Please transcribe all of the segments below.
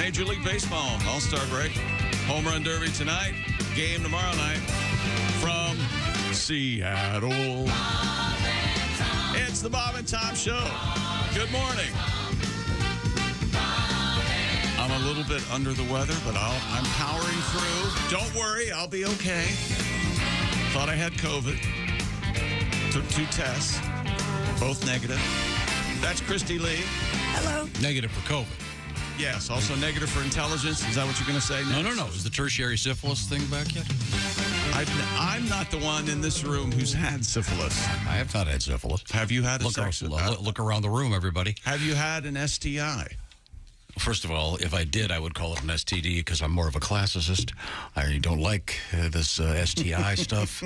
Major League Baseball, All-Star break. Home Run Derby tonight. Game tomorrow night from Seattle. It's the Bob and Tom Show. Good morning. I'm a little bit under the weather, but I'm powering through. Don't worry, I'll be okay. Thought I had COVID. Took 2 tests, both negative. That's Christy Lee. Hello. Negative for COVID. Yes, also negative for intelligence. Is that what you're going to say next? No. Is the tertiary syphilis thing back yet? I'm not the one in this room who's had syphilis. I have not had syphilis. Have you had a Look around the room, everybody. Have you had an STI? First of all, if I did, I would call it an STD because I'm more of a classicist. I don't like this STI stuff.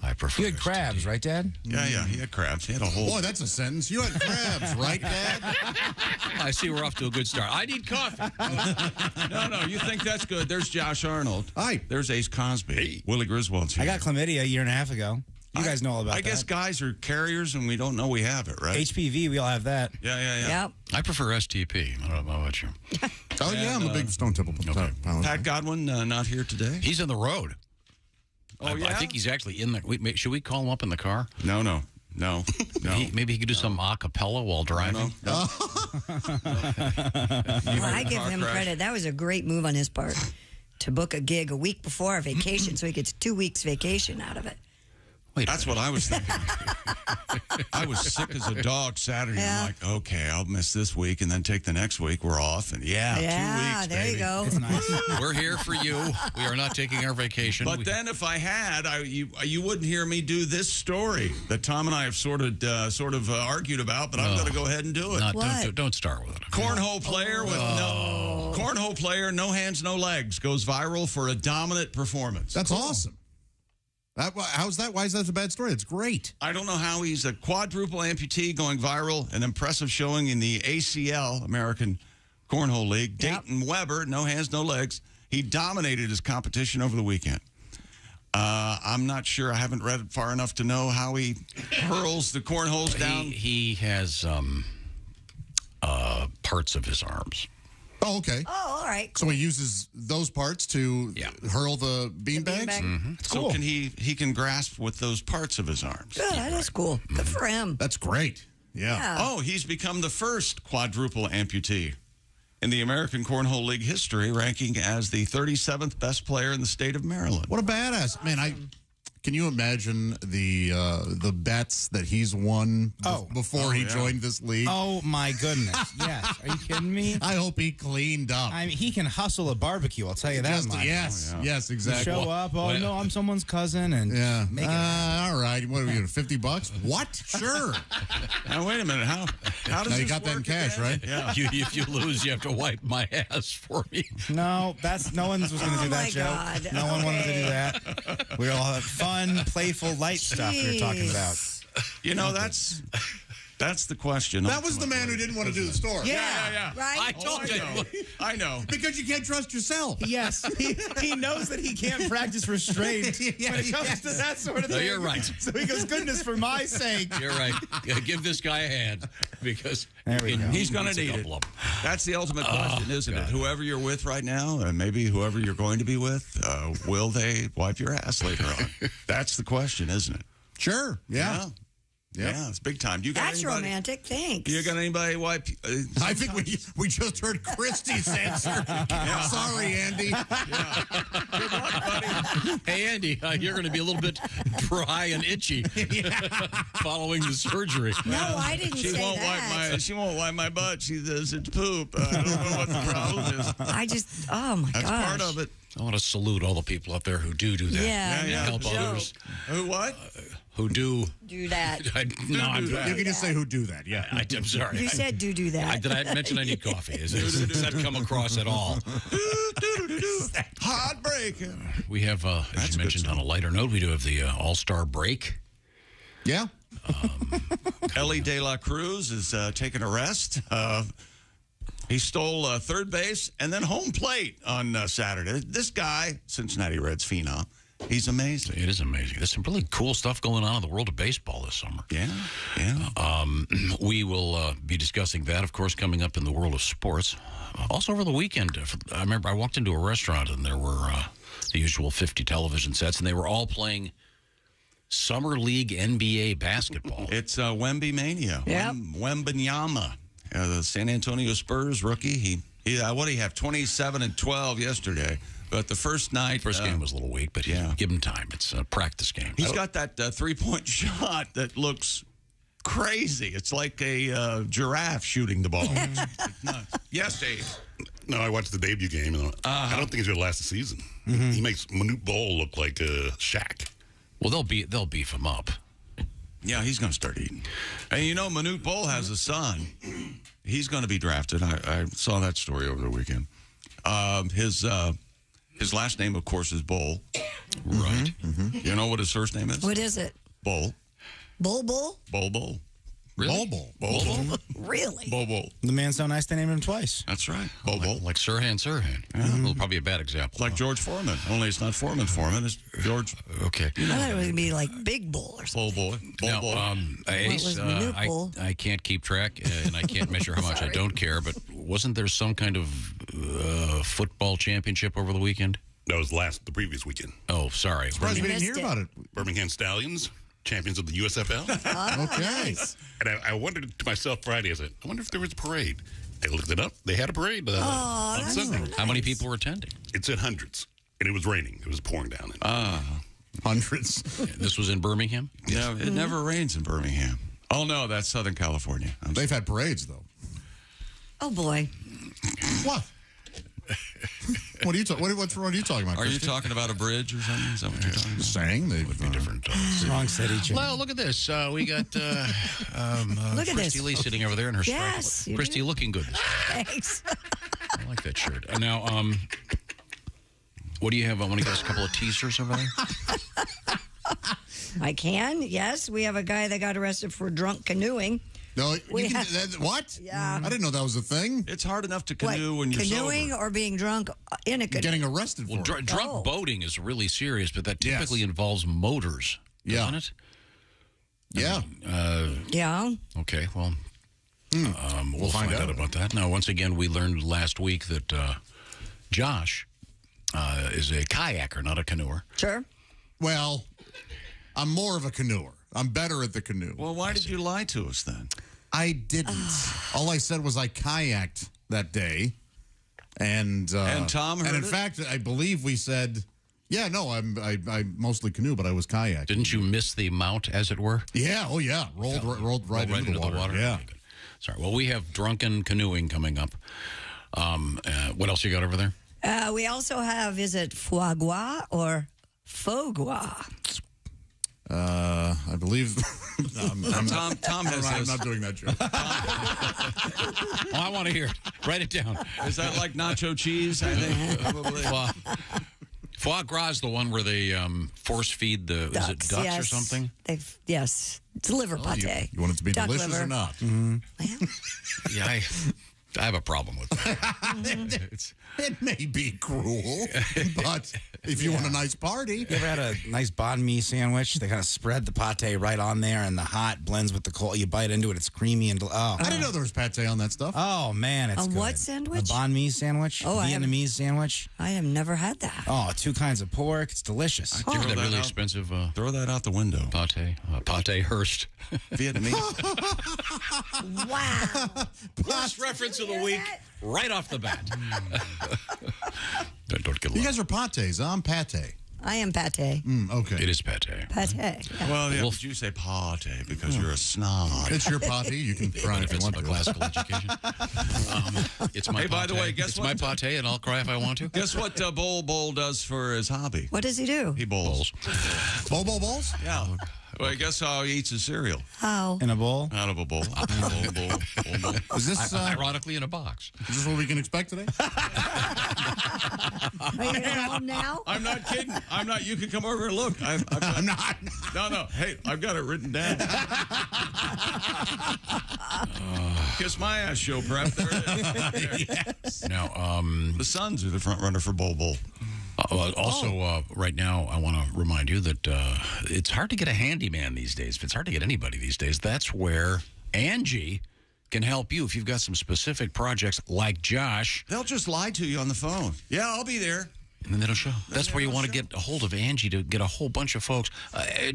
I prefer. You had crabs, right, Dad? Yeah, he had crabs. He had a whole... Boy, that's a sentence. You had crabs, right, Dad? I see we're off to a good start. I need coffee. No, you think that's good. There's Josh Arnold. Hi. There's Ace Cosby. Hey. Willie Griswold's here. I got chlamydia a year and a half ago. You guys know all about that. I guess guys are carriers and we don't know we have it, right? HPV, we all have that. Yeah. Yep. I prefer STP. I don't know about you. Oh, yeah, I'm a big Stone Temple. Okay. Pat Godwin not here today? He's on the road. Oh, yeah? I think he's actually in the... Should we call him up in the car? No. Maybe he could do some a cappella while driving. No. Well, I give him credit. That was a great move on his part to book a gig a week before a vacation so he gets 2 weeks vacation out of it. Wait, that's what I was thinking. I was sick as a dog Saturday. Yeah. I'm like, okay, I'll miss this week and then take the next week. We're off. And 2 weeks, there baby. you go. It's nice. We're here for you. We are not taking our vacation. But then if I had, you wouldn't hear me do this story that Tom and I have sort of argued about, but I'm going to go ahead and do it. Don't start with it. Cornhole player cornhole player, no hands, no legs, goes viral for a dominant performance. That's awesome. How's that? Why is that a bad story? It's great. I don't know how he's a quadruple amputee going viral, an impressive showing in the ACL, American Cornhole League. Yep. Dayton Weber, no hands, no legs. He dominated his competition over the weekend. I'm not sure. I haven't read it far enough to know how he hurls the cornholes down. He has parts of his arms. Oh, okay. Oh, all right. So he uses those parts to hurl the beanbags? beanbag. So cool. he can grasp with those parts of his arms. Good. That is cool. Good for him. That's great. Yeah. Oh, he's become the first quadruple amputee in the American Cornhole League history, ranking as the 37th best player in the state of Maryland. What a badass. Man, can you imagine the bets that he's won before he joined this league? Oh, my goodness. Yes. Are you kidding me? I hope he cleaned up. I mean, he can hustle a barbecue, I'll tell you that much. Yes, yes, exactly. Show up, no, I'm someone's cousin, and make it happen. All right. What are we doing, $50? What? Sure. Now, wait a minute. How does Now you this got that in work cash, again? right? Yeah. If you lose, you have to wipe my ass for me. No, no one was going to do that, Joe. God. No one wanted to do that. We all have fun, playful, light stuff we were talking about. You know, that's the question. That was the man who didn't want to do the story. Yeah. Right? I told you. I know. Because you can't trust yourself. Yes, he knows that he can't practice restraint when it comes to that sort of thing. No, you're right. So he goes, goodness, for my sake. You're right. Yeah, give this guy a hand because He's going to need it. That's the ultimate question, isn't it? Whoever you're with right now, and maybe whoever you're going to be with, will they wipe your ass later on? That's the question, isn't it? Sure. Yeah. Yeah, it's big time. You got That's anybody, romantic. Thanks. You got anybody wipe? I think we just heard Christy's answer. Sorry, Andy. Good luck, buddy. Hey, Andy, you're going to be a little bit dry and itchy following the surgery. No, I didn't say that. She won't wipe my butt. She says it's poop. I don't know what the problem is. Oh my gosh. That's part of it. I want to salute all the people out there who do that. Yeah. Help others. Who what? Who do that. You can just say who do that. Yeah. I'm sorry. You said do that. Did I mention I need coffee? Does that come across at all? Heartbreaker. We have, as you mentioned, on a lighter note, we do have the All-Star break. Yeah. Ellie De La Cruz is taking a rest. He stole third base and then home plate on Saturday. This guy, Cincinnati Reds phenom, He's amazing. It is amazing. There's some really cool stuff going on in the world of baseball this summer. Yeah. We will be discussing that, of course, coming up in the world of sports. Also over the weekend, I remember I walked into a restaurant and there were the usual 50 television sets, and they were all playing Summer League NBA basketball. It's Wemby Mania. Yep. Wembanyama, the San Antonio Spurs rookie. He what did he have? 27 and 12 yesterday. But the first night... First game was a little weak, but give him time. It's a practice game. He's got that three-point shot that looks crazy. It's like a giraffe shooting the ball. It's nuts. Yes, Dave. No, I watched the debut game. And I don't think he's going to last the season. He makes Manute Bol look like Shaq. Well, they'll beef him up. Yeah, he's going to start eating. And you know, Manute Bol has a son. He's going to be drafted. I saw that story over the weekend. His last name, of course, is Bol. Right. You know what his first name is? What is it? Bol. Bull? Bol. Really? Bol. Really? Bol. The man's so nice they named him twice. That's right. Bol. Like Sirhan. Well, probably a bad example. Like George Foreman. Only it's not Foreman. It's George. Okay. I thought it was going to be like Big Bull or something. Bol. Now, Ace, was Manute Bol? I can't keep track, and I can't measure how much I don't care, but wasn't there some kind of football championship over the weekend? That was the previous weekend. Oh, sorry. Surprised we didn't missed hear it. about it. Birmingham Stallions, champions of the USFL. Okay. Nice. And I wondered to myself Friday, I said, I wonder if there was a parade. I looked it up. They had a parade on that's Sunday. so How many people were attending? It said hundreds. And it was raining. It was pouring down. Hundreds. This was in Birmingham? Yeah, it never rains in Birmingham. Oh, no, that's Southern California. They've had parades, though. Oh, boy. What? What are you talking about? Are you Christy? talking about a bridge or something? Is that what you're talking about? Just saying they would be Different. Wrong city. Well, look at this. We got Look at Christy this. Lee sitting over there in her Yes, striped. you Christy do. looking good. Thanks. I like that shirt. Now, what do you have? I want to get us a couple of teasers over there. I can, yes. We have a guy that got arrested for drunk canoeing. No, We you can, have- what? Yeah. I didn't know that was a thing. It's hard enough to What, canoe when you're canoeing sober. or being drunk in a canoe? Getting arrested for Well, it. drunk Oh. boating is really serious, but that Yes. typically involves motors, doesn't it? Yeah. Yeah. Okay, well, we'll find out about that. Now, once again, we learned last week that Josh is a kayaker, not a canoer. Sure. Well, I'm more of a canoer. I'm better at the canoe. Well, why did you lie to us then? I didn't. All I said was I kayaked that day, and Tom heard And in it? fact, I believe we said, "Yeah, no, I mostly canoe, but I was kayaking." Didn't you miss the mount, as it were? Yeah. Oh, yeah. Rolled right into the water. Yeah. Okay, good. Sorry. Well, we have drunken canoeing coming up. What else you got over there? We also have, is it foie gras or faux gras? I believe. Tom has I'm this. not doing that joke. Oh, I want to hear it. Write it down. Is that like nacho cheese? I think probably. Foie gras is the one where they force feed the is it ducks yes. or something? Yes. It's liver pate. You want it to be Duck delicious liver. or not? Yeah, I have a problem with that. It may be cruel, but if you want a nice party, You ever had a nice banh mi sandwich? They kind of spread the pate right on there, and the hot blends with the cold. You bite into it; it's creamy and I didn't know there was pate on that stuff. oh man, it's A good. what sandwich? A banh mi sandwich. Oh, I haven't- Vietnamese sandwich. I have never had that. Oh, 2 kinds of pork. It's delicious. Do you ever Throw that that really out. expensive Throw that out the window. pate Hearst? Vietnamese. Wow. Worst reference of the week, right off the bat. Don't get You lost. guys are pates. I'm pate. I am pate. Okay. It is pate. Pate. Yeah. Well, yeah, but you say pate because you're a snob. It's your pate. You can try it if you Benefits want of a to. classical education. It's my Hey, by the pate. way, guess it's what? my pate, and I'll cry if I want to. Guess what Bol does for his hobby? What does he do? He bowls. Balls? Yeah. Well, guess how he eats his cereal? How? In a bowl. Out of a bowl. Bowl. Is this Ironically, in a box. is this what we can expect today? Are you going to go home now? I'm not kidding. I'm not. You can come over and look. I've got, I'm not. No. Hey, I've got it written down. Kiss my ass show prep. There it is. Now, The Suns are the front runner for Bowl. Right now, I want to remind you that it's hard to get a handyman these days. It's hard to get anybody these days. That's where Angie can help you if you've got some specific projects like Josh. They'll just lie to you on the phone. Yeah, I'll be there. And then they don't show. That's where you want to get a hold of Angie to get a whole bunch of folks.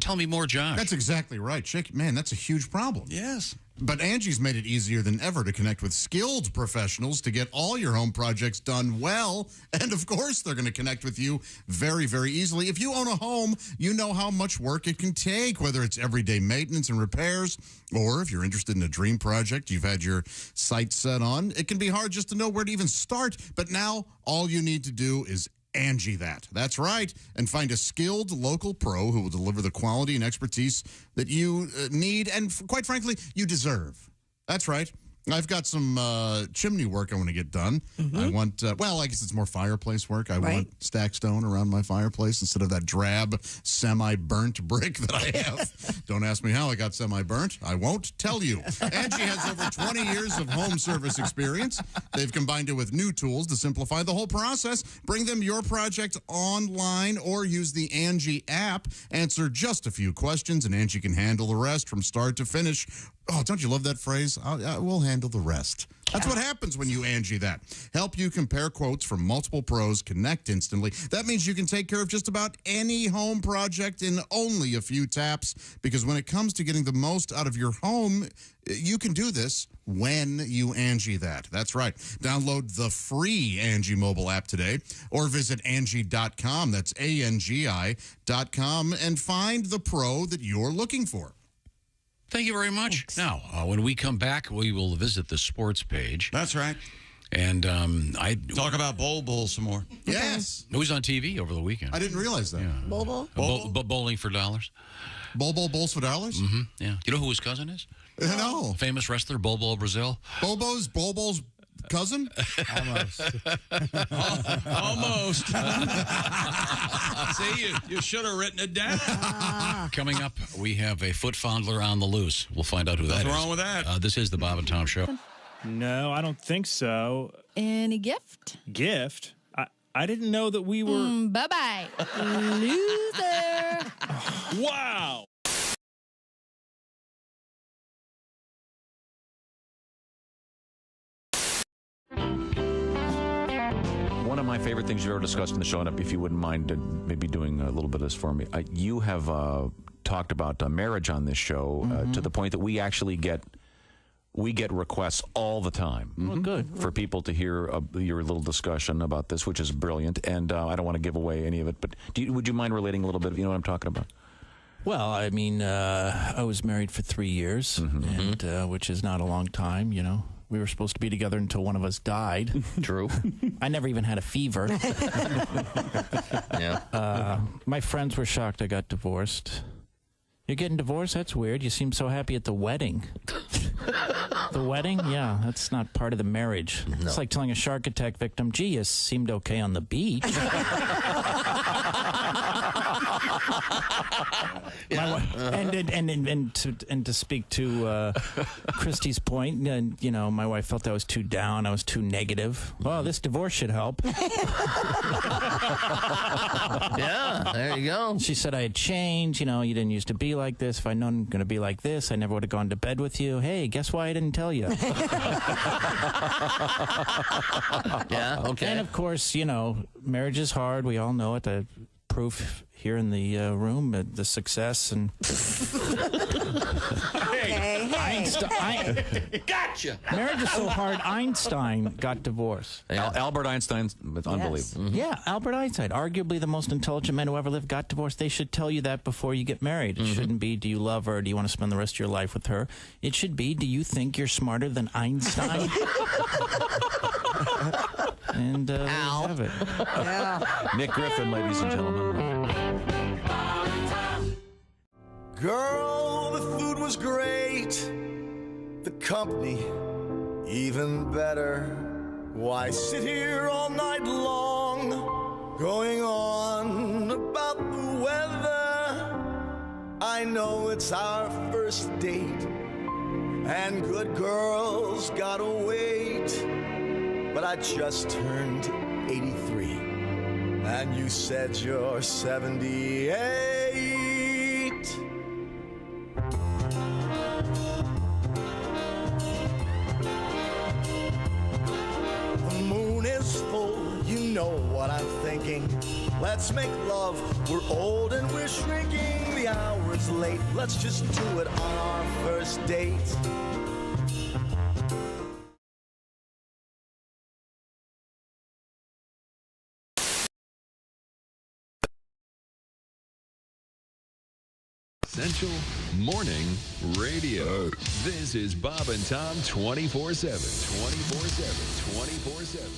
Tell me more, Josh. That's exactly right. Man, that's a huge problem. Yes. But Angie's made it easier than ever to connect with skilled professionals to get all your home projects done well. And, of course, they're going to connect with you very, very easily. If you own a home, you know how much work it can take, whether it's everyday maintenance and repairs, or if you're interested in a dream project you've had your sights set on. It can be hard just to know where to even start. But now all you need to do is Angie that. That's right. And find a skilled local pro who will deliver the quality and expertise that you need and, quite frankly, you deserve. That's right. I've got some chimney work I want to get done. I want, I guess it's more fireplace work. I want stacked stone around my fireplace instead of that drab, semi-burnt brick that I have. Don't ask me how I got semi-burnt. I won't tell you. Angie has over 20 years of home service experience. They've combined it with new tools to simplify the whole process. Bring them your project online or use the Angie app. Answer just a few questions, and Angie can handle the rest from start to finish. Oh, don't you love that phrase? We'll handle the rest. That's what happens when you Angie that. Help you compare quotes from multiple pros, connect instantly. That means you can take care of just about any home project in only a few taps, because when it comes to getting the most out of your home, you can do this when you Angie that. That's right. Download the free Angie mobile app today or visit Angie.com. That's ANGI.com and find the pro that you're looking for. Thank you very much. Thanks. Now, when we come back, we will visit the sports page. That's right. And I talk about bowl some more. Yes. It was on TV over the weekend. I didn't realize that. Yeah. Bowl? Bowling for dollars. Bowls for dollars? Mm-hmm. Yeah. You know who his cousin is? No. Famous wrestler, Bobo Brazil. Bobo's cousin? Almost. Almost. See, you should have written it down. Coming up, we have a foot fondler on the loose. We'll find out who that is. What's wrong with that? This is the Bob and Tom Show. No, I don't think so. Any gift? Gift? I didn't know that we were... Bye-bye, loser. Wow. One of my favorite things you've ever discussed in the show, and if you wouldn't mind maybe doing a little bit of this for me, you have talked about marriage on this show to the point that we actually get requests all the time. Mm-hmm. Good. For people to hear your little discussion about this, which is brilliant. And I don't want to give away any of it, but would you mind relating a little bit of, you know what I'm talking about? Well, I mean, I was married for 3 years, and which is not a long time, you know. We were supposed to be together until one of us died. True. I never even had a fever. Yeah. My friends were shocked I got divorced. You're getting divorced? That's weird. You seem so happy at the wedding. The wedding? Yeah, that's not part of the marriage. No. It's like telling a shark attack victim, gee, you seemed okay on the beach. And to speak to Christy's point, you know, my wife felt I was too down, I was too negative. Well, this divorce should help. Yeah, there you go. She said I had changed. You know, you didn't used to be like this. If I'd known going to be like this, I never would have gone to bed with you. Hey, guess why I didn't tell you? Yeah, okay. And of course, you know, marriage is hard. We all know it. The proof here in the room, the success and. Einstein. Gotcha. Marriage is so hard. Einstein got divorced. Albert Einstein, it's unbelievable. Mm-hmm. Yeah, Albert Einstein, arguably the most intelligent man who ever lived, got divorced. They should tell you that before you get married. It shouldn't be, do you love her? Do you want to spend the rest of your life with her? It should be, do you think you're smarter than Einstein? And there you have it. Yeah. Nick Griffin, ladies and gentlemen. Girl, the food was great, the company even better. Why sit here all night long, going on about the weather? I know it's our first date, and good girls gotta wait. But I just turned 83, and you said you're 78. The moon is full, you know what I'm thinking. Let's make love, we're old and we're shrinking. The hour's late, let's just do it on our first date. Essential Morning Radio. This is Bob and Tom 24/7. 24/7. 24/7.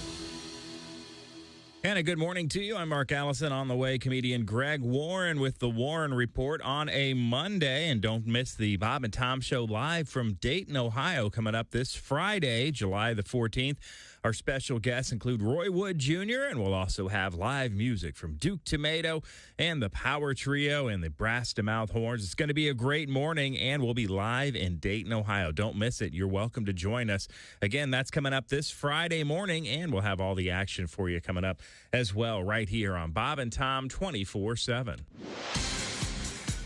And a good morning to you. I'm Mark Allison. On the way, comedian Greg Warren with the Warren Report on a Monday. And don't miss the Bob and Tom Show live from Dayton, Ohio, coming up this Friday, July the 14th. Our special guests include Roy Wood Jr., and we'll also have live music from Duke Tomato and the Power Trio and the Brass to Mouth Horns. It's going to be a great morning, and we'll be live in Dayton, Ohio. Don't miss it. You're welcome to join us. Again, that's coming up this Friday morning, and we'll have all the action for you coming up as well right here on Bob and Tom 24/7.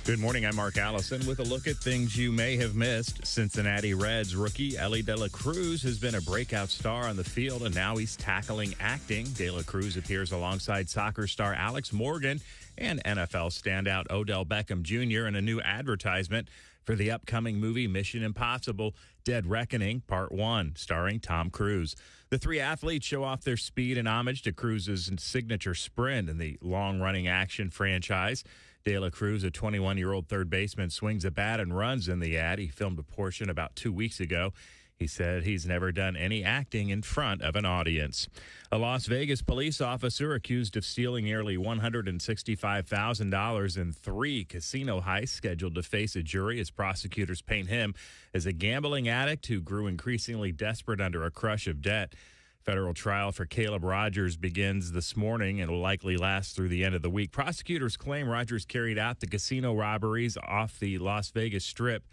Good morning, I'm Mark Allison with a look at things you may have missed. Cincinnati Reds rookie Ellie De La Cruz has been a breakout star on the field, and now he's tackling acting. De La Cruz appears alongside soccer star Alex Morgan and NFL standout Odell Beckham Jr. in a new advertisement for the upcoming movie Mission Impossible Dead Reckoning Part 1, starring Tom Cruise. The three athletes show off their speed in homage to Cruz's signature sprint in the long-running action franchise. De La Cruz, a 21-year-old third baseman, swings a bat and runs in the ad. He filmed a portion about 2 weeks ago. He said he's never done any acting in front of an audience. A Las Vegas police officer accused of stealing nearly $165,000 in 3 casino heists scheduled to face a jury as prosecutors paint him as a gambling addict who grew increasingly desperate under a crush of debt. Federal trial for Caleb Rogers begins this morning and will likely last through the end of the week. Prosecutors claim Rogers carried out the casino robberies off the Las Vegas Strip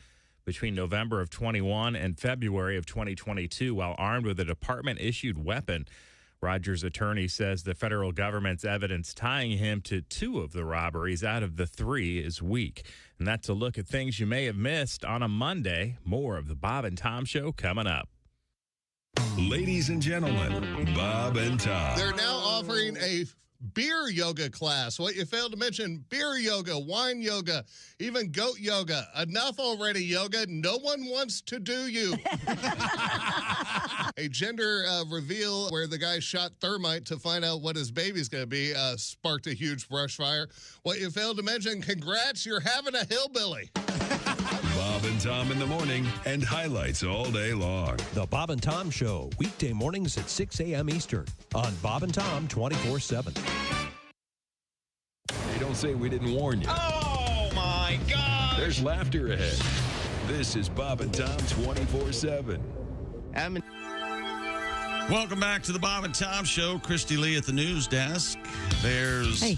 between November of 21 and February of 2022 while armed with a department-issued weapon. Rogers' attorney says the federal government's evidence tying him to 2 of the robberies out of the 3 is weak. And that's a look at things you may have missed on a Monday. More of the Bob and Tom Show coming up. Ladies and gentlemen, Bob and Tom. They're now offering a beer yoga class. What you failed to mention, beer yoga, wine yoga, even goat yoga. Enough already, yoga. No one wants to do you. A gender reveal where the guy shot thermite to find out what his baby's going to be sparked a huge brush fire. What you failed to mention, congrats, you're having a hillbilly. Bob and Tom in the morning and highlights all day long. The Bob and Tom Show, weekday mornings at 6 a.m. Eastern on Bob and Tom 24/7. Hey, don't say we didn't warn you. Oh, my God. There's laughter ahead. This is Bob and Tom 24/7. Welcome back to the Bob and Tom Show. Christy Lee at the news desk. There's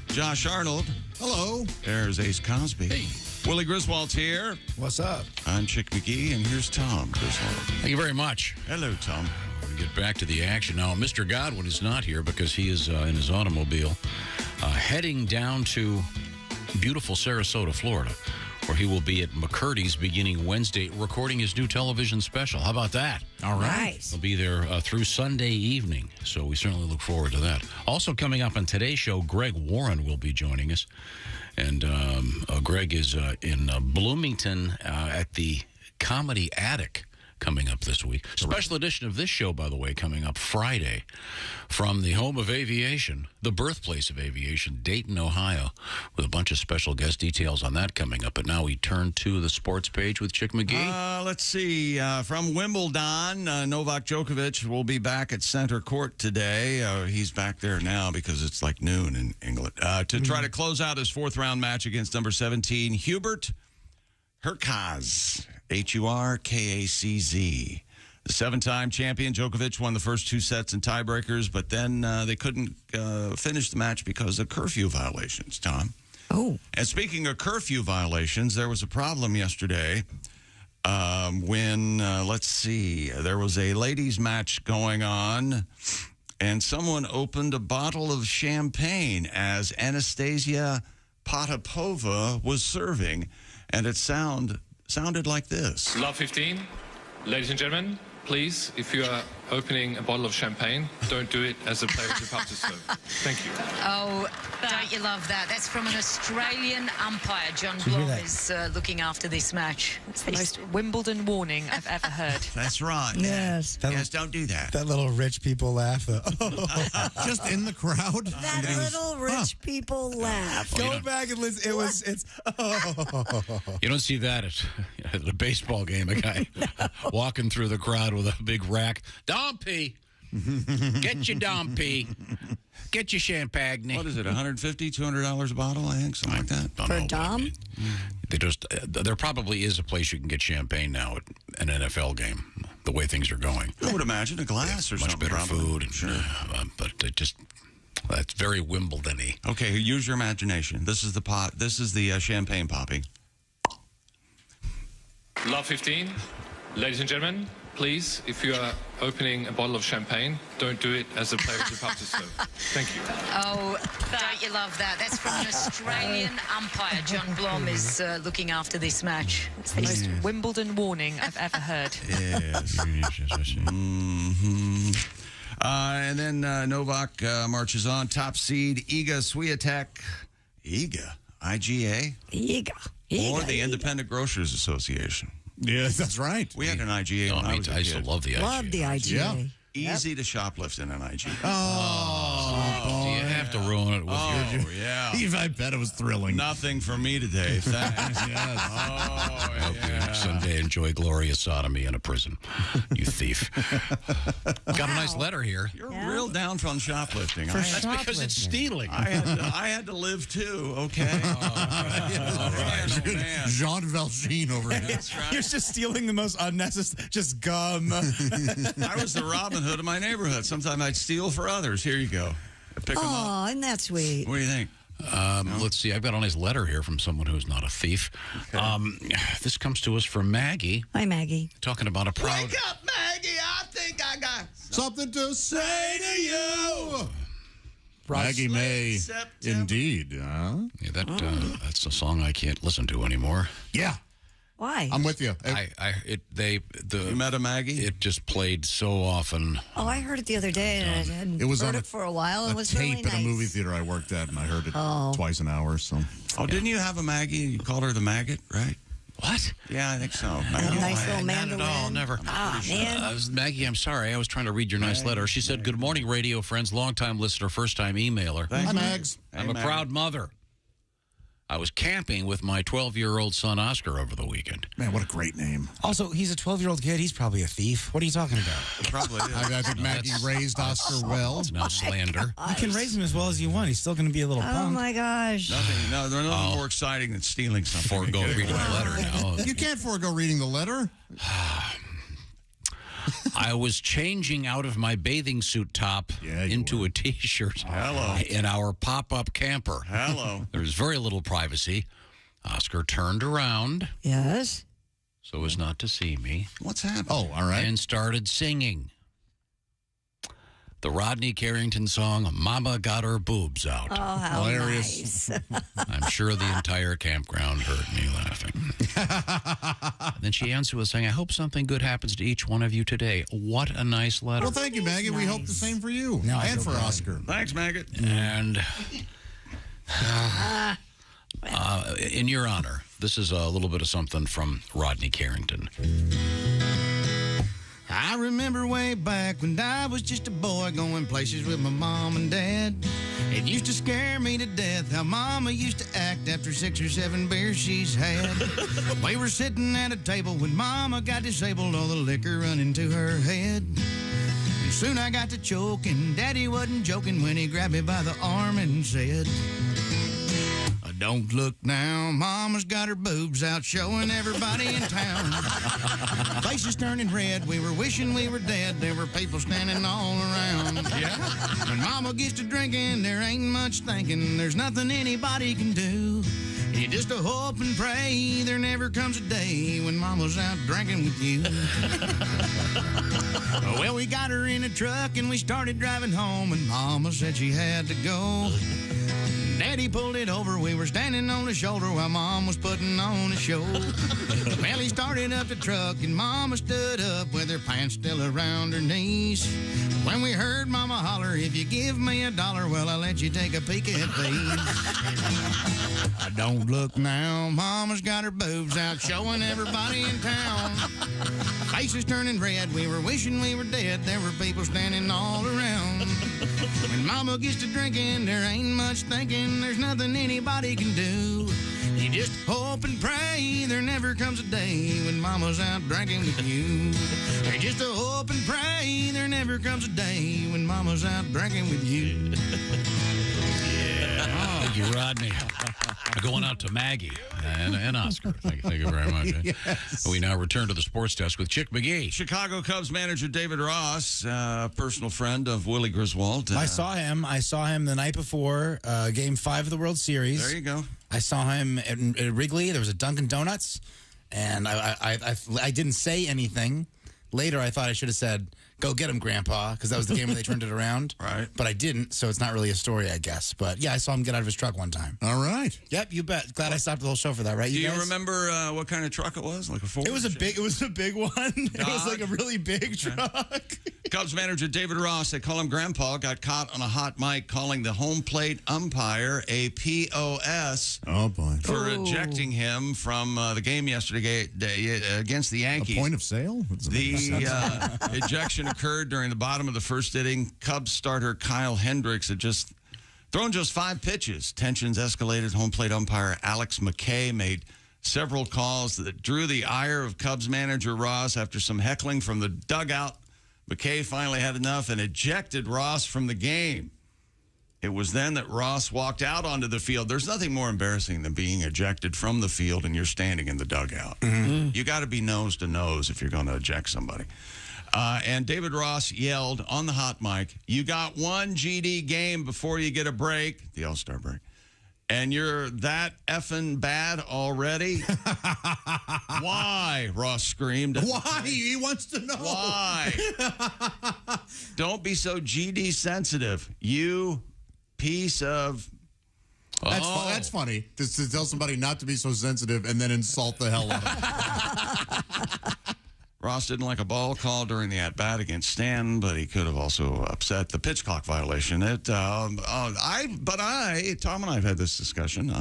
Josh Arnold. Hello. There's Ace Cosby. Hey. Willie Griswold's here. What's up? I'm Chick McGee, and here's Tom Griswold. Thank you very much. Hello, Tom. We get back to the action now. Mr. Godwin is not here because he is in his automobile heading down to beautiful Sarasota, Florida, where he will be at McCurdy's beginning Wednesday recording his new television special. How about that? All right. Nice. He'll be there through Sunday evening, so we certainly look forward to that. Also coming up on today's show, Greg Warren will be joining us. And Greg is in Bloomington at the Comedy Attic coming up this week. Special edition of this show, by the way, coming up Friday from the home of aviation, the birthplace of aviation, Dayton, Ohio, with a bunch of special guest details on that coming up. But now we turn to the sports page with Chick McGee. Let's see. From Wimbledon, Novak Djokovic will be back at center court today. He's back there now because it's like noon in England. To try to close out his 4th-round match against number 17, Hubert Hurkacz. Hurkacz. The 7-time champion, Djokovic, won the first 2 sets and tiebreakers, but then they couldn't finish the match because of curfew violations, Tom. Oh. And speaking of curfew violations, there was a problem yesterday when, let's see, there was a ladies' match going on And someone opened a bottle of champagne as Anastasia Potapova was serving, and it sounded like this. Love 15, ladies and gentlemen, please, if you are opening a bottle of champagne, don't do it as a player is about to serve. Thank you. Oh, don't you love that? That's from an Australian umpire. John Blom is looking after this match. It's the most Wimbledon warning I've ever heard. That's right. Yes. Yes, don't do that. That little rich people laugh. Just in the crowd. That little rich people laugh. Go back and listen. It's. You don't see that at a baseball game. A guy walking through the crowd with a big rack. Dompy, get your Dompy, get your champagne. What is it? $150, $200 a bottle? I think something like that. For a Dom? There probably is a place you can get champagne now at an NFL game. The way things are going, I would imagine a glass or much something. better probably. food, and but it just. That's very Wimbledon-y. Okay, use your imagination. This is the pot. This is the champagne popping. Love 15, ladies and gentlemen, please, if you are opening a bottle of champagne, don't do it as a player is about to serve. Thank you. Oh, don't you love that? That's from an Australian umpire. John Blom is looking after this match. It's the most Wimbledon warning I've ever heard. Yes. And then Novak marches on. Top seed, Iga Swiatek. Iga? IGA? Iga. Or the Independent Grocers Association. Yes, that's right. We had an IGA when I was a I used to kid. love the IGA. Love the IGA. Yeah. Easy to shoplift in an IGA. Do you have to ruin it with your... Yeah. I bet it was thrilling. Nothing for me today. Thanks. Yes. Hope you someday enjoy glorious sodomy in a prison, you thief. Got a nice letter here. You're real down from shoplifting. That's because it's stealing. I had to live too, okay? Jean Valjean over here. That's right. You're just stealing the most unnecessary, just gum. I was the Robin Hood of my neighborhood. Sometimes I'd steal for others. Here you go. Pick them up. Oh, isn't that sweet? What do you think? Let's see. I've got a nice letter here from someone who's not a thief. Okay. This comes to us from Maggie. Hi, Maggie. Talking about a proud... Wake up, Maggie. I think I got something to say to you. Maggie May, indeed. Yeah, that's a song I can't listen to anymore. Yeah. Why? I'm with you. You met a Maggie? It just played so often. Oh, I heard it the other day, and I hadn't It was heard on it for a while. a It was tape really nice. at a movie theater I worked at, and I heard it twice an hour. So. Oh, didn't you have a Maggie? You called her the maggot, right? What? Yeah, I think so. Nice little mandolin. Not at all, never. Ah, man. Maggie, I'm sorry. I was trying to read your nice letter. She said, "Good morning, radio friends, long-time listener, first-time emailer. Hi, Mags. I'm a proud mother. I was camping with my 12-year-old son, Oscar, over the weekend. Man, what a great name. Also, he's a 12-year-old kid. He's probably a thief. What are you talking about? Probably is. I think Maggie raised Oscar well. It's now slander. You can raise him as well as you want. He's still going to be a little Oh, punk. my gosh. There's nothing more exciting than stealing something. Forego reading the letter now. You can't forego reading the letter. I was changing out of my bathing suit top into a T-shirt in our pop-up camper. Hello. There was very little privacy. Oscar turned around. Yes. So as not to see me. What's happening? Oh, all right. And started singing the Rodney Carrington song, Mama Got Her Boobs Out. Oh, how Hilarious. nice. I'm sure the entire campground heard me laughing. Then she answered with saying, I hope something good happens to each one of you today. What a nice letter. Well, thank you, Maggie. We hope the same for you and for Oscar. Thanks, Maggot. And in your honor, this is a little bit of something from Rodney Carrington. I remember way back when I was just a boy going places with my mom and dad. It used to scare me to death how Mama used to act after 6 or 7 beers she's had. We were sitting at a table when Mama got disabled, all the liquor running to her head. And soon I got to choking. Daddy wasn't joking when he grabbed me by the arm and said, don't look now, Mama's got her boobs out showing everybody in town. Faces turning red, we were wishing we were dead. There were people standing all around. Yeah. When Mama gets to drinking, there ain't much thinking. There's nothing anybody can do. You just hope and pray there never comes a day when Mama's out drinking with you. Well, we got her in a truck and we started driving home, and Mama said she had to go. Daddy pulled it over, we were standing on the shoulder while Mom was putting on a show. Well, he started up the truck and Mama stood up with her pants still around her knees. When we heard Mama holler, if you give me $1, well, I'll let you take a peek at these. I don't look now, Mama's got her boobs out showing everybody in town. Faces turning red, we were wishing we were dead, there were people standing all around. When Mama gets to drinking, there ain't much thinking, there's nothing anybody can do. You just hope and pray there never comes a day when Mama's out drinking with you. You just hope and pray there never comes a day when Mama's out drinking with you. Thank you, Rodney. Going out to Maggie and Oscar. Thank you very much. Yes. We now return to the sports desk with Chick McGee. Chicago Cubs manager David Ross, personal friend of Willie Griswold. I saw him the night before Game 5 of the World Series. There you go. I saw him at Wrigley. There was a Dunkin' Donuts, and I didn't say anything. Later, I thought I should have said, "Go get him, Grandpa," because that was the game where they turned it around. Right. But I didn't, so it's not really a story, I guess. But yeah, I saw him get out of his truck one time. All right. Yep, you bet. Glad I stopped the whole show for that, right? Do you guys? remember what kind of truck it was? Like a Ford? It was a big one. It was like a really big truck. Cubs manager David Ross, they call him Grandpa, got caught on a hot mic calling the home plate umpire a POS. Oh, boy. For ejecting him from the game yesterday against the Yankees. A point of sale? The ejection occurred during the bottom of the first inning. Cubs starter Kyle Hendricks had just thrown just 5 pitches. Tensions escalated. Home plate umpire Alex McKay made several calls that drew the ire of Cubs manager Ross. After some heckling from the dugout, McKay finally had enough and ejected Ross from the game. It was then that Ross walked out onto the field. There's nothing more embarrassing than being ejected from the field and you're standing in the dugout. Mm-hmm. You got to be nose to nose if you're going to eject somebody. And David Ross yelled on the hot mic, "You got one GD game before you get a break," the All-Star break, "and you're that effing bad already?" "Why?" Ross screamed. Why? He wants to know. Why? "Don't be so GD sensitive, you piece of..." That's funny, just to tell somebody not to be so sensitive and then insult the hell out of them. Ross didn't like a ball call during the at-bat against Stanton, but he could have also upset the pitch clock violation. Tom and I have had this discussion.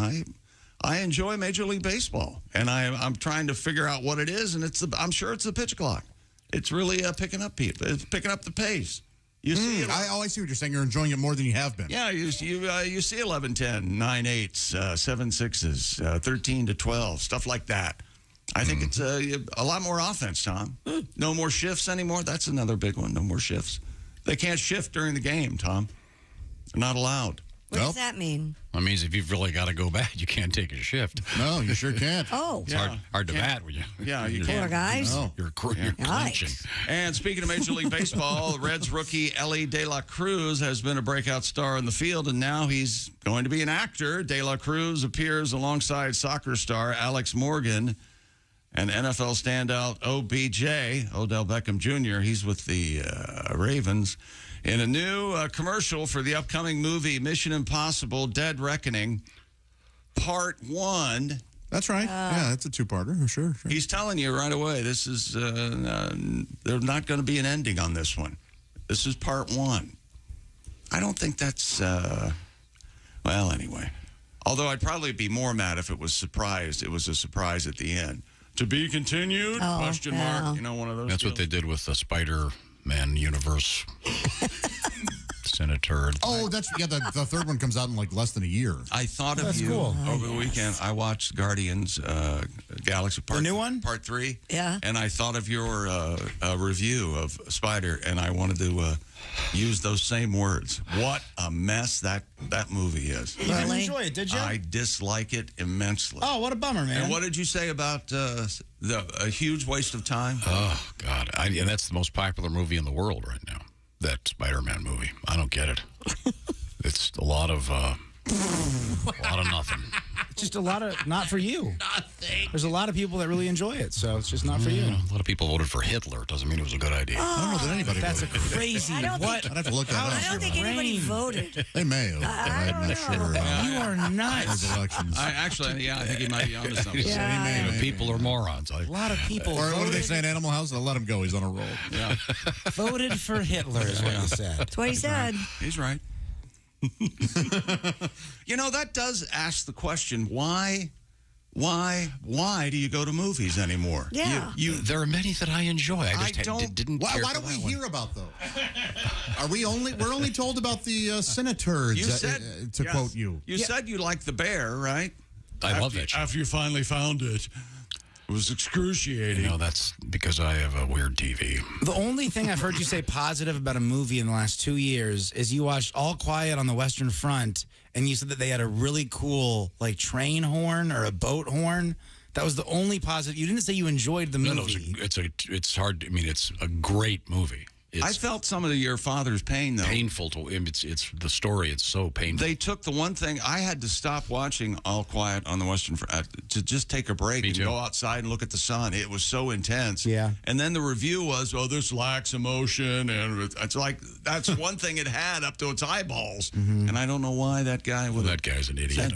I enjoy Major League Baseball, and I'm trying to figure out what it is, and I'm sure it's the pitch clock. It's really picking up the pace. You see it. I see what you're saying. You're enjoying it more than you have been. Yeah, you see 11-10, 9-8s, 7-6s, 13-12, stuff like that. I think it's a lot more offense, Tom. No more shifts anymore. That's another big one. No more shifts. They can't shift during the game, Tom. They're not allowed. What does that mean? That means if you've really got to go bad, you can't take a shift. No, you sure can't. Oh. It's hard to bat when you. Yeah, you Poor can't. guys. No. You're clinching. And speaking of Major League Baseball, the Reds rookie Ellie De La Cruz has been a breakout star in the field, and now he's going to be an actor. De La Cruz appears alongside soccer star Alex Morgan and NFL standout OBJ, Odell Beckham Jr. He's with the Ravens in a new commercial for the upcoming movie Mission Impossible Dead Reckoning Part 1. That's right. Yeah, that's a two-parter. Sure. He's telling you right away, this is there's not going to be an ending on this one. This is Part 1. I don't think that's, well, anyway. Although I'd probably be more mad if it was a surprise at the end. To be continued? Question mark. You know, one of those. That's deals. what they did with the Spider-Man universe. Senator. Oh, that's the third one comes out in like less than a year. I thought of you over the weekend. I watched Guardians Galaxy Part, the new one? Part 3. Yeah. And I thought of your review of Spider, and I wanted to use those same words. What a mess that movie is. You didn't enjoy it, did you? I dislike it immensely. Oh, what a bummer, man. And what did you say about a huge waste of time? Oh, God. And that's the most popular movie in the world right now, that Spider-Man movie. I don't get it. It's a lot of nothing. just a lot of not for you. Nothing. There's a lot of people that really enjoy it, so it's just not for you. A lot of people voted for Hitler. It doesn't mean it was a good idea. I don't know that anybody That's a voted. crazy. What? I'd have to look that up. I don't think anybody voted. They may have. I'm not sure. You are nuts. Those elections. I think he might be onto something. People are morons. A lot of people Or what do they voted, say in Animal House? They'll let him go. He's on a roll. Yeah. voted for Hitler, is what he said. That's what he said. He's right. You know, that does ask the question, why do you go to movies anymore? Yeah. There are many that I enjoy. I just didn't care Why for don't we that one. hear about those? We're only told about the senators, You said, to quote you. You said you liked The Bear, right? I love that show. After you finally found it. It was excruciating. You know, that's because I have a weird TV. The only thing I've heard you say positive about a movie in the last 2 years is you watched All Quiet on the Western Front, and you said that they had a really cool, like, train horn or a boat horn. That was the only positive. You didn't say you enjoyed the movie. No, it's hard. I mean, it's a great movie. I felt some of Your Father's Pain, though. Painful to it's the story. It's so painful. They took the one thing. I had to stop watching All Quiet on the Western Front to just take a break and go outside and look at the sun. It was so intense. Yeah. And then the review was, oh, this lacks emotion. And it's like, that's one thing it had up to its eyeballs. And I don't know why that guy would. That guy's an idiot.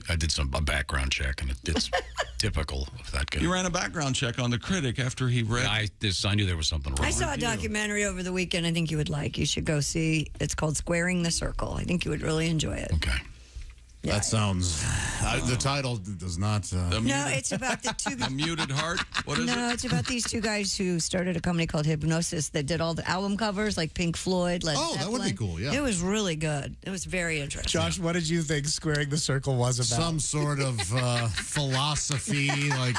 I did a background check, and it's typical of that guy. You ran a background check on the critic after he read. I knew there was something wrong. I saw a documentary over the weekend I think you would like. You should go see. It's called Squaring the Circle. I think you would really enjoy it. Okay. That sounds. The title does not. No, it's about the two. A Muted Heart? What is it? No, it's about these two guys who started a company called Hypnosis that did all the album covers like Pink Floyd, Led Zeppelin. That would be cool, yeah. It was really good. It was very interesting. Josh, what did you think Squaring the Circle was about? Some sort of philosophy, like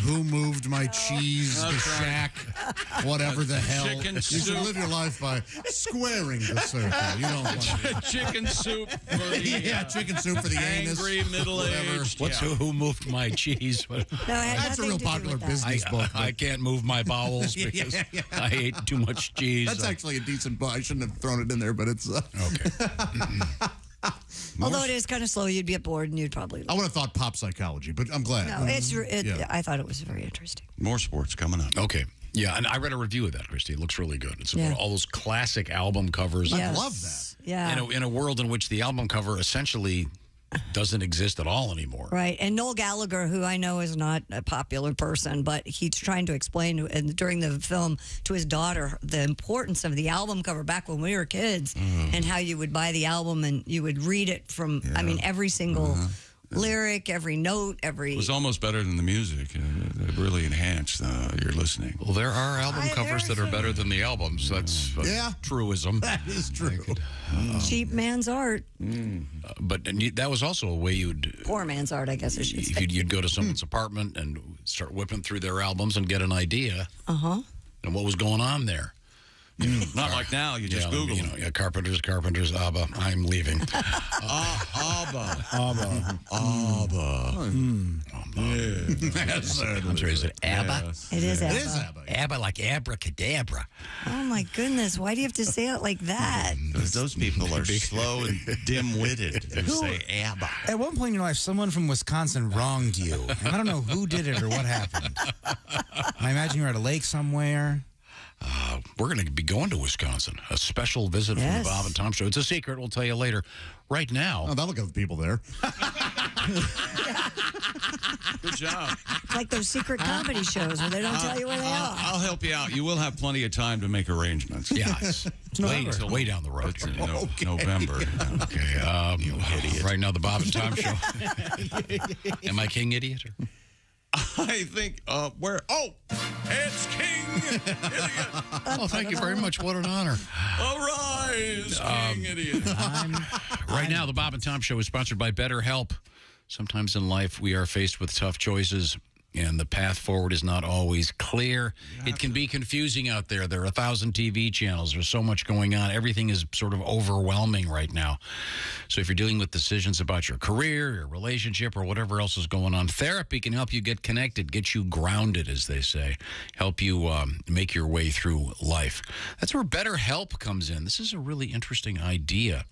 who moved my cheese, the shack, whatever the hell. Chicken You soup. should live your life by squaring the circle. You don't want Chicken soup for the chicken soup for the anus. angry middle-aged. What's Who Moved My Cheese? That's a real popular business book. I can't move my bowels because I ate too much cheese. That's actually a decent book. I shouldn't have thrown it in there, but it's okay. Although it is kind of slow, you'd get bored and you'd probably. I would have thought pop psychology, but I'm glad. No, I thought it was very interesting. More sports coming up. Okay. Yeah, and I read a review of that, Christy. It looks really good. It's about all those classic album covers. Yes. I love that. Yeah. In a world in which the album cover essentially doesn't exist at all anymore. Right. And Noel Gallagher, who I know is not a popular person, but he's trying to explain during the film to his daughter the importance of the album cover back when we were kids and how you would buy the album and you would read it from, every single lyric, every note, It was almost better than the music. It really enhanced your listening. Well, there are album covers that are better than the albums. That's a truism. That is true. Cheap man's art. But that was also a way you'd... Poor man's art, I guess I should say. You'd go to someone's apartment and start whipping through their albums and get an idea and what was going on there. Not like now. You just Google. Carpenters, ABBA. I'm leaving. ABBA. Yes, I'm sorry. Is it ABBA? Yes. It is ABBA. It is ABBA. ABBA like abracadabra. Oh my goodness! Why do you have to say it like that? Those people are slow and dim-witted. They say ABBA. At one point in your life, someone from Wisconsin wronged you, and I don't know who did it or what happened. I imagine you're at a lake somewhere. We're going to be going to Wisconsin. A special visit from the Bob and Tom Show. It's a secret. We'll tell you later. Right now. Oh, that'll get the people there. Good job. It's like those secret comedy shows where they don't tell you where they are. I'll help you out. You will have plenty of time to make arrangements. Yeah, it's way down the road. November. Okay. You idiot. Right now, the Bob and Tom Show. Am I King Idiot? I think, where? Oh, it's King Idiot. Oh, thank you very much. What an honor. Arise, King Idiot. Right now, the Bob and Tom Show is sponsored by BetterHelp. Sometimes in life, we are faced with tough choices, and the path forward is not always clear. It can be confusing out there. There are 1,000 TV channels. There's so much going on. Everything is sort of overwhelming right now. So if you're dealing with decisions about your career, your relationship, or whatever else is going on, therapy can help you get connected, get you grounded, as they say, help you make your way through life. That's where BetterHelp comes in. This is a really interesting idea.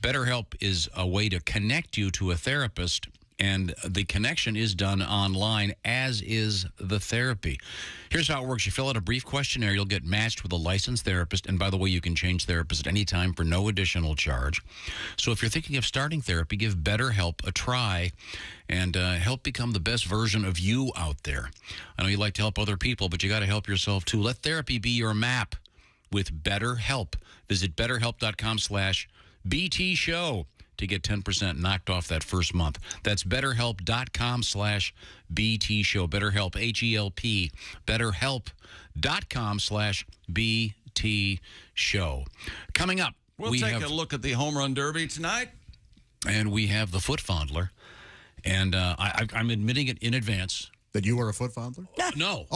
BetterHelp is a way to connect you to a therapist And the connection is done online, as is the therapy. Here's how it works. You fill out a brief questionnaire. You'll get matched with a licensed therapist. And by the way, you can change therapists at any time for no additional charge. So if you're thinking of starting therapy, give BetterHelp a try and help become the best version of you out there. I know you like to help other people, but you got to help yourself too. Let therapy be your map with BetterHelp. Visit BetterHelp.com/BT Show to get 10% knocked off that first month. That's BetterHelp.com/BT Show. BetterHelp, H-E-L-P. BetterHelp.com/BT Show. Coming up, We'll take a look at the Home Run Derby tonight. And we have the foot fondler. And I'm admitting it in advance. That you were a foot fondler? No.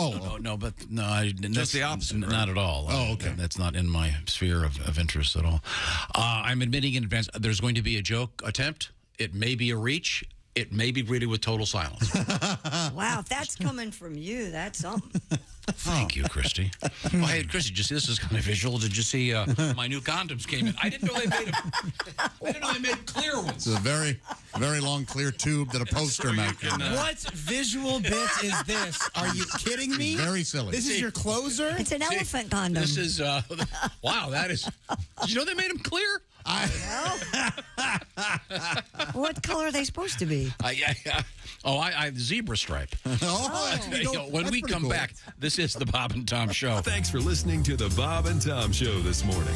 That's the opposite. Not right? at all. Oh, okay. That's not in my sphere of interest at all. I'm admitting in advance there's going to be a joke attempt. It may be a reach. It may be greeted with total silence. Wow, if that's coming from you, that's something. Thank you, Christy. Oh, hey, Christy, this is kind of visual. Did you see my new condoms came in? I didn't know they made them. I didn't know they made clear ones. It's a very, very long clear tube that a poster might can. What visual bit is this? Are you kidding me? Very silly. This is your closer? It's an elephant condom. This is, wow, that is, did you know they made them clear? What color are they supposed to be? Zebra stripe. Oh, when we come back, this is the Bob and Tom Show. Thanks for listening to the Bob and Tom Show this morning.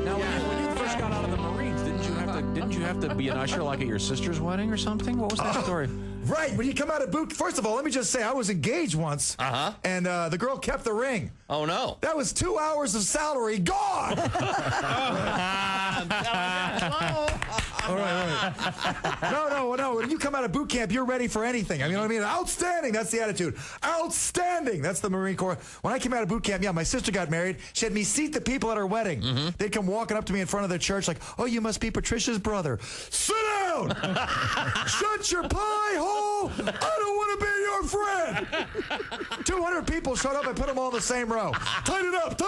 Now, when you first got out of the Marines, didn't you have to be an usher like at your sister's wedding or something? What was that story? Right. When you come out of boot, first of all, let me just say I was engaged once. And the girl kept the ring. Oh, no. That was 2 hours of salary gone. All right. No. When you come out of boot camp, you're ready for anything. I mean, you know what I mean? Outstanding. That's the attitude. Outstanding. That's the Marine Corps. When I came out of boot camp, my sister got married. She had me seat the people at her wedding. They'd come walking up to me in front of the church like, oh, you must be Patricia's brother. Sit down. Shut your pie hole. I don't want to be your friend. 200 people showed up. I put them all in the same row. Tighten it up.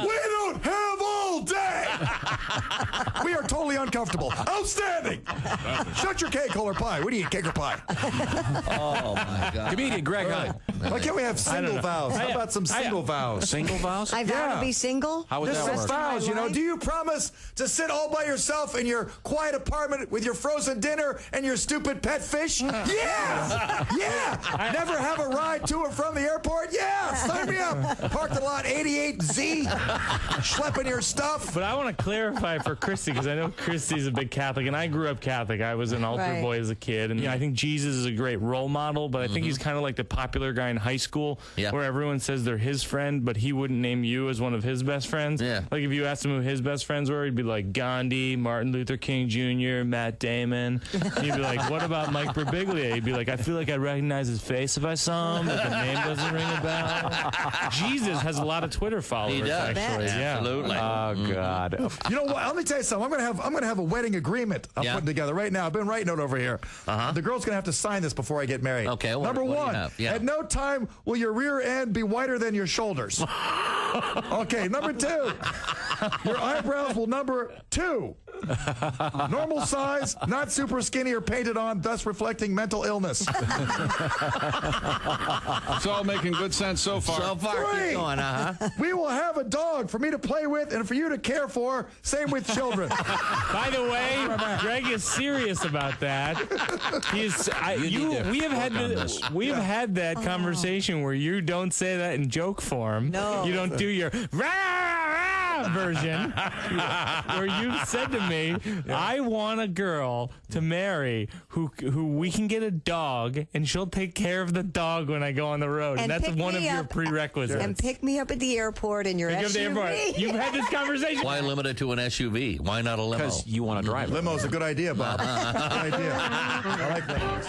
We don't have all day. We are totally uncomfortable. Outstanding. Shut your cake hole or pie. What do you eat, cake or pie? Oh, my God. Comedian Greg, hi. Why can't we have single vows? How about some single vows? Single vows? I vow to be single? How would that Just work? vows, do you promise to sit all by yourself in your quiet apartment with your frozen dinner and your stupid pet fish? Yeah! Never have a ride to or from the airport? Yeah! Sign me up! Park the lot 88Z, schlepping your stuff. But I want to clarify for Christy, because I know Christy's a big Catholic, and I grew up Catholic. I was an altar boy as a kid, and I think Jesus is a great role model, but I think he's kind of like the popular guy in high school where everyone says they're his friend, but he wouldn't name you as one of his best friends. Yeah. Like if you asked him who his best friends were, he'd be like Gandhi, Martin Luther King Jr., Matt Damon. And you'd be like, what about Mike Birbiglia? He'd be like, I feel like I recognize his face if I saw him, but the name doesn't ring a bell. Jesus has a lot of Twitter followers. He does. Actually. Absolutely. Oh, God. You know what? Let me tell you something. I'm gonna have a wedding agreement I'm putting together right now. I've been writing it over here. The girl's gonna have to sign this before I get married. Okay. Number what one, do you have? Yeah. at no time will your rear end be whiter than your shoulders. Okay. Number two, your eyebrows will number 2. Normal size, not super skinny or painted on, thus reflecting mental illness. It's all making good sense so far. So far, keep going, We will have a dog for me to play with and for you to care for. Same with children. By the way, Greg is serious about that. We have had that conversation where you don't say that in joke form. No. You don't do your version where you said to me, I want a girl to marry who we can get a dog and she'll take care of the dog when I go on the road. And that's one of your prerequisites. And pick me up at the airport in your SUV. You've had this conversation. Why limit it to an SUV? Why not a limo? Because you want to drive it. Limo's a good idea, Bob. Good idea. I like limos.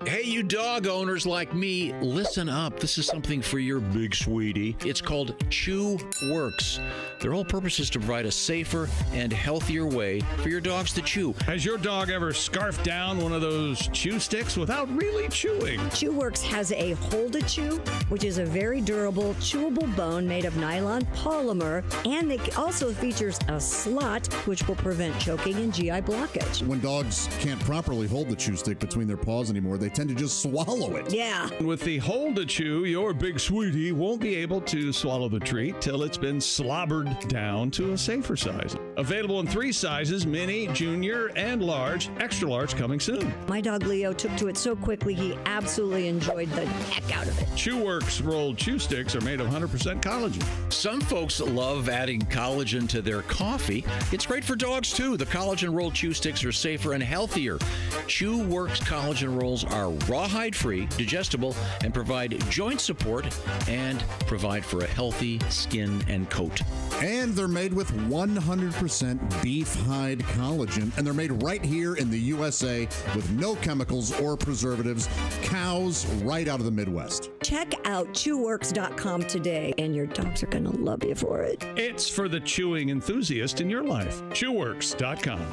Hey, you you dog owners like me, listen up. This is something for your big sweetie. It's called Chew Works. Their whole purpose is to provide a safer and healthier way for your dogs to chew. Has your dog ever scarfed down one of those chew sticks without really chewing? Chew Works has a Hold a Chew, which is a very durable, chewable bone made of nylon polymer, and it also features a slot, which will prevent choking and GI blockage. When dogs can't properly hold the chew stick between their paws anymore, they tend to just swallow it. Yeah. With the Hold a Chew, your big sweetie won't be able to swallow the treat till it's been slobbered down to a safer size. Available in 3 sizes, mini, junior, and large. Extra large coming soon. My dog Leo took to it so quickly, he absolutely enjoyed the heck out of it. Chew Works rolled chew sticks are made of 100% collagen. Some folks love adding collagen to their coffee. It's great for dogs, too. The collagen rolled chew sticks are safer and healthier. Chew Works collagen rolls are rawhide-free, digestible, and provide joint support and provide for a healthy skin and coat. And they're made with 100% beef hide collagen, and they're made right here in the USA with no chemicals or preservatives. Cows right out of the Midwest. Check out chewworks.com today, and your dogs are going to love you for it. It's for the chewing enthusiast in your life. Chewworks.com.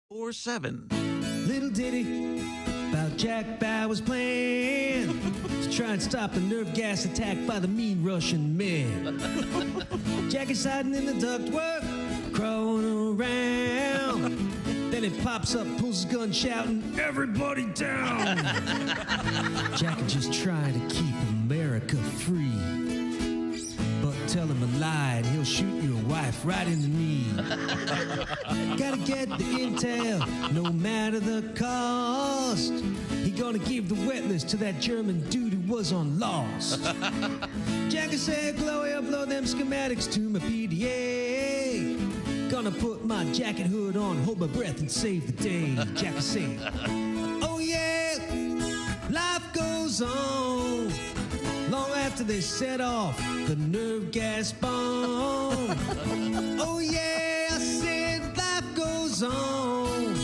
Or 7. Little ditty about Jack Bauer's plan to try and stop a nerve gas attack by the mean Russian man. Jack is hiding in the ductwork, crawling around. Then it pops up, pulls his gun, shouting, "Everybody down!" Jack is just trying to keep America free. But tell him a lie and he'll shoot your wife right in the knee. Gotta get the intel, no matter the cost. He gonna give the wet list to that German dude who was on Lost. Jack said, Chloe, upload them schematics to my PDA. Gonna put my jacket hood on, hold my breath and save the day. Jack said, oh yeah, life goes on. Long after they set off the nerve gas bomb. Oh yeah, I said life goes on.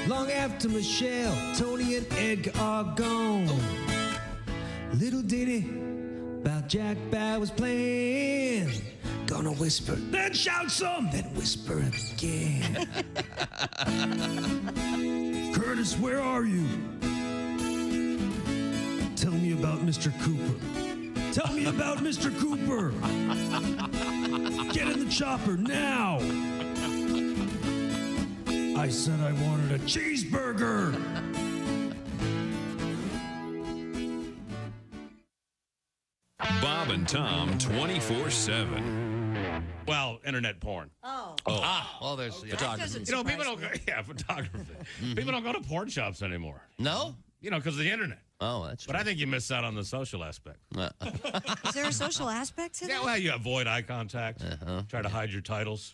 Long after Michelle, Tony, and Edgar are gone. Little ditty about Jack Bauer's plan. Gonna whisper, then shout some, then whisper again. Curtis, where are you? Tell me about Mr. Cooper. Tell me about Mr. Cooper. Get in the chopper now. I said I wanted a cheeseburger. Bob and Tom 24/7. Well, internet porn. Oh. Well, there's photography. You know, people don't go, photography. People don't go to porn shops anymore. No? You know, because of the internet. Oh, that's true. But I think you miss out on the social aspect. Is there a social aspect to that? Yeah, well, you avoid eye contact. Try to hide your titles.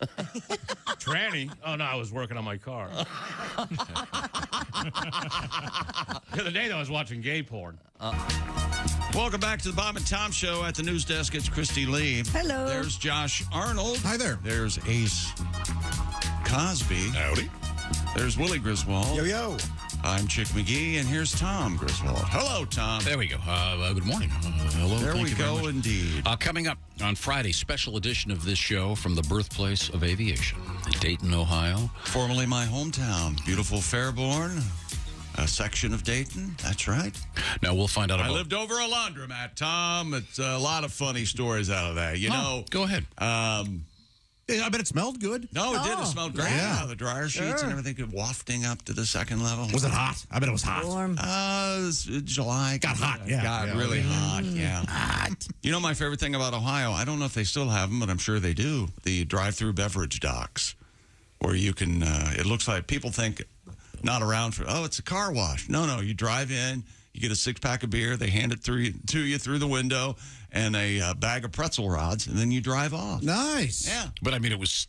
Tranny. Oh, no, I was working on my car. The other day, though, I was watching gay porn. Welcome back to the Bob and Tom Show. At the news desk, it's Christy Lee. Hello. There's Josh Arnold. Hi there. There's Ace Cosby. Howdy. There's Willie Griswold. Yo, yo. I'm Chick McGee, and here's Tom Griswold. Hello, Tom. There we go. Good morning. Hello. There Thank we you very go, much. indeed. Coming up on Friday, special edition of this show from the birthplace of aviation, Dayton, Ohio. Formerly my hometown, beautiful Fairborn, a section of Dayton. That's right. Now we'll find out about. I lived over a laundromat, Tom. It's a lot of funny stories out of that. You know. Go ahead. I bet it smelled good. No, it did. It smelled great. Yeah. The dryer sheets and everything wafting up to the second level. Was it hot? I bet it was hot. Warm. It was July. Got hot, yeah. Got really hot, yeah. Hot. You know my favorite thing about Ohio? I don't know if they still have them, but I'm sure they do. The drive-through beverage docks, where you can, it looks like people think not around for, oh, it's a car wash. No, you drive in, you get a 6-pack of beer, they hand it to you through the window, and a bag of pretzel rods, and then you drive off. Nice. Yeah. But I mean, it was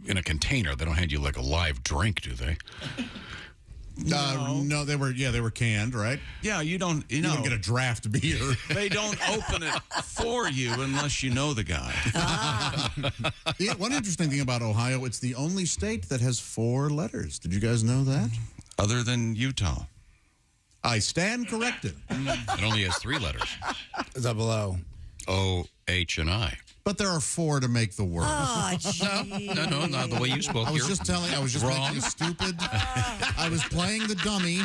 in a container. They don't hand you like a live drink, do they? No, they were canned, right? Yeah, you don't don't get a draft beer. They don't open it for you unless you know the guy. One interesting thing about Ohio, it's the only state that has 4 letters. Did you guys know that? Other than Utah. I stand corrected. It only has 3 letters. Double O. O, H, and I. But there are 4 to make the word. Oh, No, not the way you spoke. I was just wrong. making you stupid. I was playing the dummy.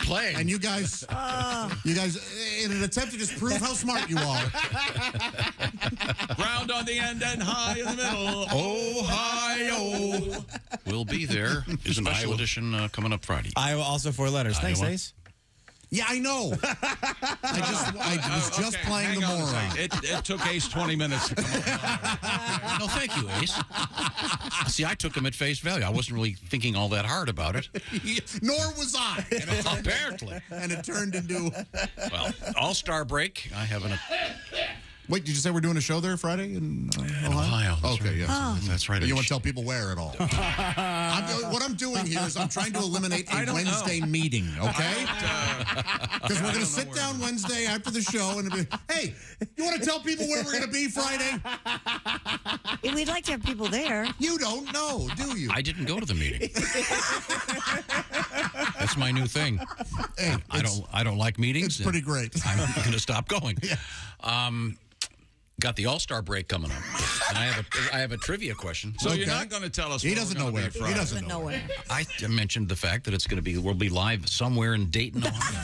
And you guys, in an attempt to just prove how smart you are. Round on the end and high in the middle. Ohio. We'll be there. There's a special edition coming up Friday. Iowa, also 4 letters. Thanks, Iowa. Ace. Yeah, I know. I was just playing the moron. It took Ace 20 minutes to come up. No, thank you, Ace. See, I took him at face value. I wasn't really thinking all that hard about it. Nor was I. Apparently. And it turned into... Well, All-Star break. I have an... Wait, did you say we're doing a show there Friday in Ohio? Okay, yes. Oh. That's right. You want to tell people where at all? What I'm doing here is I'm trying to eliminate a Wednesday meeting, okay? Because we're going to sit down Wednesday after the show and be, hey, you want to tell people where we're going to be Friday? We'd like to have people there. You don't know, do you? I didn't go to the meeting. That's my new thing. Hey, I don't like meetings. It's pretty great. I'm going to stop going. Yeah. Got the All-Star break coming up, and I have a trivia question. So you're not going to tell us. He doesn't know where. He doesn't know where. I mentioned the fact that we'll be live somewhere in Dayton, Ohio.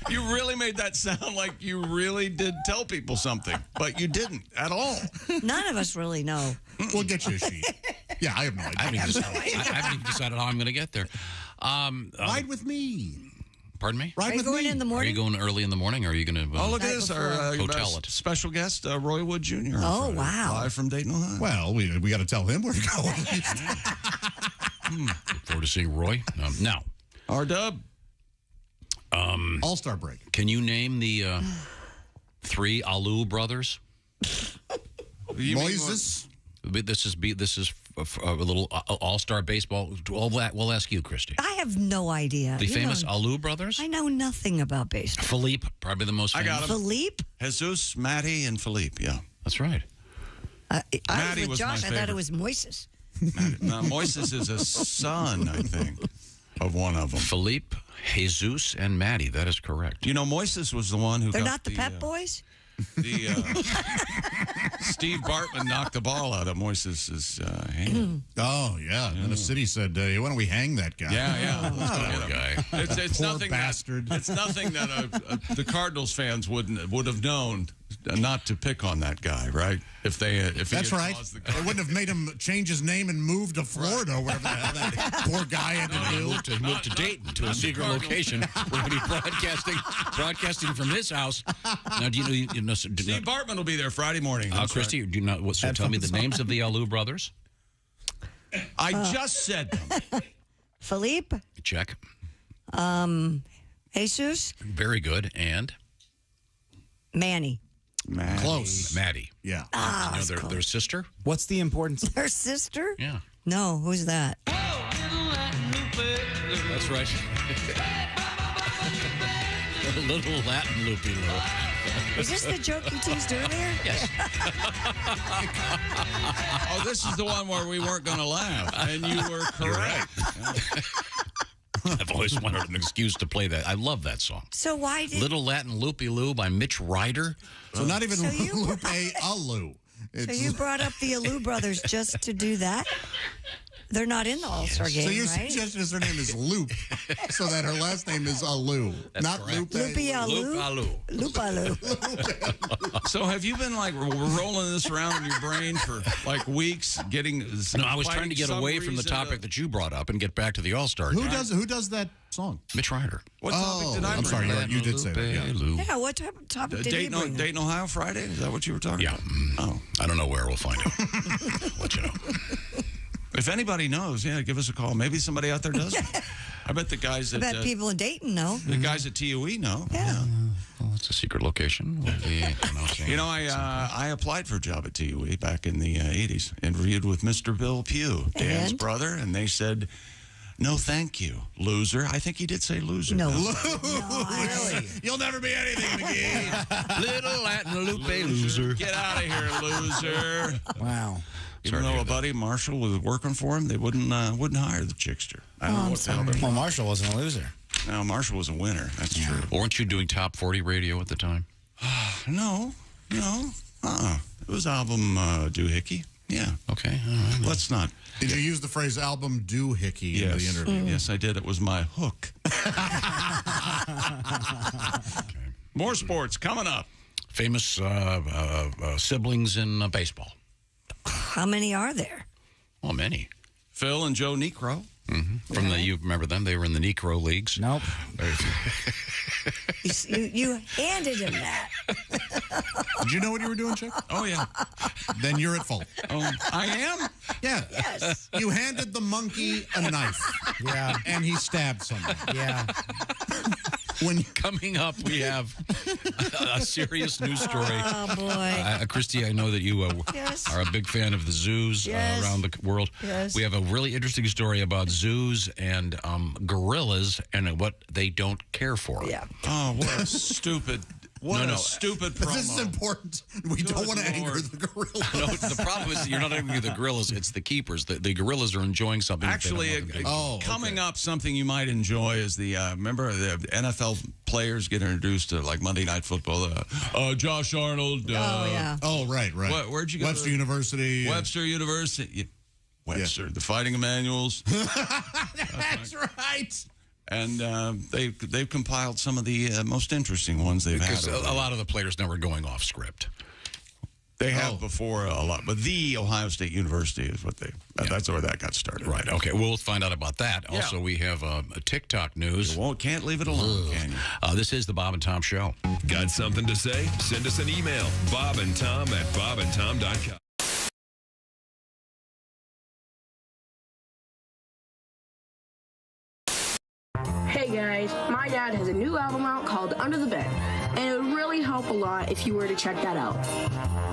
You really made that sound like you really did tell people something, but you didn't at all. None of us really know. We'll get you a sheet. Yeah, I have no idea. I haven't even decided how I'm going to get there. Ride with me. Pardon me? Are you going in the morning? Are you going early in the morning, or are you going to Oh, look at this. Our hotel it? special guest, Roy Wood Jr. Oh, wow. Live from Dayton, Ohio. Well, we got to tell him where to go. Look forward to seeing Roy. Now, R-Dub. All-Star break. Can you name the 3 Aloo brothers? Moises. This is a little all-star baseball. All that we'll ask you, Christy. I have no idea. The famous Aloo brothers. I know nothing about baseball. Philippe, probably the most famous. I got him. Philippe? Jesus, Matty, and Philippe. Yeah, that's right. I Matty was with was Josh. my I thought favorite. it was Moises. Now, Moises is a son, I think, of one of them. Philippe, Jesus, and Matty. That is correct. You know, Moises was the one who They're got not the Pep Boys? Steve Bartman knocked the ball out of Moises' hand. Oh, yeah. And the city said, why don't we hang that guy? Yeah. Poor guy. It's Poor nothing bastard. It's nothing that the Cardinals fans would have known not to pick on that guy, right? If That's right. They wouldn't have made him change his name and move to Florida, or whatever the hell that poor guy had to do. He moved to Dayton, to a secret location. We're going to be broadcasting from his house. Now, do you know Steve Bartman will be there Friday morning. Christy, do you know? So tell me the names of the Aloo brothers. I just said them. Philippe? Check. Jesus? Very good. And? Manny. Close. Maddie. Yeah. Ah, you know their sister? What's the importance? Their sister? Yeah. No, who's that? That's right. A little Latin loopy loop. Is this the joke you teased earlier? Yes. Oh, this is the one where we weren't going to laugh, and you were correct. I've always wanted an excuse to play that. I love that song. So why did... Little Latin Loopy Loo by Mitch Ryder. So not even Lupe Aloo. So you brought up the Aloo brothers just to do that? They're not in the All-Star game, So your right? suggestion is her name is Loop, so that her last name is Aloo, not Lupe. Loopy Aloo? Loop Aloo. So have you been like rolling this around in your brain for like weeks, getting? No, I was trying to get away from the topic that you brought up and get back to the All-Star game. Who does that song? Mitch Ryder. What topic did I I'm bring? sorry, you did say that. Yeah. Yeah, what topic did you bring? Dayton, Ohio Friday? Is that what you were talking about? Yeah. Oh. I don't know where. We'll find out. Let you know. If anybody knows, give us a call. Maybe somebody out there does. I bet the guys I that bet people in Dayton know. the guys at TUE know. Yeah. Well, it's a secret location. We'll be announcing. I applied for a job at TUE back in the 80s. Interviewed with Mr. Bill Pugh, Dan's brother, and they said, "No, thank you, loser." I think he did say loser. No. Really? You'll never be anything, McGee. Little Latin Lupe loser. Get out of here, loser. Wow. Even though a buddy, Marshall, was working for him, they wouldn't hire the chickster. I don't know what the hell they're. Well, Marshall wasn't a loser. No, Marshall was a winner. That's true. Weren't you doing top 40 radio at the time? No. It was album doohickey. Yeah. Okay. All right. Let's not. Did you use the phrase album doohickey in the interview? Yes, I did. It was my hook. Okay. More sports coming up. Famous siblings in baseball. How many are there? Well, many. Phil and Joe Necro. Mm-hmm. You remember them? They were in the Necro leagues. Nope. You handed him that. Did you know what you were doing, Chuck? Oh, yeah. Then you're at fault. Oh, I am? Yeah. Yes. You handed the monkey a knife. Yeah. And he stabbed someone. Yeah. Coming up, we have a serious news story. Oh, boy. Christy, I know that you Yes. are a big fan of the zoos Yes. around the world. Yes. We have a really interesting story about zoos and gorillas and what they don't care for. Yeah. Oh, what a stupid. What a stupid promo. This is important. We don't want to anger the gorillas. No, the problem is you're not angry the gorillas, it's the keepers. The gorillas are enjoying something. Actually, coming up, something you might enjoy is the, remember the NFL players get introduced to like Monday Night Football. Josh Arnold. Oh, right. Where'd you go? Webster University. Webster University. Webster, the Fighting Emanuels. That's right. And they've compiled some of the most interesting ones they've had. Because a lot of the players now are going off script. They have before a lot, but the Ohio State University is what that's where that got started. Right. Okay. We'll find out about that. Yeah. Also, we have a TikTok news. Can't leave it alone, can you? This is the Bob and Tom Show. Got something to say? Send us an email, bobandtom@bobandtom.com. Hey guys, my dad has a new album out called Under the Bed, and it would really help a lot if you were to check that out,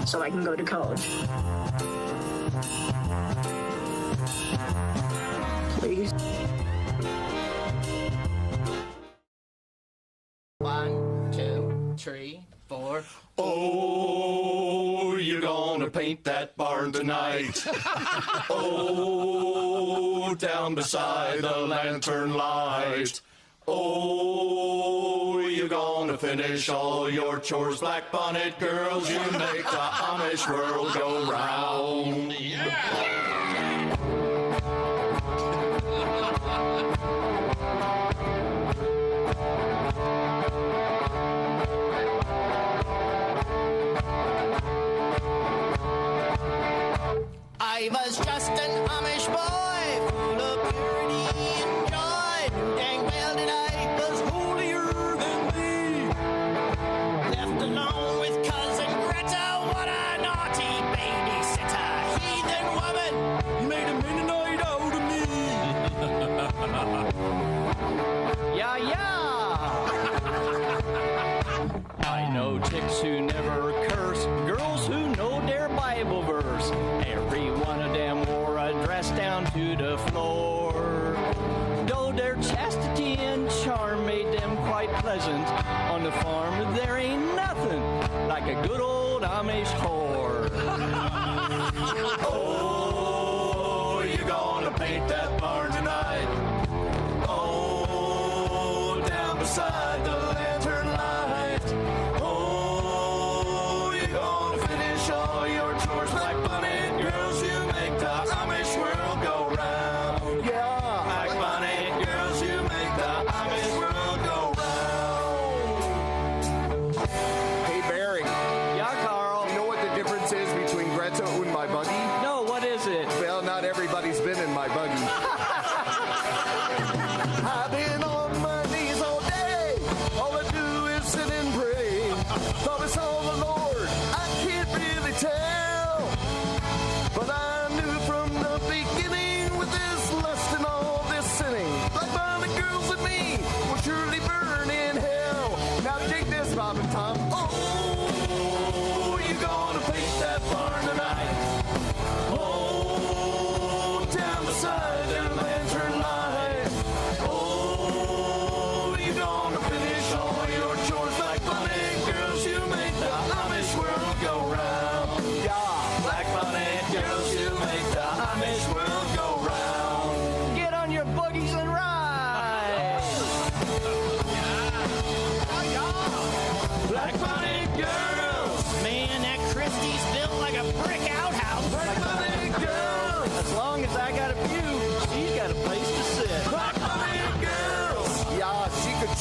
so I can go to college. Please. 1, 2, 3, 4. Oh, you're gonna paint that barn tonight. Oh, down beside the lantern light. Oh, you're gonna finish all your chores, black bonnet girls. You make the Amish world go round. I was just an Amish boy, full of purity and joy. Knew dang well that I was holier than thee. Left alone with cousin Greta, what a naughty babysitter. Heathen woman, you made a Mennonite out of me. I know chicks who never curse, girls who know their Bible verse. Every one of them wore a dress down to the floor. Though their chastity and charm made them quite pleasant, on the farm there ain't nothing like a good old Amish whore. Oh, you're gonna paint that barn tonight. Oh, down beside the lantern light. Oh, you're gonna finish all your chores like bonnet girls. You make the Amish world go round. Yeah, like bonnet girls, you make the Amish world go round. Hey, Barry. Yeah, Carl. You know what the difference is between Greta and my buggy? No, what is it? Well, not everybody's been in my buggy. I've been on my knees all day,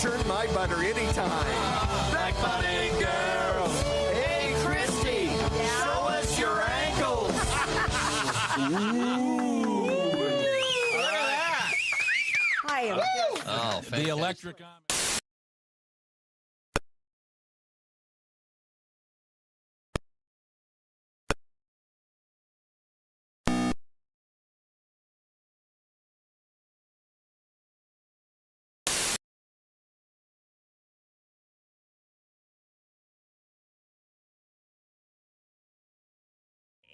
churn my butter anytime. Black bunny girl. Hey, Christy, show us your ankles. Look at that. Hi. Oh, the electric.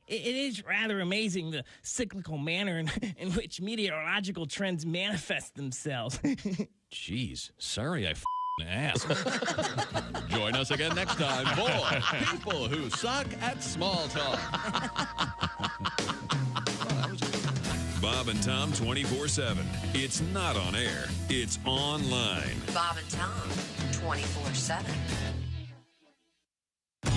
It is rather amazing the cyclical manner in which meteorological trends manifest themselves. Jeez, sorry I asked. Join us again next time for People Who Suck at Small Talk. Bob and Tom 24/7. It's not on air. It's online. Bob and Tom, 24/7.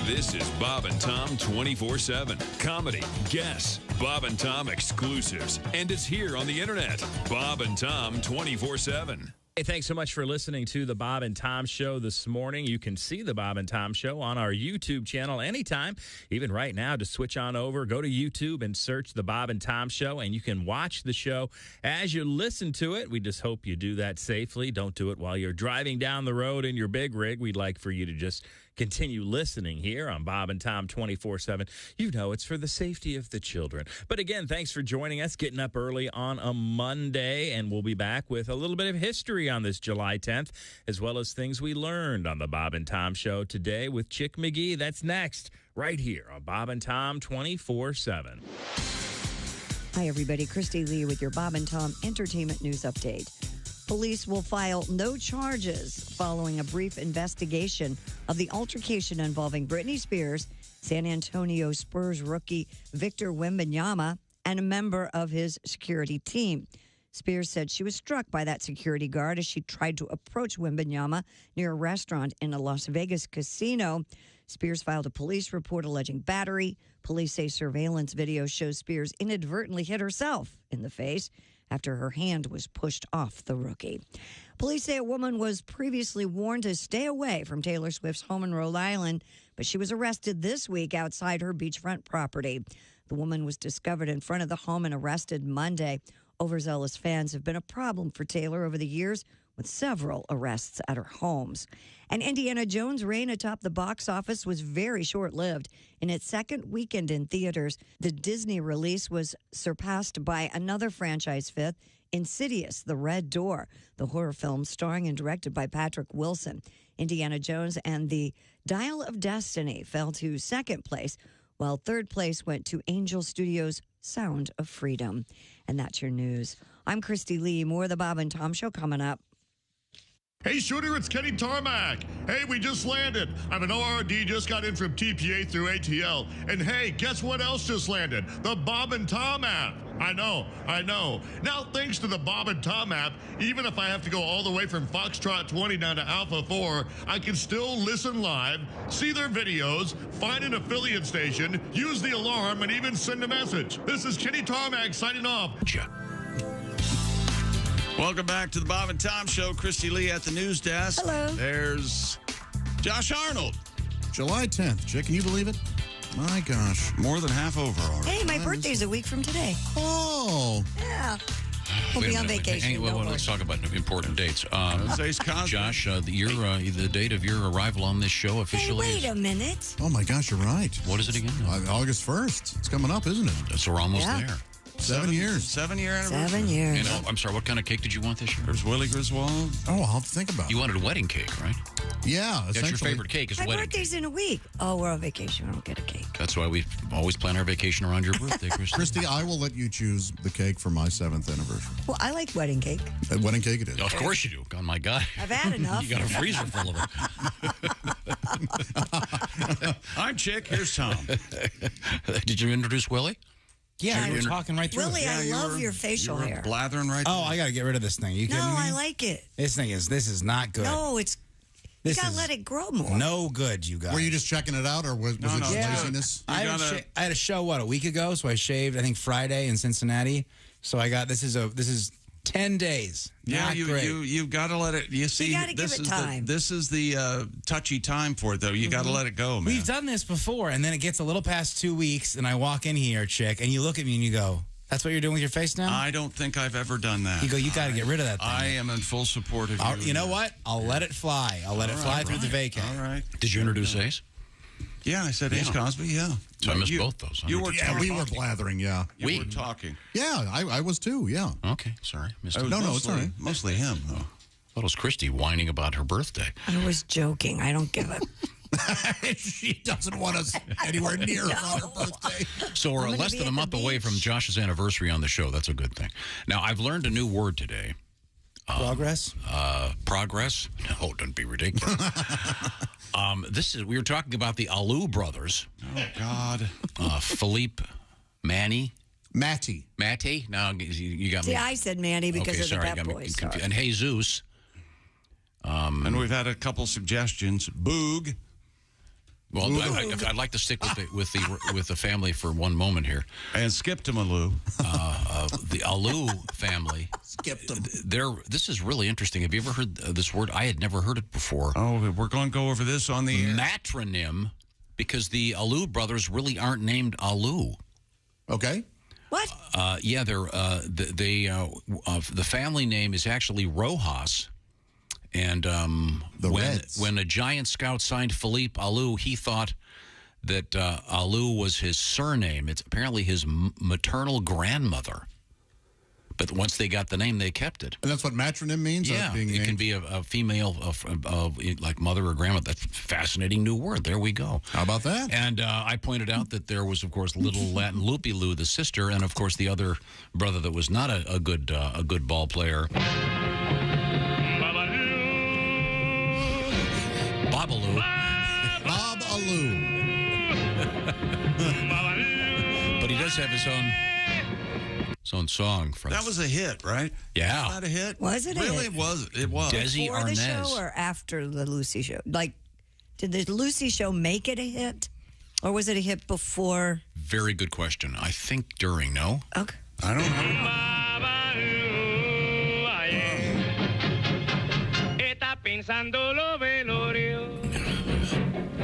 This is Bob and Tom 24/7. Comedy, guests, Bob and Tom exclusives. And it's here on the internet. Bob and Tom 24/7. Hey, thanks so much for listening to the Bob and Tom Show this morning. You can see the Bob and Tom Show on our YouTube channel anytime, even right now. To switch on over, go to YouTube and search the Bob and Tom Show, and you can watch the show as you listen to it. We just hope you do that safely. Don't do it while you're driving down the road in your big rig. We'd like for you to just continue listening here on Bob and Tom 24/7. You know it's for the safety of the children. But again, thanks for joining us, getting up early on a Monday, and we'll be back with a little bit of history on this July 10th, as well as things we learned on the Bob and Tom Show today with Chick McGee. That's next, right here on Bob and Tom 24/7. Hi, everybody. Christy Lee with your Bob and Tom Entertainment News Update. Police will file no charges following a brief investigation of the altercation involving Britney Spears, San Antonio Spurs rookie Victor Wembanyama, and a member of his security team. Spears said she was struck by that security guard as she tried to approach Wembanyama near a restaurant in a Las Vegas casino. Spears filed a police report alleging battery. Police say surveillance video shows Spears inadvertently hit herself in the face after her hand was pushed off the rookie. Police say a woman was previously warned to stay away from Taylor Swift's home in Rhode Island, but she was arrested this week outside her beachfront property. The woman was discovered in front of the home and arrested Monday. Overzealous fans have been a problem for Taylor over the years, with several arrests at her homes. And Indiana Jones' reign atop the box office was very short-lived. In its second weekend in theaters, the Disney release was surpassed by another franchise fifth, Insidious, The Red Door, the horror film starring and directed by Patrick Wilson. Indiana Jones and the Dial of Destiny fell to second place, while third place went to Angel Studios' Sound of Freedom. And that's your news. I'm Christy Lee. More of the Bob and Tom Show coming up. Hey, Shooter, it's Kenny Tarmac. Hey, we just landed. I'm an ORD, just got in from TPA through ATL. And hey, guess what else just landed? The Bob and Tom app. I know. Now, thanks to the Bob and Tom app, even if I have to go all the way from Foxtrot 20 down to Alpha 4, I can still listen live, see their videos, find an affiliate station, use the alarm, and even send a message. This is Kenny Tarmac signing off. Welcome back to the Bob and Tom Show. Christy Lee at the news desk. Hello. There's Josh Arnold. July 10th. Chick, can you believe it? My gosh. More than half over already. Hey, my birthday's a week from today. Oh. Yeah. We'll be on vacation. Let's talk about important dates. Josh, the date of your arrival on this show officially. Hey, wait a minute. Oh, my gosh, you're right. What is it again? August 1st. It's coming up, isn't it? So we're almost there. 7 years. 7-year anniversary. 7 years. And, I'm sorry, what kind of cake did you want this year? There's Willie Griswold. Oh, I'll have to think about it. You wanted a wedding cake, right? Yeah, That's your favorite cake is My wedding birthday's in a week. Oh, we're on vacation. We don't get a cake. That's why we always plan our vacation around your birthday, Christy. Christy, I will let you choose the cake for my 7th anniversary. Well, I like wedding cake. Wedding cake it is. Of course you do. God, my God. I've had enough. You got a freezer full of it. I'm Chick. Here's Tom. Did you introduce Willie? Yeah, you were talking right through. Willie, I love your facial hair. Blathering right. Oh, I got to get rid of this thing. You kidding me? No, I like it. This is not good. No, you got to let it grow more. No good, you guys. Were you just checking it out, or was it just laziness? I had a show, a week ago, so I shaved, I think, Friday in Cincinnati. So I got, this is 10 days. Yeah, Not great. you've got to let it. You see, gotta give it time. This is the touchy time for it, though. You got to let it go, man. We've done this before, and then it gets a little past 2 weeks, and I walk in here, chick, and you look at me and you go, "That's what you're doing with your face now?" I don't think I've ever done that. You go, "You got to get rid of that thing." I am in full support of you. You know what? I'll let it fly. I'll let it fly through the vacay. All right. Did you introduce Ace? Yeah, I said Ace Cosby, yeah. So I missed both those. Huh? You were Yeah, we were blathering, yeah. You were talking. Yeah, I was too, yeah. Okay, sorry. Missed it. No, it's all right. Mostly him, though. What was Christy whining about her birthday? I was joking. I don't give it. She doesn't want us anywhere near her on her birthday. So we're less than a month away from Josh's anniversary on the show. That's a good thing. Now, I've learned a new word today. Progress? Progress? No, don't be ridiculous. We were talking about the Aloo brothers. Oh, God. Philippe, Matty. No, you got me. See, I said Manny because of the Pep Boys. And Jesus. And we've had a couple suggestions. Boog. Well, I'd like to stick with the family for one moment here. And skip to Aloo. The Aloo family. Skipped them. This is really interesting. Have you ever heard this word? I had never heard it before. Oh, we're going to go over this on the air. Matronym, because the Aloo brothers really aren't named Aloo. Okay. What? Yeah, the family name is actually Rojas. And when a Giant scout signed Philippe Aloo, he thought that Aloo was his surname. It's apparently his maternal grandmother. But once they got the name, they kept it. And that's what matronym means? Yeah, it can be a female, like mother or grandmother. That's a fascinating new word. There we go. How about that? And I pointed out that there was, of course, little Latin Loopy-Loo, the sister, and, of course, the other brother that was not a good ball player. Babaloo. Bob Aloo. But he does have his own song. That was a hit, right? Yeah. Was that a hit? Was it a really? hit? It was. Desi Before the Arnaz. show or after the Lucy show? Like, did the Lucy show make it a hit? Or was it a hit before? Very good question. I think during, no? Okay. I don't know.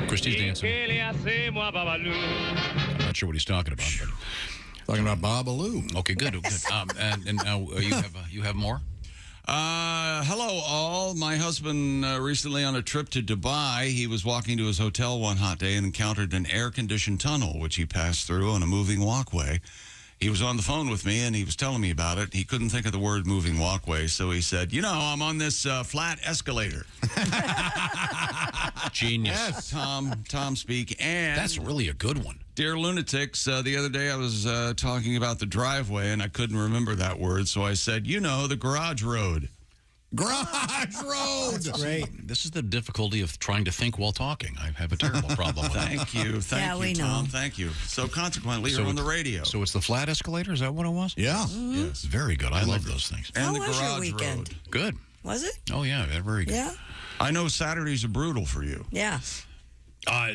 Christy's dancing. I'm not sure what he's talking about. But. Talking about Bob Aloo. Okay, good. And now you have more? Hello, all. My husband recently on a trip to Dubai. He was walking to his hotel one hot day and encountered an air-conditioned tunnel, which he passed through on a moving walkway. He was on the phone with me, and he was telling me about it. He couldn't think of the word moving walkway, so he said, I'm on this flat escalator. Genius. Yes, Tom speak. And that's really a good one. Dear lunatics, the other day I was talking about the driveway, and I couldn't remember that word, so I said, the garage road. Garage road. That's great. This is the difficulty of trying to think while talking. I have a terrible problem with Thank you, Tom. Thank you. So consequently, you're on the radio. So it's the flat escalator? Is that what it was? Yeah. Mm-hmm. Yes. Very good. I love those things. And How the was garage your weekend? road. Good. Was it? Oh, yeah. Very good. Yeah. I know Saturdays are brutal for you. Yeah.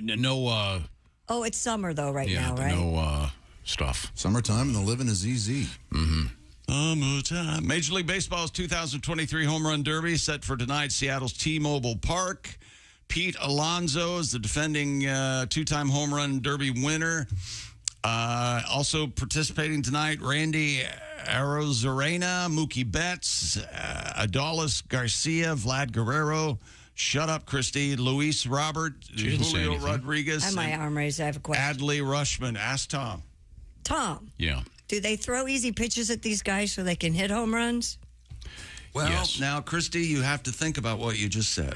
No. Oh, it's summer though now, right? No stuff. Summertime and the living is easy. Mm-hmm. Summertime. Major League Baseball's 2023 Home Run Derby set for tonight, Seattle's T-Mobile Park. Pete Alonso is the defending two-time Home Run Derby winner. Also participating tonight, Randy Arozarena, Mookie Betts, Adolis Garcia, Vlad Guerrero. Shut up, Christy. Luis Robert, Julio Rodriguez. I have my arm raised. I have a question. Adley Rushman. Ask Tom. Tom. Yeah. Do they throw easy pitches at these guys so they can hit home runs? Well, now, Christy, you have to think about what you just said.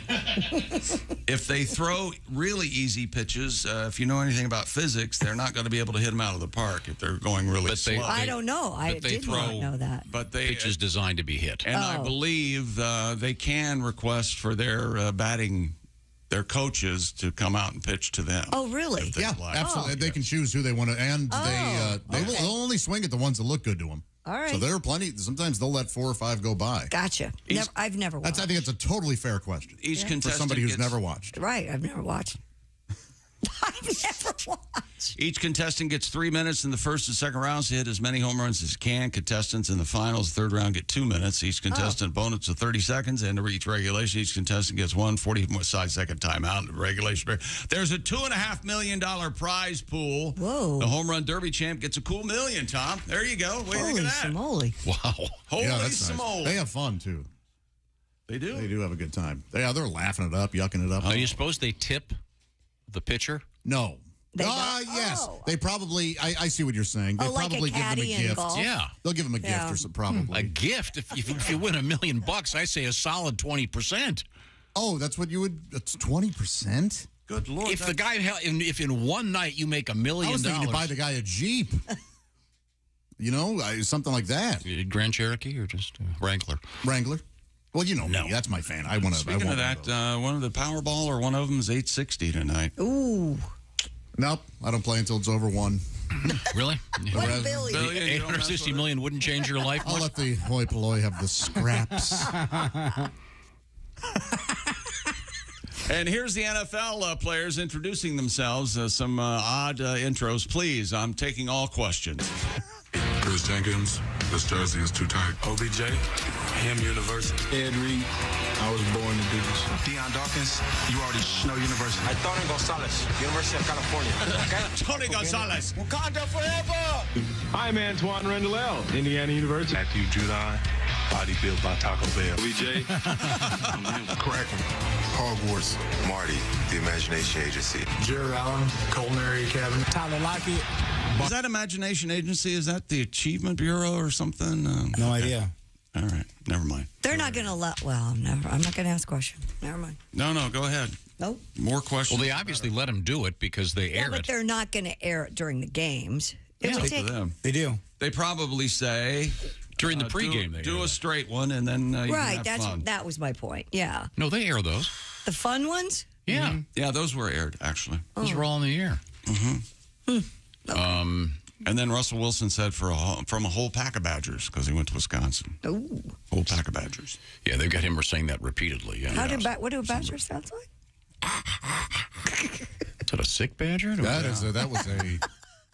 If they throw really easy pitches, if you know anything about physics, they're not going to be able to hit them out of the park if they're going really slow. I don't know. I did not know that. But pitches designed to be hit. And I believe they can request for their their coaches to come out and pitch to them. Oh, really? Yeah, absolutely. They can choose who they want to, and they'll only swing at the ones that look good to them. All right. So there are plenty. Sometimes they'll let 4 or 5 go by. Gotcha. I've never watched. I think it's a totally fair question. Each contestant for somebody who's never watched. Right. I've never watched. I've never Each contestant gets 3 minutes in the first and second rounds to hit as many home runs as can. Contestants in the finals, third round, get 2 minutes. Each contestant bonus of 30 seconds. And to reach regulation, each contestant gets 1 45-second timeout in regulation. There's a $2.5 million prize pool. Whoa. The home run derby champ gets a cool $1 million, Tom. There you go. What do you think of that? Moly. Wow. Holy that's smoly. Nice. They have fun, too. They do? They do have a good time. They're laughing it up, yucking it up. You suppose they tip the pitcher? No. Yes. They probably, I see what you're saying. They probably give them a gift. Yeah. They'll give them a gift or something, probably. A gift? If you win $1 million, I say a solid 20%. Oh, that's what you would, that's 20%? Good Lord. If the guy, if in one night you make $1 million. I was thinking to buy the guy a Jeep. Something like that. Grand Cherokee or just Wrangler? Wrangler. Well, you know me. That's my fan. I want to. Speaking of that, one of the Powerball or one of them is 860 tonight. Ooh. Nope. I don't play until it's over 1. Really? $1 billion. $860 million wouldn't change your life much? I'll let the hoi polloi have the scraps. And here's the NFL players introducing themselves. Some odd intros. Please, I'm taking all questions. Chris Jenkins, this jersey is too tight. OBJ, Ham University. Ed Reed, I was born to do this. Deion Dawkins, you already know University. Tony Gonzalez, University of California. Okay? Tony Gonzalez. Wakanda forever! I'm Antoine Randall, Indiana University. Matthew Judon, body built by Taco Bell. OBJ, Kraken, Hogwarts. Marty, the Imagination Agency. Jerry Allen, Culinary Academy. Tyler Lockett. Is that Imagination Agency? Is that the Achievement Bureau or something? No idea. All right. Never mind. They're not going to let. Well, never. I'm not going to ask a question. Never mind. No, go ahead. Nope. More questions. Well, they obviously let him do it because they air but it. they're not going to air it during the games. It's up to them. They do. They probably say during the pregame. They do a straight one, and then you right. can have fun. That was my point. Yeah. No, they air those. The fun ones. Yeah. Yeah, those were aired actually. Those were all in the air. And then Russell Wilson said from a whole pack of Badgers because he went to Wisconsin. Ooh. Whole pack of Badgers. Yeah, they've got him saying that repeatedly. Yeah. What do badgers sound like? Is that a sick badger? That was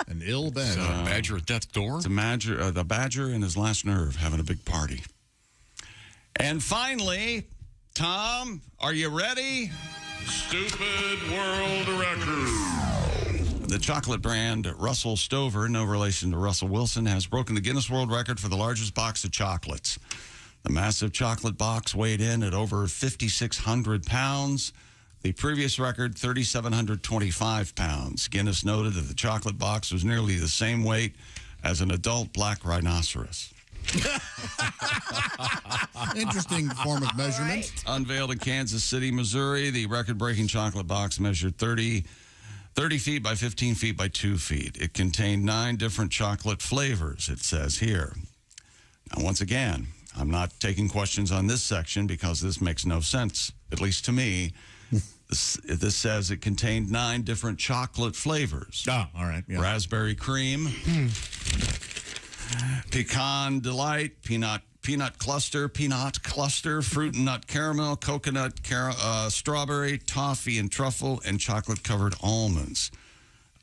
an ill badger. A badger at death's door? It's the badger and his last nerve having a big party. And finally, Tom, are you ready? Stupid world record. The chocolate brand Russell Stover, no relation to Russell Wilson, has broken the Guinness World Record for the largest box of chocolates. The massive chocolate box weighed in at over 5,600 pounds. The previous record, 3,725 pounds. Guinness noted that the chocolate box was nearly the same weight as an adult black rhinoceros. Interesting form of measurement. Right. Unveiled in Kansas City, Missouri, the record-breaking chocolate box measured 30 feet by 15 feet by 2 feet. It contained 9 different chocolate flavors, it says here. Now, once again, I'm not taking questions on this section because this makes no sense, at least to me. This says it contained 9 different chocolate flavors. Oh, all right. Yeah. Raspberry cream, pecan delight, peanut cluster, fruit and nut caramel, coconut, strawberry, toffee and truffle, and chocolate-covered almonds.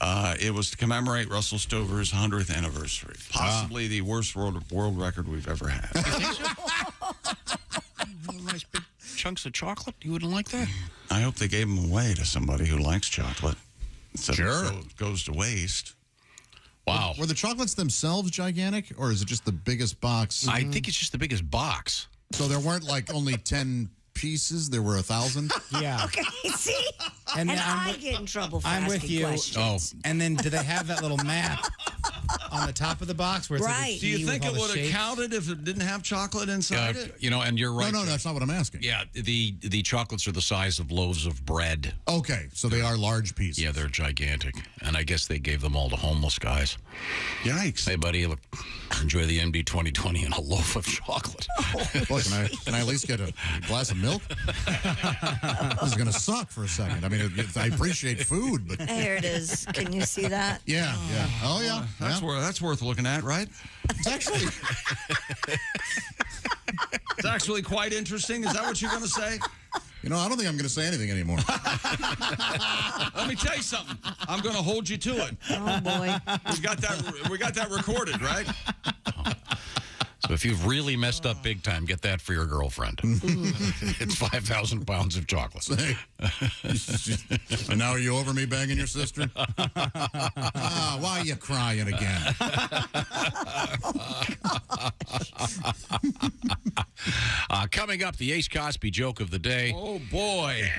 It was to commemorate Russell Stover's 100th anniversary. Possibly the worst world record we've ever had. You think so? Nice big chunks of chocolate? You wouldn't like that? I hope they gave them away to somebody who likes chocolate. Sure. It goes to waste. Wow. Were the chocolates themselves gigantic, or is it just the biggest box? I think it's just the biggest box. So there weren't like only 10 pieces, there were 1,000? Yeah. Okay, see? And I get in trouble for I'm asking with you. questions. And then do they have that little map on the top of the box where it's like a Right. Do you key think with it all would the have shapes? counted if it didn't have chocolate inside it? You know, and you're right. No, that's not what I'm asking. Yeah, the chocolates are the size of loaves of bread. Okay, so they are large pieces. Yeah, they're gigantic. And I guess they gave them all to homeless guys. Yikes. Hey, buddy, look, enjoy the MD 2020 and a loaf of chocolate. Boy, can I at least get a glass of milk? This is going to suck for a second. I mean, I appreciate food, but... There it is. Can you see that? Yeah, yeah. Oh, yeah. That's worth looking at, right? It's actually... It's actually quite interesting. Is that what you're going to say? You know, I don't think I'm going to say anything anymore. Let me tell you something. I'm going to hold you to it. Oh, boy. We got that recorded, right? So if you've really messed up big time, get that for your girlfriend. It's 5,000 pounds of chocolate. And now are you over me banging your sister? Why are you crying again? Coming up, the Ace Cosby joke of the day. Oh, boy.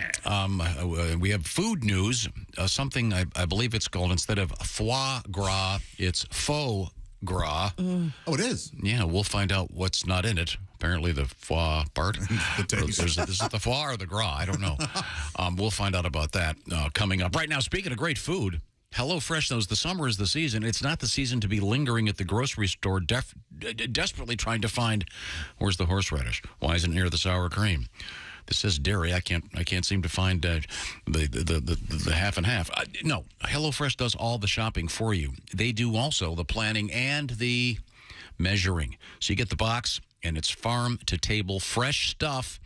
We have food news. Something, I believe it's called, instead of foie gras, it's faux gras. Oh, it is? Yeah, we'll find out what's not in it. Apparently the foie part. Is it the foie or the gras? I don't know. We'll find out about that coming up. Right now, speaking of great food, HelloFresh knows the summer is the season. It's not the season to be lingering at the grocery store desperately trying to find, where's the horseradish? Why isn't it near the sour cream? This says dairy. I can't seem to find the half and half. No, HelloFresh does all the shopping for you. They do also the planning and the measuring. So you get the box, and it's farm to table fresh stuff.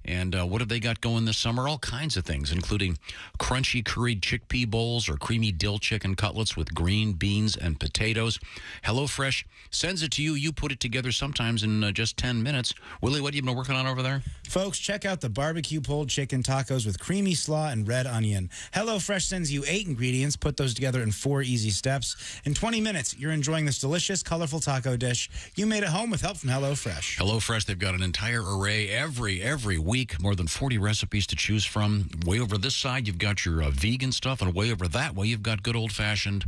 And what have they got going this summer? All kinds of things, including crunchy curried chickpea bowls or creamy dill chicken cutlets with green beans and potatoes. HelloFresh sends it to you. You put it together sometimes in just 10 minutes. Willie, what have you been working on over there? Folks, check out the barbecue pulled chicken tacos with creamy slaw and red onion. HelloFresh sends you 8 ingredients. Put those together in 4 easy steps. In 20 minutes, you're enjoying this delicious, colorful taco dish you made at home with help from HelloFresh. HelloFresh, they've got an entire array every week. More than 40 recipes to choose from. Way over this side, you've got your vegan stuff, and way over that way, you've got good old-fashioned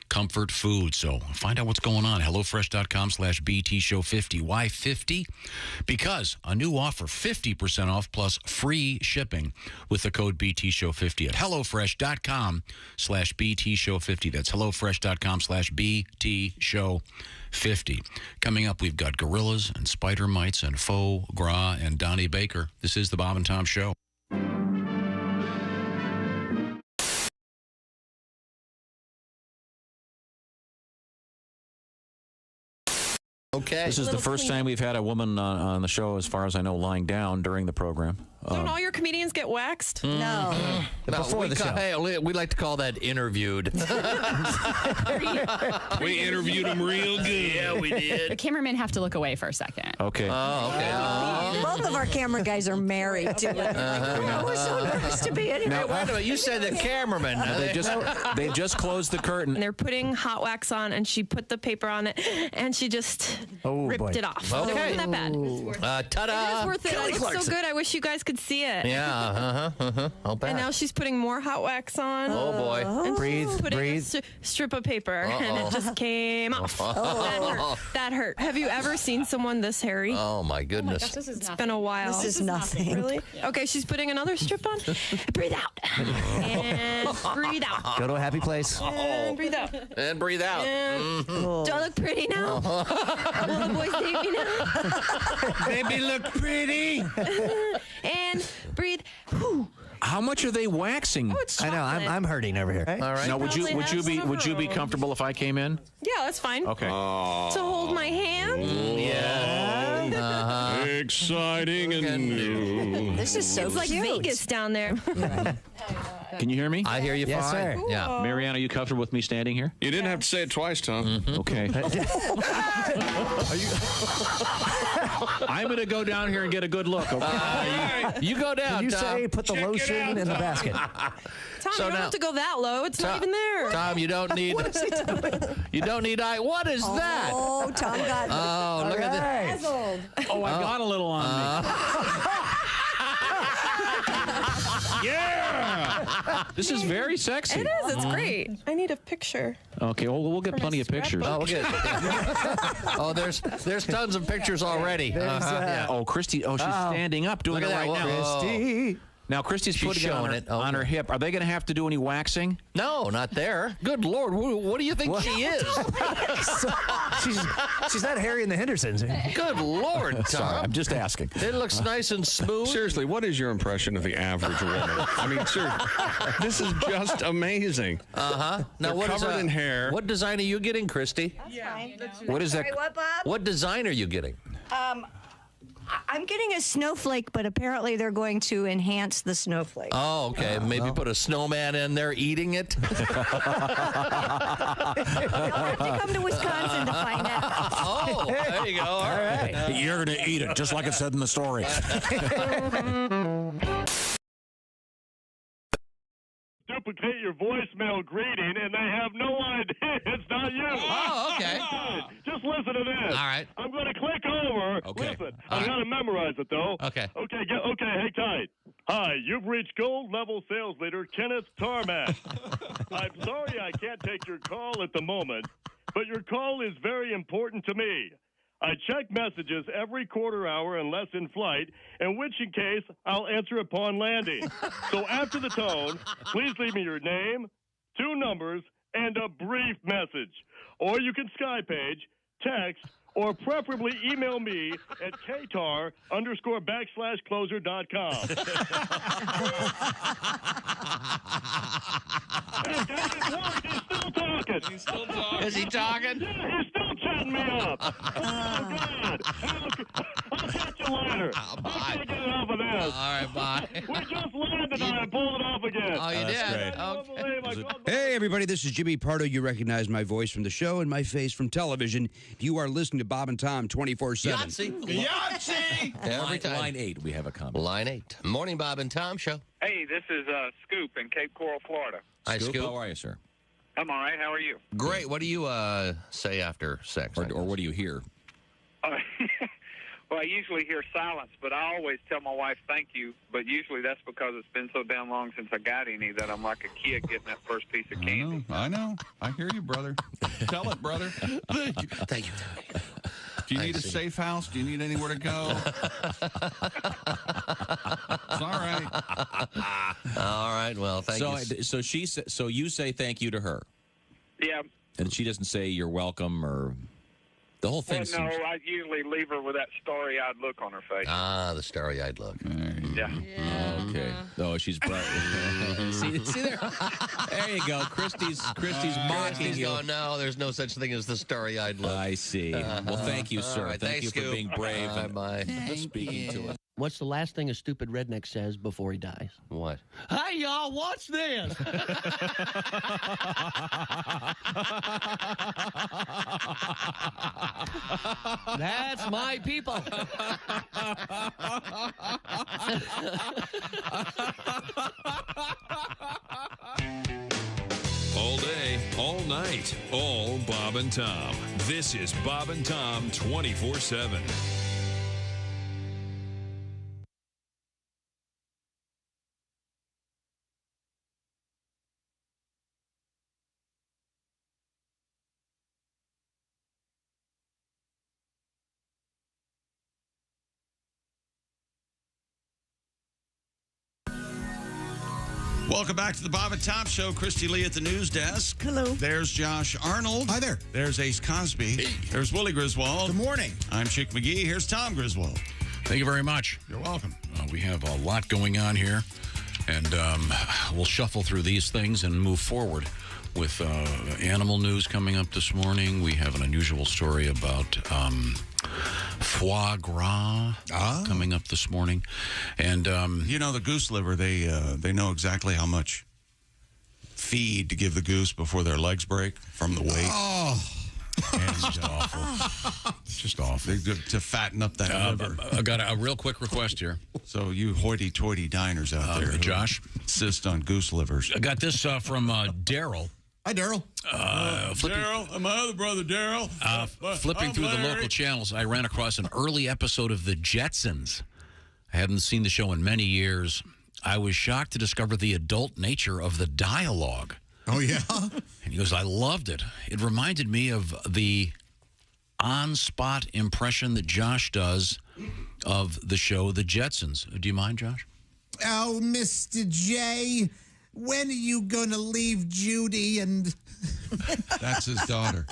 comfort food. So find out what's going on. HelloFresh.com/BTShow50. Why 50? Because a new offer, 50% off plus free shipping with the code BTShow50 at HelloFresh.com/BTShow50. That's HelloFresh.com/BTShow50. Coming up, we've got gorillas and spider mites and faux gras and Donnie Baker. This is the Bob and Tom Show. Okay. This is the first time we've had a woman on the show, as far as I know, lying down during the program. Don't all your comedians get waxed? No. Before the show. Hey, we like to call that interviewed. We interviewed him real good. Yeah, we did. The cameramen have to look away for a second. Okay. Oh, okay. Both of our camera guys are married to it. We're so nervous to be in here. Now, wait a minute. You said the cameraman. They just closed the curtain. And they're putting hot wax on, and she put the paper on it, and she just ripped it off. Okay. It wasn't that bad. Ta-da. It is worth it. Kelly It looks Clarkson. so good. I wish you guys could see it. Yeah, I'll bet. And now she's putting more hot wax on. Oh, boy. And Breathe, she's putting breathe. a strip of paper, and it just came off. That hurt. Have you ever seen someone this hairy? Oh, my goodness. It's been a while. This is nothing. Really? Okay, she's putting another strip on. Breathe out. And breathe out. Go to a happy place. And breathe out. And breathe out. And do I look pretty now? Will the boys date me now? Baby, look pretty. And breathe. Whew. How much are they waxing? Oh, it's I know. I'm hurting over here. All right. Now, would you be comfortable if I came in? Yeah, that's fine. Okay. To hold my hand? Yeah. Exciting and new. This is so It's like cute. Vegas down there. Can you hear me? I hear you fine. sir. Yeah. Marianne, are you comfortable with me standing here? You didn't have to say it twice, Tom. Okay. I'm going to go down here and get a good look. Okay? You go down, Can you Tom. say put the lotion in the basket? Tom, So you don't now- have to go that low. It's not even there. Tom, you don't need. You don't need eye. What is that? Oh, Tom got Oh, look at that. dazzled. Oh, I got a little on me. Yeah! This is very sexy. It is. It's great. I need a picture. Okay, well, we'll get plenty of pictures. Oh, we'll get. Oh, there's tons of pictures already. Yeah. Oh, Christy. Oh, she's standing up, doing Look it at right that. now. Christy. Now, Christy's She's putting it showing on, it. on her hip. Are they going to have to do any waxing? No, not there. Good Lord, what do you think she is? She's not Harry and the Hendersons. Good Lord, Tom. Sorry, I'm just asking. It looks nice and smooth. Seriously, what is your impression of the average woman? I mean, seriously, this is just amazing. Now, They're what is, covered in hair. What design are you getting, Christy? What is that? What design are you getting? I'm getting a snowflake, but apparently they're going to enhance the snowflake. Oh, okay. Maybe put a snowman in there eating it. You'll have to come to Wisconsin to find out. Oh, there you go. All right. You're going to eat it, just like it said in the story. Duplicate your voicemail greeting, and they have no idea it's not you. Oh, okay. Just listen to this. All right. I'm going to click over. Okay. Listen, All I got to memorize it, though. Okay. Okay, hang tight. Hi, you've reached gold level sales leader Kenneth Tarmac. I'm sorry I can't take your call at the moment, but your call is very important to me. I check messages every quarter hour unless in flight, in which case I'll answer upon landing. So after the tone, please leave me your name, 2 numbers, and a brief message. Or you can Skypage, text, or preferably email me at ktar_closer.com. He's still talking. Is he talking? Yeah, he's still chatting me up. Oh, God. I'll catch you later. I can't get enough of this. All right, bye. We just landed and I pulled it off again. Oh, you did? Okay. Hey, everybody, this is Jimmy Pardo. You recognize my voice from the show and my face from television. You are listening to Bob and Tom 24/7. Yahtzee! Every time. Line 8, we have a comment. Line 8. Morning, Bob and Tom show. Hey, this is Scoop in Cape Coral, Florida. Hi, Scoop. How are you, sir? I'm all right. How are you? Great. What do you say after sex? Or what do you hear? Well, I usually hear silence, but I always tell my wife thank you. But usually that's because it's been so damn long since I got any that I'm like a kid getting that first piece of candy. I know. I hear you, brother. Tell it, brother. Thank you. Thank you. Do you need a safe house? Do you need anywhere to go? It's all right. All right. Well, thank you. So you say thank you to her. Yeah. And she doesn't say you're welcome or the whole thing. Well, no, I usually leave her with that starry-eyed look on her face. Ah, the starry-eyed look. Yeah. Okay. Oh, she's bright. see there? There you go. Christy's mocking you. Going, no, there's no such thing as the starry-eyed look. I see. Well, thank you, sir. Right, thank you for being brave and bye. speaking to us. What's the last thing a stupid redneck says before he dies? What? Hey, y'all, watch this. That's my people. All day, all night, all Bob and Tom. This is Bob and Tom 24/7. Welcome back to the Bob and Tom Show. Christy Lee at the news desk. Hello. There's Josh Arnold. Hi there. There's Ace Cosby. Hey. There's Willie Griswold. Good morning. I'm Chick McGee. Here's Tom Griswold. Thank you very much. You're welcome. We have a lot going on here, and we'll shuffle through these things and move forward with animal news coming up this morning. We have an unusual story about foie gras coming up this morning. And, the goose liver, they know exactly how much feed to give the goose before their legs break from the weight. Oh. And it's just awful. It's just awful. To fatten up that liver. I got a real quick request here. So you hoity-toity diners out there, Josh, insist on goose livers. I got this from Daryl. Hi, Daryl. Daryl, my other brother, Daryl. Flipping through the local channels, I ran across an early episode of the Jetsons. I hadn't seen the show in many years. I was shocked to discover the adult nature of the dialogue. Oh, yeah? And he goes, I loved it. It reminded me of the on-spot impression that Josh does of the show The Jetsons. Do you mind, Josh? Oh, Mr. J, when are you going to leave Judy and... That's his daughter.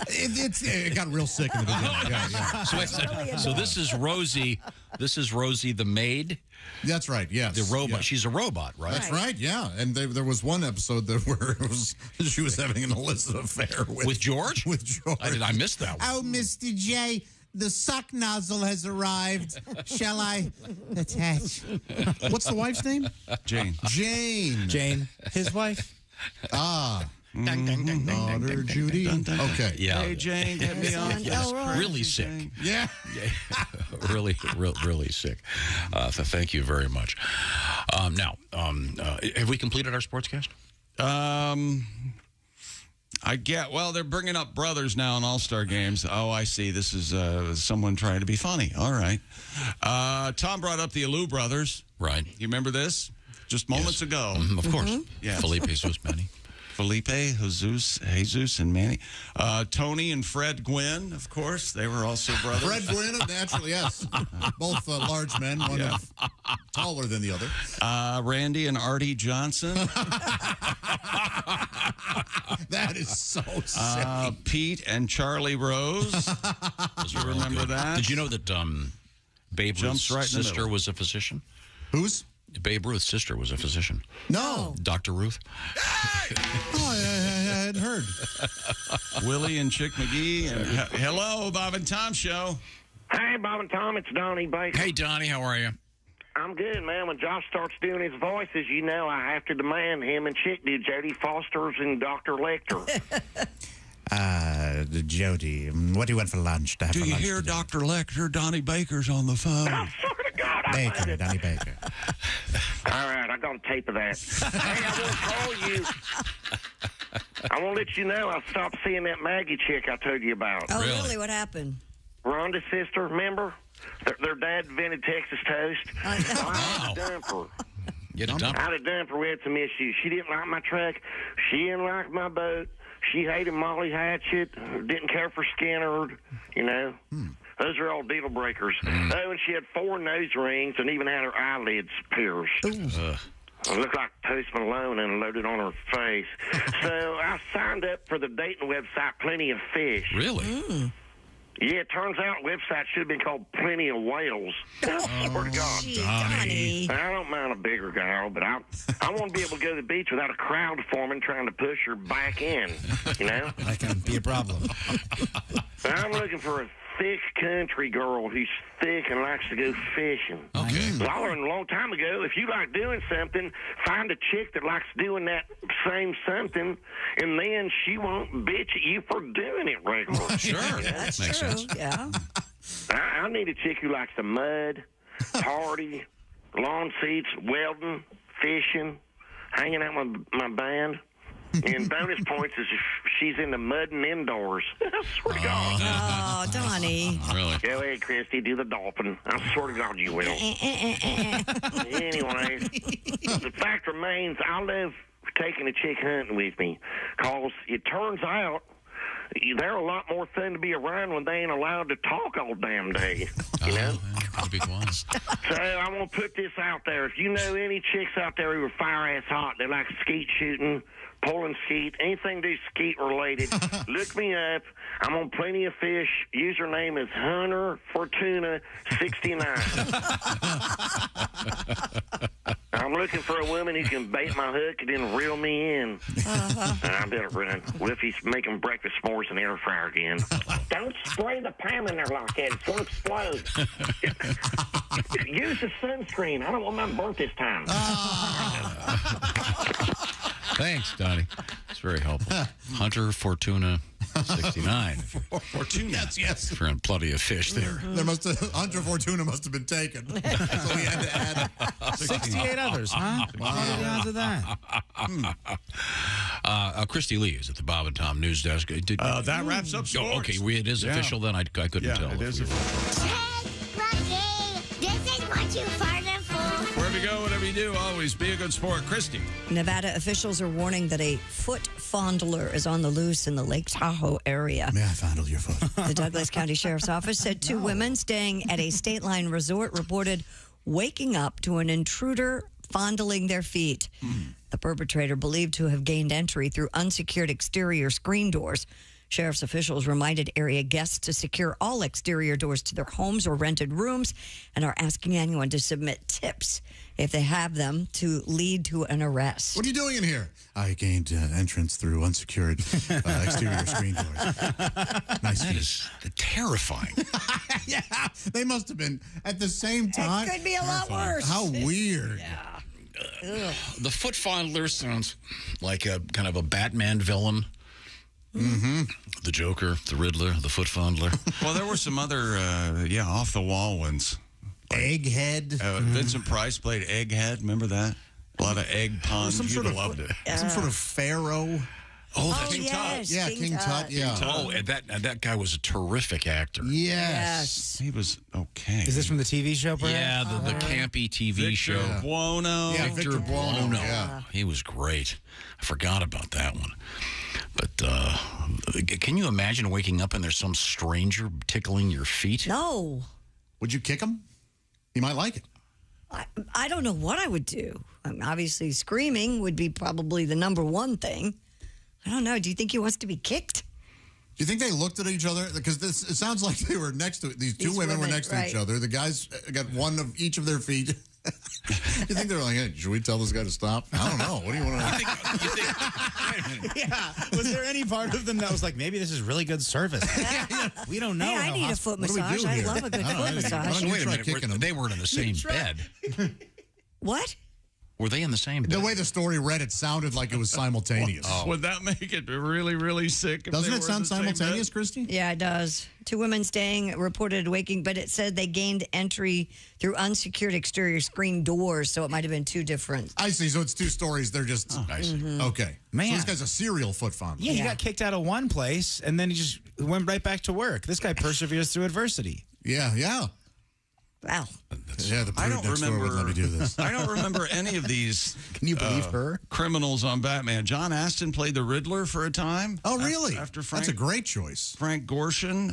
It got real sick in the beginning. Yeah. So this is Rosie. This is Rosie the maid. That's right. Yes, the robot. Yeah. She's a robot, right? That's right. Yeah, and there was one episode where she was having an illicit affair with George. With George. I missed that one. Oh, Mr. J, the sock nozzle has arrived. Shall I attach? What's the wife's name? Jane. Jane, his wife. Daughter Judy. Okay. Yeah. Hey, Jane, get me on. Yes, really sick. Yeah. really sick. Thank you very much. Now, have we completed our sportscast? Well, they're bringing up brothers now in All-Star games. Oh, I see. This is someone trying to be funny. All right. Tom brought up the Aloo brothers. Right. You remember this? Just moments ago. Of course. Yeah. Felipe, Jesus, Manny. Felipe, Jesus, and Manny. Tony and Fred Gwynn, of course. They were also brothers. Fred Gwynn, naturally, yes. Both large men, one taller than the other. Randy and Artie Johnson. That is so silly. Pete and Charlie Rose. Do you remember that? Did you know that Babe Ruth's sister was a physician? Whose? Babe Ruth's sister was a physician. No. Dr. Ruth. Oh, I hadn't heard. Willie and Chick McGee. And hello, Bob and Tom Show. Hey, Bob and Tom, it's Donnie Baker. Hey, Donnie, how are you? I'm good, man. When Josh starts doing his voices, you know I have to demand him and Chick do Jodie Foster's and Dr. Lecter. Jody, what do you want for lunch? Do you hear Dr. Lecter? Donnie Baker's on the phone. I swear to God, Baker, Donnie Baker. All right, I got a tape of that. Hey, I want to call you. I want to let you know I stopped seeing that Maggie chick I told you about. Oh, really? What happened? Rhonda's sister, remember? Their dad invented Texas toast. I had to dump her. You had to dump her? I had to dump her. We had some issues. She didn't like my truck. She didn't like my boat. She hated Molly Hatchet. Didn't care for Skinner. You know? Those are all deal breakers. Oh, and she had 4 nose rings and even had her eyelids pierced. It looked like Post Malone and loaded on her face. So I signed up for the Dayton website Plenty of Fish. Really? Yeah, it turns out the website should have been called Plenty of Whales. I swear to God. Donnie. I don't mind a bigger gal, but I want to be able to go to the beach without a crowd forming trying to push her back in, you know? That can be a problem. I'm looking for a thick country girl who's thick and likes to go fishing. Okay. I learned a long time ago, if you like doing something, find a chick that likes doing that same something, and then she won't bitch at you for doing it regularly. Sure. That's Makes true. sense. Yeah. I need a chick who likes the mud, party, lawn seats, welding, fishing, hanging out with my band. And bonus points is if she's in the mud and indoors. I swear to God. Oh, Donnie. Really? Go ahead, Christy, do the dolphin. I swear to God you will. Anyway, the fact remains, I love taking a chick hunting with me because it turns out they're a lot more fun to be around when they ain't allowed to talk all damn day. You know? Gotta be quiet. So I'm going to put this out there. If you know any chicks out there who are fire-ass hot, they like skeet shooting, pulling skeet, anything to do skeet related, look me up. I'm on Plenty of Fish. Username is Hunter Fortuna 69. I'm looking for a woman who can bait my hook and then reel me in. I better run. Wolfie's making breakfast s'mores in the air fryer again. Don't spray the pan in there like that. It's going to explode. Use the sunscreen. I don't want mine burnt this time. Thanks, Donnie. It's very helpful. Hunter Fortuna 69. Fortuna. Yes. For Plenty of Fish there. There must have Hunter Fortuna must have been taken. So we had to add 68 others, huh? What are the odds of that? Christy Lee is at the Bob and Tom news desk. That wraps up sports. Oh, okay, it is official then? I couldn't tell. It is official. This is what you farted for. Wherever you go, whatever you do, always be a good sport. Christy. Nevada officials are warning that a foot fondler is on the loose in the Lake Tahoe area. May I fondle your foot? The Douglas County Sheriff's Office said 2 women staying at a State Line resort reported waking up to an intruder fondling their feet. The perpetrator, believed to have gained entry through unsecured exterior screen doors, Sheriff's officials reminded area guests to secure all exterior doors to their homes or rented rooms and are asking anyone to submit tips if they have them to lead to an arrest. What are you doing in here? I gained entrance through unsecured exterior screen doors. Nice. That is terrifying. Yeah, they must have been at the same time. It could be a lot worse. How weird. Yeah. The foot fondler sounds like a kind of a Batman villain. Mm-hmm. The Joker, the Riddler, the foot fondler. Well, there were some other, off-the-wall ones. Egghead. Vincent Price played Egghead. Remember that? A lot of egg puns. You'd have loved it. Some sort of pharaoh. Oh, that's King Tut. Yeah, King Tut. Yeah. Oh, and that guy was a terrific actor. Yes. He was okay. Is this from the TV show, perhaps? Yeah, the campy TV show. Buono. Yeah, Victor Buono. Yeah. He was great. I forgot about that one. But can you imagine waking up and there's some stranger tickling your feet? No. Would you kick him? He might like it. I don't know what I would do. I mean, obviously, screaming would be probably the number one thing. I don't know. Do you think he wants to be kicked? Do you think they looked at each other? Because it sounds like they were next to these two women were next to each other. The guys got one of each of their feet. You think they were like, hey, should we tell this guy to stop? I don't know. What do you want to You think Yeah. Was there any part of them that was like, maybe this is really good service? We don't know. Hey, I need a foot massage. I love a good foot massage. Wait a minute. They weren't in the same bed. What? Were they in the same bed? The way the story read, it sounded like it was simultaneous. Would that make it really, really sick? If Doesn't they it were sound in the same bed? simultaneous, Christy? Yeah, it does. 2 women staying reported waking, but it said they gained entry through unsecured exterior screen doors, so it might have been 2 different. I see. So it's 2 stories. They're just okay. Man. So this guy's a serial foot fondler. Yeah, he got kicked out of one place, and then he just went right back to work. This guy perseveres through adversity. Yeah. Wow. Yeah, the I don't next door would let me do this. I don't remember any of these. Can you believe her? Criminals on Batman. John Astin played the Riddler for a time. Oh, really? After Frank, That's a great choice. Frank Gorshin.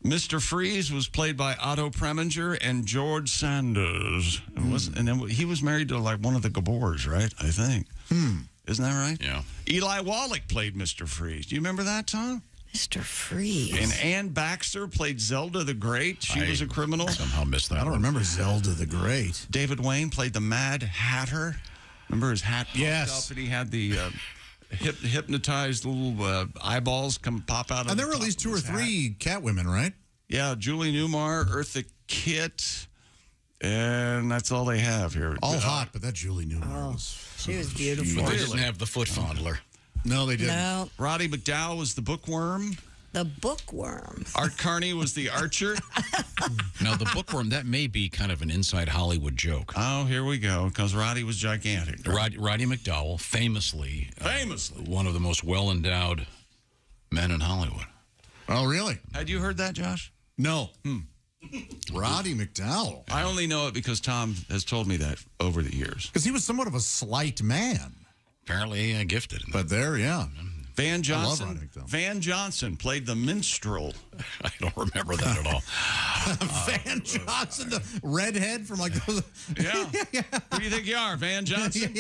Mr. Freeze was played by Otto Preminger and George Sanders. And then he was married to like one of the Gabors, right? I think. Isn't that right? Yeah. Eli Wallach played Mr. Freeze. Do you remember that, Tom? Mr. Freeze. And Ann Baxter played Zelda the Great. She was a criminal. Somehow missed that. I don't remember Zelda the Great. David Wayne played the Mad Hatter. Remember his hat popped up and he had the hypnotized little eyeballs pop out of And there were at least 2 or 3 Catwomen, right? Yeah, Julie Newmar, Eartha Kitt, and that's all they have here. All hot, but that Julie Newmar was... She was beautiful. But they didn't have the foot fondler. No, they didn't. No. Roddy McDowell was the bookworm. The bookworm. Art Carney was the archer. Now, the bookworm, that may be kind of an inside Hollywood joke. Oh, here we go, because Roddy was gigantic. Roddy McDowell, famously one of the most well-endowed men in Hollywood. Oh, really? Had you heard that, Josh? No. Roddy McDowell. I only know it because Tom has told me that over the years. Because he was somewhat of a slight man. Apparently gifted. But there, yeah. Van I love Roddy Johnson. McDowell. Van Johnson played the minstrel. I don't remember that at all. Van Johnson, the redhead from like those. Yeah. Who do you think you are, Van Johnson?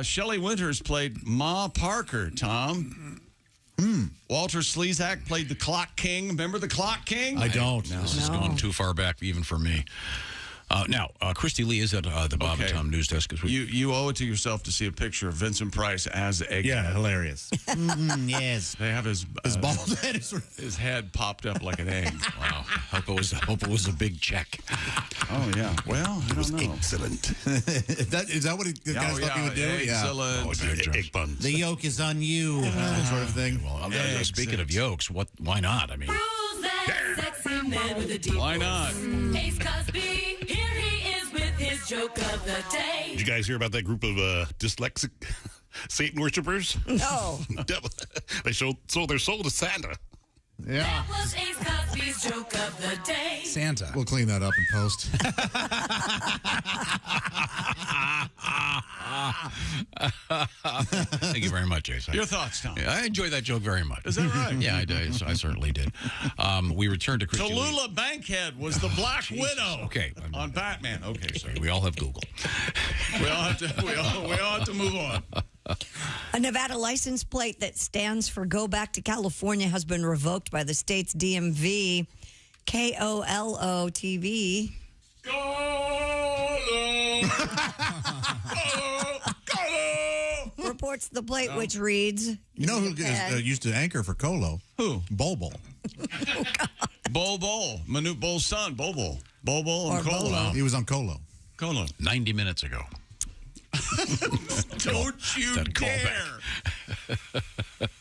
Shelley Winters played Ma Parker, Tom. Walter Slezak played the Clock King. Remember the Clock King? I don't. This has gone too far back even for me. Now, Christy Lee is at the Bob and Tom news desk. You owe it to yourself to see a picture of Vincent Price as Egghead. Yeah, hilarious. Yes. They have his bald head. His head popped up like an egg. Wow. Hope it was a big check. Oh, yeah. Well, I don't know. Excellent. Is that what the guys thought he would do? Excellent. Egg buns. The yoke is on you. Sort of thing. Well, speaking of yolks, why not? I mean, why not? Ace Cosby, here he is with his joke of the day. Did you guys hear about that group of dyslexic Satan worshipers? No. They sold their soul to Santa. Yeah. That was Ace Cosby's joke of the day. Santa. We'll clean that up in post. Thank you very much, Jason. Your thoughts, Tom? I enjoyed that joke very much. Is that right? Yeah, I certainly did. We returned to Christy Lee. Tallulah Bankhead was the Black Widow. Okay. On Batman. Okay, sorry. We all have Google. We all have to move on. A Nevada license plate that stands for Go Back to California has been revoked by the state's DMV. KOLO TV. Reports the plate, which reads... You know who used to anchor for Colo? Who? Bol. Bol. Manute Bol's son, Bol and Colo. He was on Colo. 90 minutes ago. Don't you dare.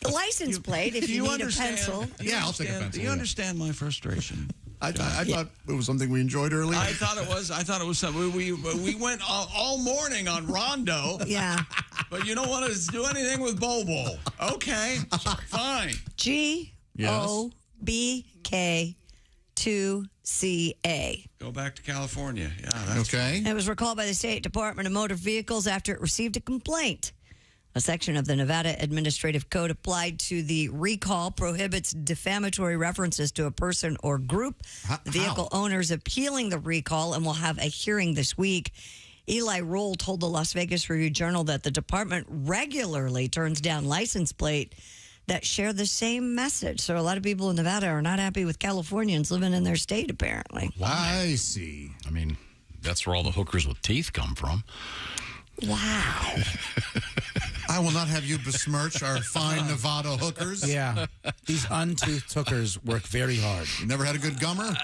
The license plate, if you need a pencil. Yeah, I'll take a pencil. Do you understand my frustration? I thought it was something we enjoyed earlier. I thought it was something. We went all morning on Rondo. Yeah. But you don't want to do anything with Bol. Okay. Fine. GOBK2CA. Go back to California. Yeah. That's okay. It was recalled by the State Department of Motor Vehicles after it received a complaint. A section of the Nevada Administrative Code applied to the recall prohibits defamatory references to a person or group. The vehicle owners appealing the recall and will have a hearing this week. Eli Roll told the Las Vegas Review-Journal that the department regularly turns down license plate that share the same message. So a lot of people in Nevada are not happy with Californians living in their state, apparently. I see. I mean, that's where all the hookers with teeth come from. Wow. I will not have you besmirch our fine Nevada hookers. Yeah. These untoothed hookers work very hard. You never had a good gummer?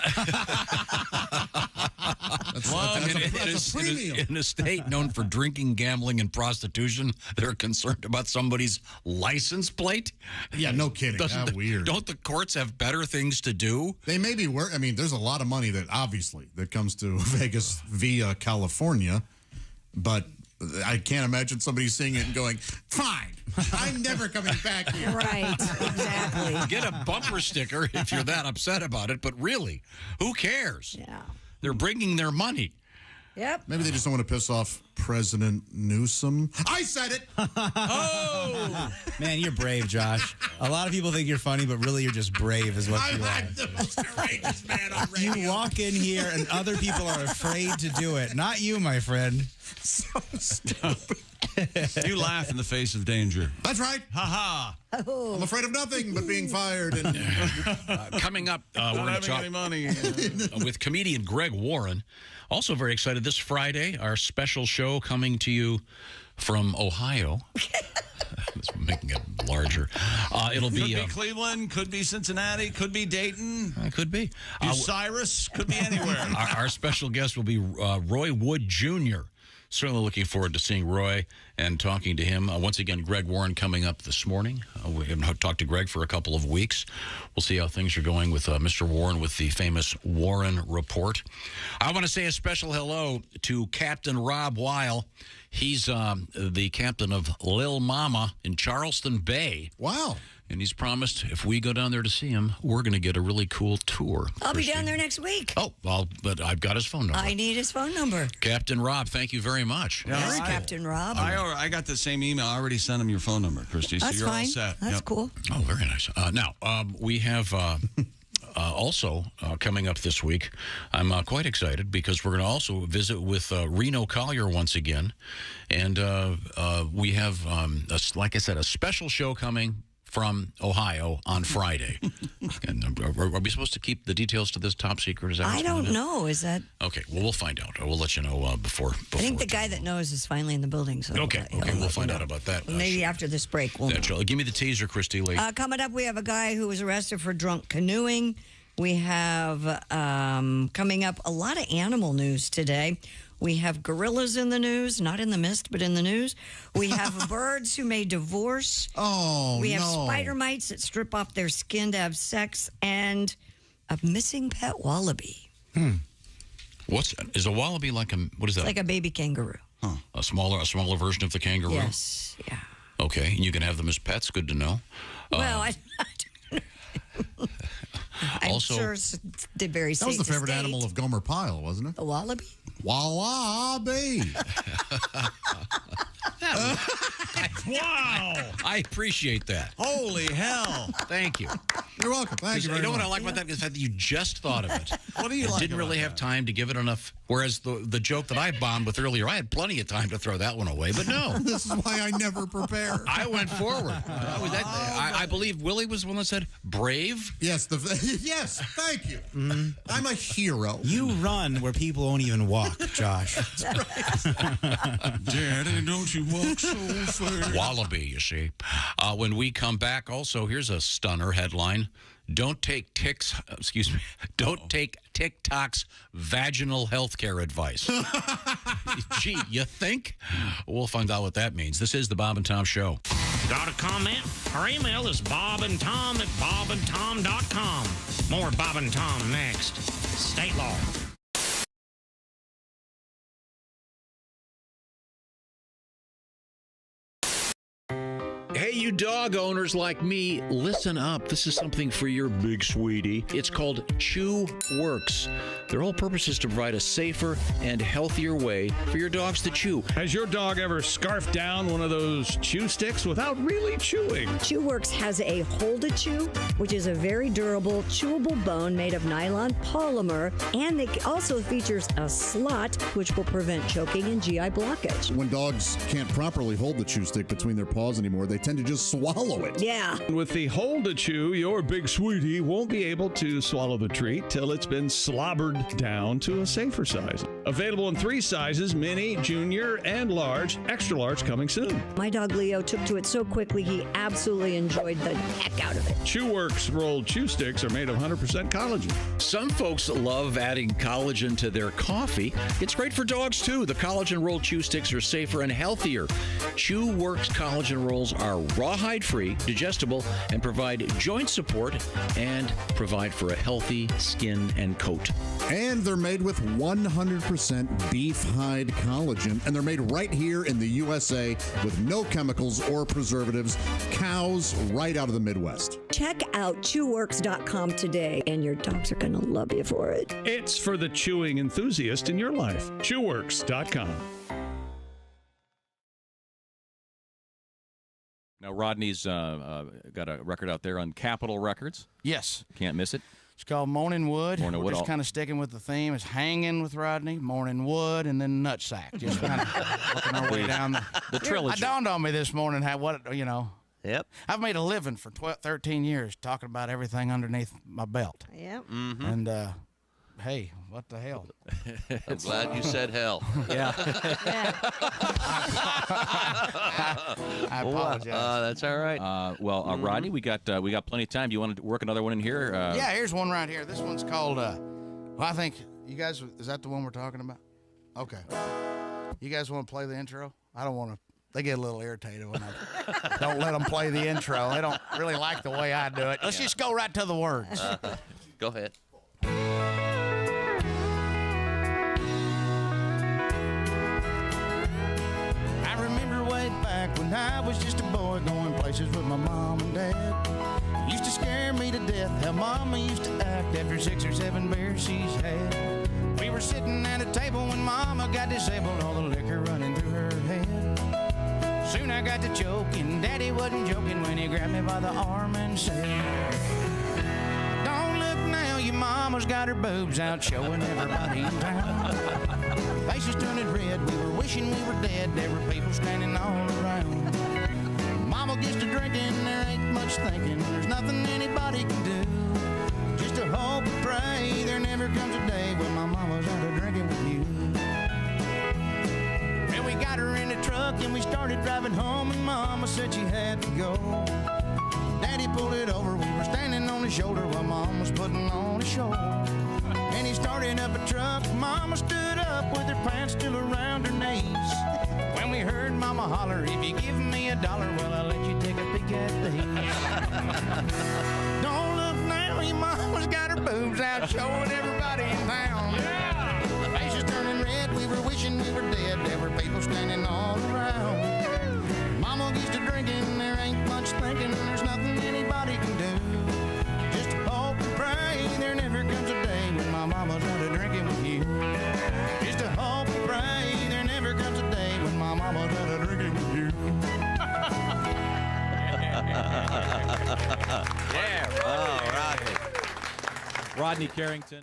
That's a premium. In a state known for drinking, gambling, and prostitution, they're concerned about somebody's license plate? Yeah, no kidding. Weird. Don't the courts have better things to do? They may be I mean, there's a lot of money that comes to Vegas via California, but I can't imagine somebody seeing it and going, fine, I'm never coming back here. Right, exactly. Get a bumper sticker if you're that upset about it, but really, who cares? Yeah. They're bringing their money. Yep. Maybe they just don't want to piss off President Newsom. I said it! Oh! Man, you're brave, Josh. A lot of people think you're funny, but really you're just brave is what you are. I'm the most courageous man on radio. You walk in here and other people are afraid to do it. Not you, my friend. So stupid. You laugh in the face of danger. That's right. Ha ha. Oh. I'm afraid of nothing but being fired. And Coming up, we're going to talk any money. with comedian Greg Warren. Also very excited this Friday, our special show coming to you from Ohio. It's making it larger. It'll be Cleveland, could be Cincinnati, could be Dayton. Could be. Cyrus, could be anywhere. Our special guest will be Roy Wood Jr. Certainly looking forward to seeing Roy and talking to him. Once again, Greg Warren coming up this morning. We haven't talked to Greg for a couple of weeks. We'll see how things are going with Mr. Warren with the famous Warren Report. I want to say a special hello to Captain Rob Weil. He's the captain of Lil Mama in Charleston Bay. Wow. And he's promised if we go down there to see him, we're going to get a really cool tour. I'll be down there next week. Oh, well, but I've got his phone number. I need his phone number. Captain Rob, thank you very much. Yes, Captain Rob. I got the same email. I already sent him your phone number, Christy, so That's you're fine. all set. That's cool. Oh, very nice. Now, we have also coming up this week, I'm quite excited because we're going to also visit with Reno Collier once again. And we have, like I said, a special show coming from Ohio on Friday. Are we supposed to keep the details to this top secret? Is that I don't know. Is that... Okay, well, we'll find out. We'll let you know before. I think the guy that knows is finally in the building. So Okay, we'll find out about that. Maybe after this break we'll know. Give me the teaser, Christy Lee. Coming up, we have a guy who was arrested for drunk canoeing. We have, coming up, a lot of animal news today. We have gorillas in the news, not in the mist, but in the news. We have birds who may divorce. Oh, We have spider mites that strip off their skin to have sex, and a missing pet wallaby. Is a wallaby like what is that? Like a baby kangaroo. Huh. A smaller version of the kangaroo? Yes, yeah. Okay, and you can have them as pets. Good to know. Well, I'm Also, sure it's very That was the favorite animal of Gomer Pyle, wasn't it? The wallaby? Wallaby. Wow. I appreciate that. Holy hell. Thank you. You're welcome. Thank you very know much. what I like about that is that you just thought of it. What do you like Didn't really have time to give it enough. Whereas the joke that I bombed with earlier, I had plenty of time to throw that one away. But no. This is why I never prepare. I went forward. I believe Willie was the one that said brave. Yes, yes, thank you. I'm a hero. You run where people won't even walk, Josh. Daddy, don't you walk so fast. Wallaby, you see. When we come back, also, here's a stunner headline. Don't take TikTok's vaginal health care advice. Gee, you think? We'll find out what that means. This is the Bob and Tom Show. Got a comment? Our email is bobandtom@bobandtom.com. More Bob and Tom next. State law. Hey, you dog owners like me, listen up. This is something for your big sweetie. It's called Chew Works. Their whole purpose is to provide a safer and healthier way for your dogs to chew. Has your dog ever scarfed down one of those chew sticks without really chewing? Chew Works has a Hold a Chew, which is a very durable, chewable bone made of nylon polymer, and it also features a slot, which will prevent choking and GI blockage. When dogs can't properly hold the chew stick between their paws anymore, they tend to just swallow it. Yeah. With the Hold a Chew, your big sweetie won't be able to swallow the treat till it's been slobbered down to a safer size. Available in 3 sizes, mini, junior, and large. Extra large coming soon. My dog Leo took to it so quickly, he absolutely enjoyed the heck out of it. Chew Works rolled chew sticks are made of 100% collagen. Some folks love adding collagen to their coffee. It's great for dogs, too. The collagen rolled chew sticks are safer and healthier. Chew Works collagen rolls are rawhide-free, digestible, and provide joint support and provide for a healthy skin and coat. And they're made with 100% beef hide collagen, and they're made right here in the USA with no chemicals or preservatives. Cows right out of the Midwest. Check out chewworks.com today, and your dogs are going to love you for it. It's for the chewing enthusiast in your life. Chewworks.com. Now, Rodney's got a record out there on Capitol Records. Yes. Can't miss it. It's called Morning Wood. Morning We're Wood. just kind of sticking with the theme. It's Hanging with Rodney, Morning Wood, and then Nutsack. Just kind of working our way down the trilogy. It dawned on me this morning how Yep. I've made a living for 13 years talking about everything underneath my belt. Yep. Mm-hmm. And, hey, what the hell? I'm glad you said hell. Yeah. I apologize. That's all right. Rodney, we got plenty of time. Do you want to work another one in here? Yeah, here's one right here. This one's called, I think, you guys, is that the one we're talking about? Okay. You guys want to play the intro? I don't want to. They get a little irritated when I don't let them play the intro. They don't really like the way I do it. Let's just go right to the words. Go ahead. I remember way back when I was just a boy going places with my mom and dad. It used to scare me to death how Mama used to act after 6 or 7 beers she's had. We were sitting at a table when Mama got disabled, all the liquor running through her head. Soon I got to choking, Daddy wasn't joking when he grabbed me by the arm and said, "Don't look now, your mama's got her boobs out showing everybody in town." Faces turning red, we were wishing we were dead, there were people standing all around. Mama gets to drinking, there ain't much thinking, there's nothing anybody can do. Just to hope and pray there never comes a day when my mama's out of drinking with you. And we got her in the truck and we started driving home, and Mama said she had to go. Daddy pulled it over, we were standing on his shoulder while Mom was putting on a show. And he started up a truck, Mama stood up with her pants still around her knees. When we heard Mama holler, "If you give me $1, well, I'll let you take a peek at these." Don't look now, your mama's got her boobs out showing everybody in town. Yeah. Faces turning red, we were wishing we were dead, there were people standing all around. Mama gets to drinking, there ain't much thinking, there's nothing anybody can do. Just hope and pray there never comes a day when my mama's out of drinking with you. Just to hope and pray there never comes a day when my mama's out of drinking with you. Yeah. All Rodney Carrington.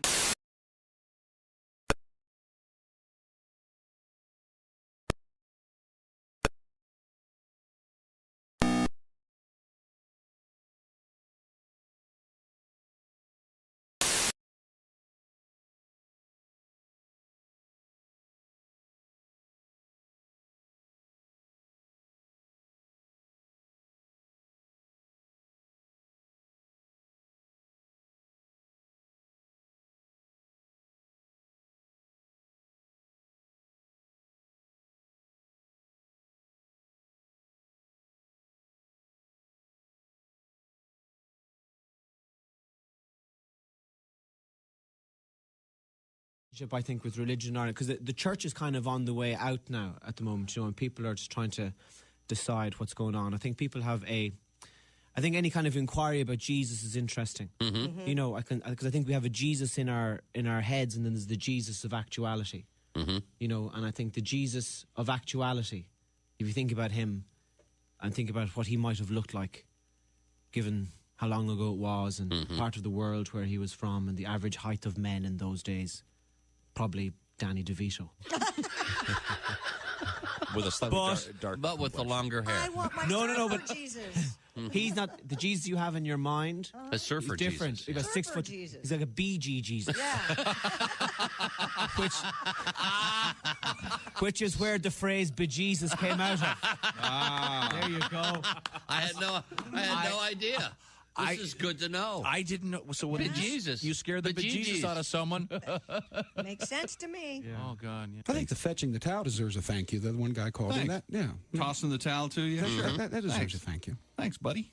I think with religion in Ireland, because the church is kind of on the way out now at the moment, and people are just trying to decide what's going on. I think people have I think any kind of inquiry about Jesus is interesting. You know, because I think we have a Jesus in our heads, and then there's the Jesus of actuality. You know, and I think the Jesus of actuality, if you think about him and think about what he might have looked like, given how long ago it was, and part of the world where he was from, and the average height of men in those days. Probably Danny DeVito. With a slightly dark but with the longer hair. I want my but Jesus. He's not the Jesus you have in your mind. A surfer He's different. Jesus. He's about 6 foot. Jesus. He's like a BG Jesus. Yeah. which is where the phrase "bejesus" came out of. There you go. I had no idea. This is good to know. I didn't know. So what? Jesus. You scared the bejesus out of someone? Makes sense to me. Yeah. Oh God! Yeah. I think the fetching the towel deserves a thank you. The one guy called in that. Yeah, Tossing the towel to you. that deserves a thank you. Thanks, buddy.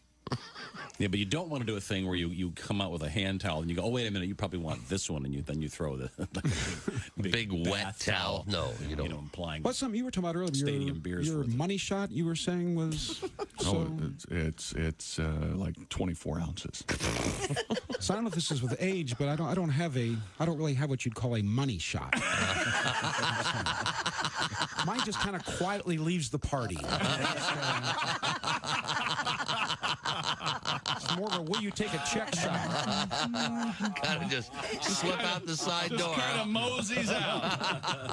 Yeah, but you don't want to do a thing where you come out with a hand towel and you go, oh, wait a minute, you probably want this one, and then you throw the big wet towel. No, you don't. Implying what's something you were talking about earlier? Stadium beers. Your money shot you were saying was. It's like 24 ounces. So I don't know if this is with age, but I don't really have what you'd call a money shot. Mine just kind of quietly leaves the party. It's more of a will you take a check shot? Kind of just slip out the side door. Kind of moseys out.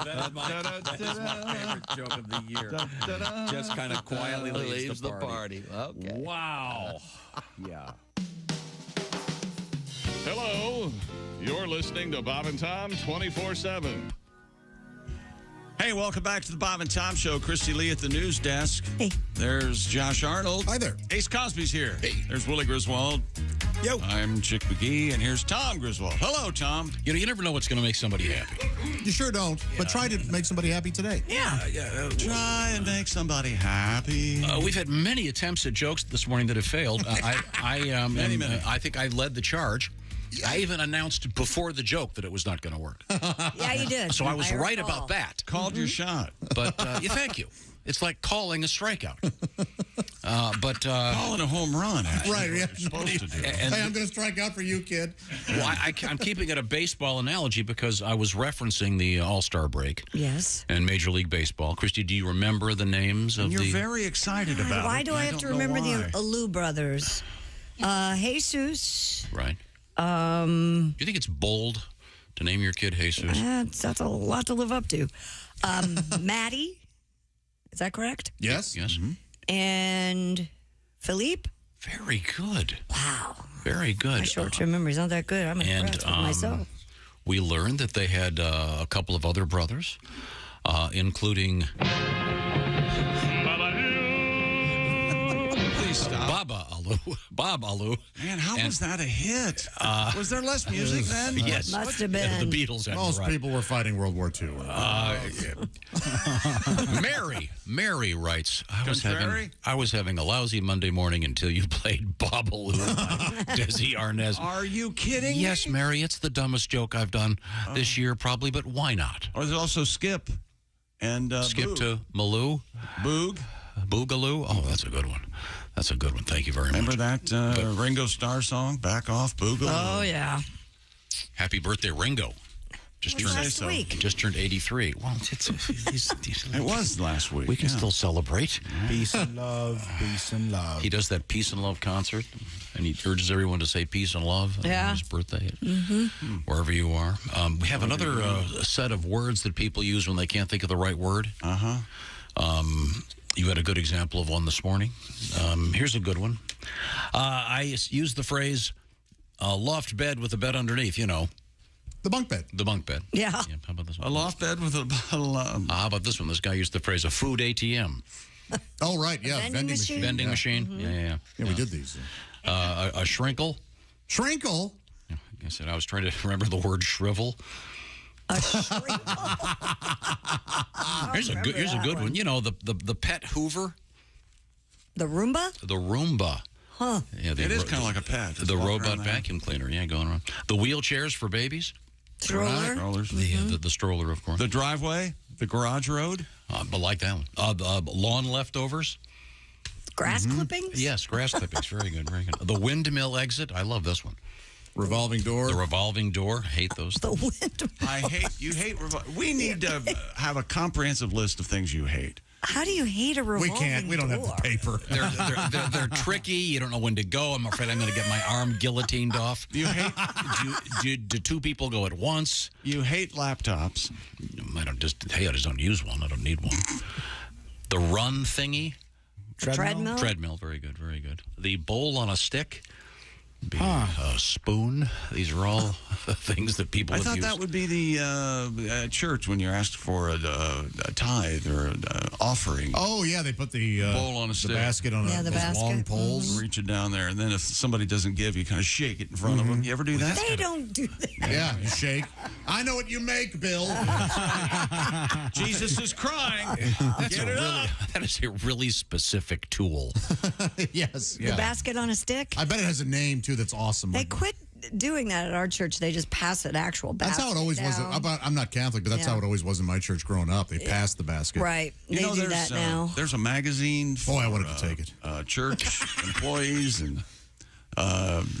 That's my favorite joke of the year. Just kind of quietly leaves the party. Okay. Wow. Yeah. Hello. You're listening to Bob and Tom 24/7. Hey, welcome back to the Bob and Tom Show. Christy Lee at the news desk. Hey. There's Josh Arnold. Hi there. Ace Cosby's here. Hey. There's Willie Griswold. Yo. I'm Chick McGee, and here's Tom Griswold. Hello, Tom. You never know what's going to make somebody happy. You sure don't, but try to make somebody happy today. Yeah. Try and make somebody happy. We've had many attempts at jokes this morning that have failed. I think I led the charge. I even announced before the joke that it was not going to work. Yeah, you did. So I was right about that. Called your shot. But thank you. It's like calling a strikeout. Calling a home run, actually. Right, yeah. Supposed to do. Hey, I'm going to strike out for you, kid. Well, I'm keeping it a baseball analogy because I was referencing the All-Star break. Yes. And Major League Baseball. Christy, do you remember the names of You're very excited about it. Why do I have to remember the Aloo brothers? Jesus. Right. Do you think it's bold to name your kid Jesus? That's a lot to live up to. Maddie. Is that correct? Yes. Mm-hmm. And Philippe? Very good. Wow. Very good. My short-term memory's not that good. I'm impressed with myself. We learned that they had a couple of other brothers, including... Please stop. Bob Aloo. Man, how was that a hit? Was there less music then? Yes. Must have been. The Beatles had Most people were fighting World War II. Mary writes, I was having a lousy Monday morning until you played Bob Aloo by Desi Arnaz. Are you kidding? Yes, Mary, it's the dumbest joke I've done this year, probably, but why not? Or there's also Skip and Skip Boog. to Maloo. Boogaloo. Oh, that's a good one. That's a good one. Thank you very much. Remember that Ringo Starr song, Back Off, Boogaloo? Oh, yeah. Happy birthday, Ringo. Just turned 83. Well, it was last week. We can still celebrate. Peace and love, peace and love. He does that peace and love concert in And he urges everyone to say peace and love on his birthday, wherever you are. We have another set of words that people use when they can't think of the right word. You had a good example of one this morning. Here's a good one. I used the phrase loft bed with a bed underneath, you know. The bunk bed. The bunk bed. Yeah. How about this one? A loft bed with a bottle. How about this one? This guy used the phrase a food ATM. Oh, right. Yeah. Vending machine. Vending machine. Yeah, we did these. A shrinkle. Shrinkle? Like I said, I was trying to remember the word shrivel. A shrinkle. Here's a good one. You know, the pet Hoover. The Roomba? The Roomba. Huh. Yeah, It is kind of like a pet. The robot vacuum cleaner, going around. The wheelchairs for babies. Stroller. Strollers. The stroller, of course. The driveway. The garage road. But like that one. Lawn leftovers. Grass clippings? Yes, grass clippings. Very good, very good. The windmill exit. I love this one. Revolving door. The revolving door. Hate those. The windmill. You hate. We need to have a comprehensive list of things you hate. How do you hate a revolving door? We can't. We don't have the paper. They're tricky. You don't know when to go. I'm afraid I'm going to get my arm guillotined off. You hate. Do two people go at once? You hate laptops. I just don't use one. I don't need one. The run thingy. Treadmill. Treadmill. Very good. Very good. The bowl on a stick. A spoon. These are all things that people have I thought used. that would be the church when you're asked for a tithe or an offering. Oh, yeah, they put the bowl on a stick. The basket on those long poles. Reach it down there, and then if somebody doesn't give, you kind of shake it in front of them. You ever do that? They don't do that. Yeah, you shake. I know what you make, Bill. Jesus is crying. Get it up. That is a really specific tool. Yes. The basket on a stick? I bet it has a name, too, that's awesome. They quit doing that at our church. They just pass an actual basket. That's how it always was. I'm not Catholic, but that's how it always was in my church growing up. They passed the basket. Right. They do that now. There's a magazine for I wanted to take it. Church employees, and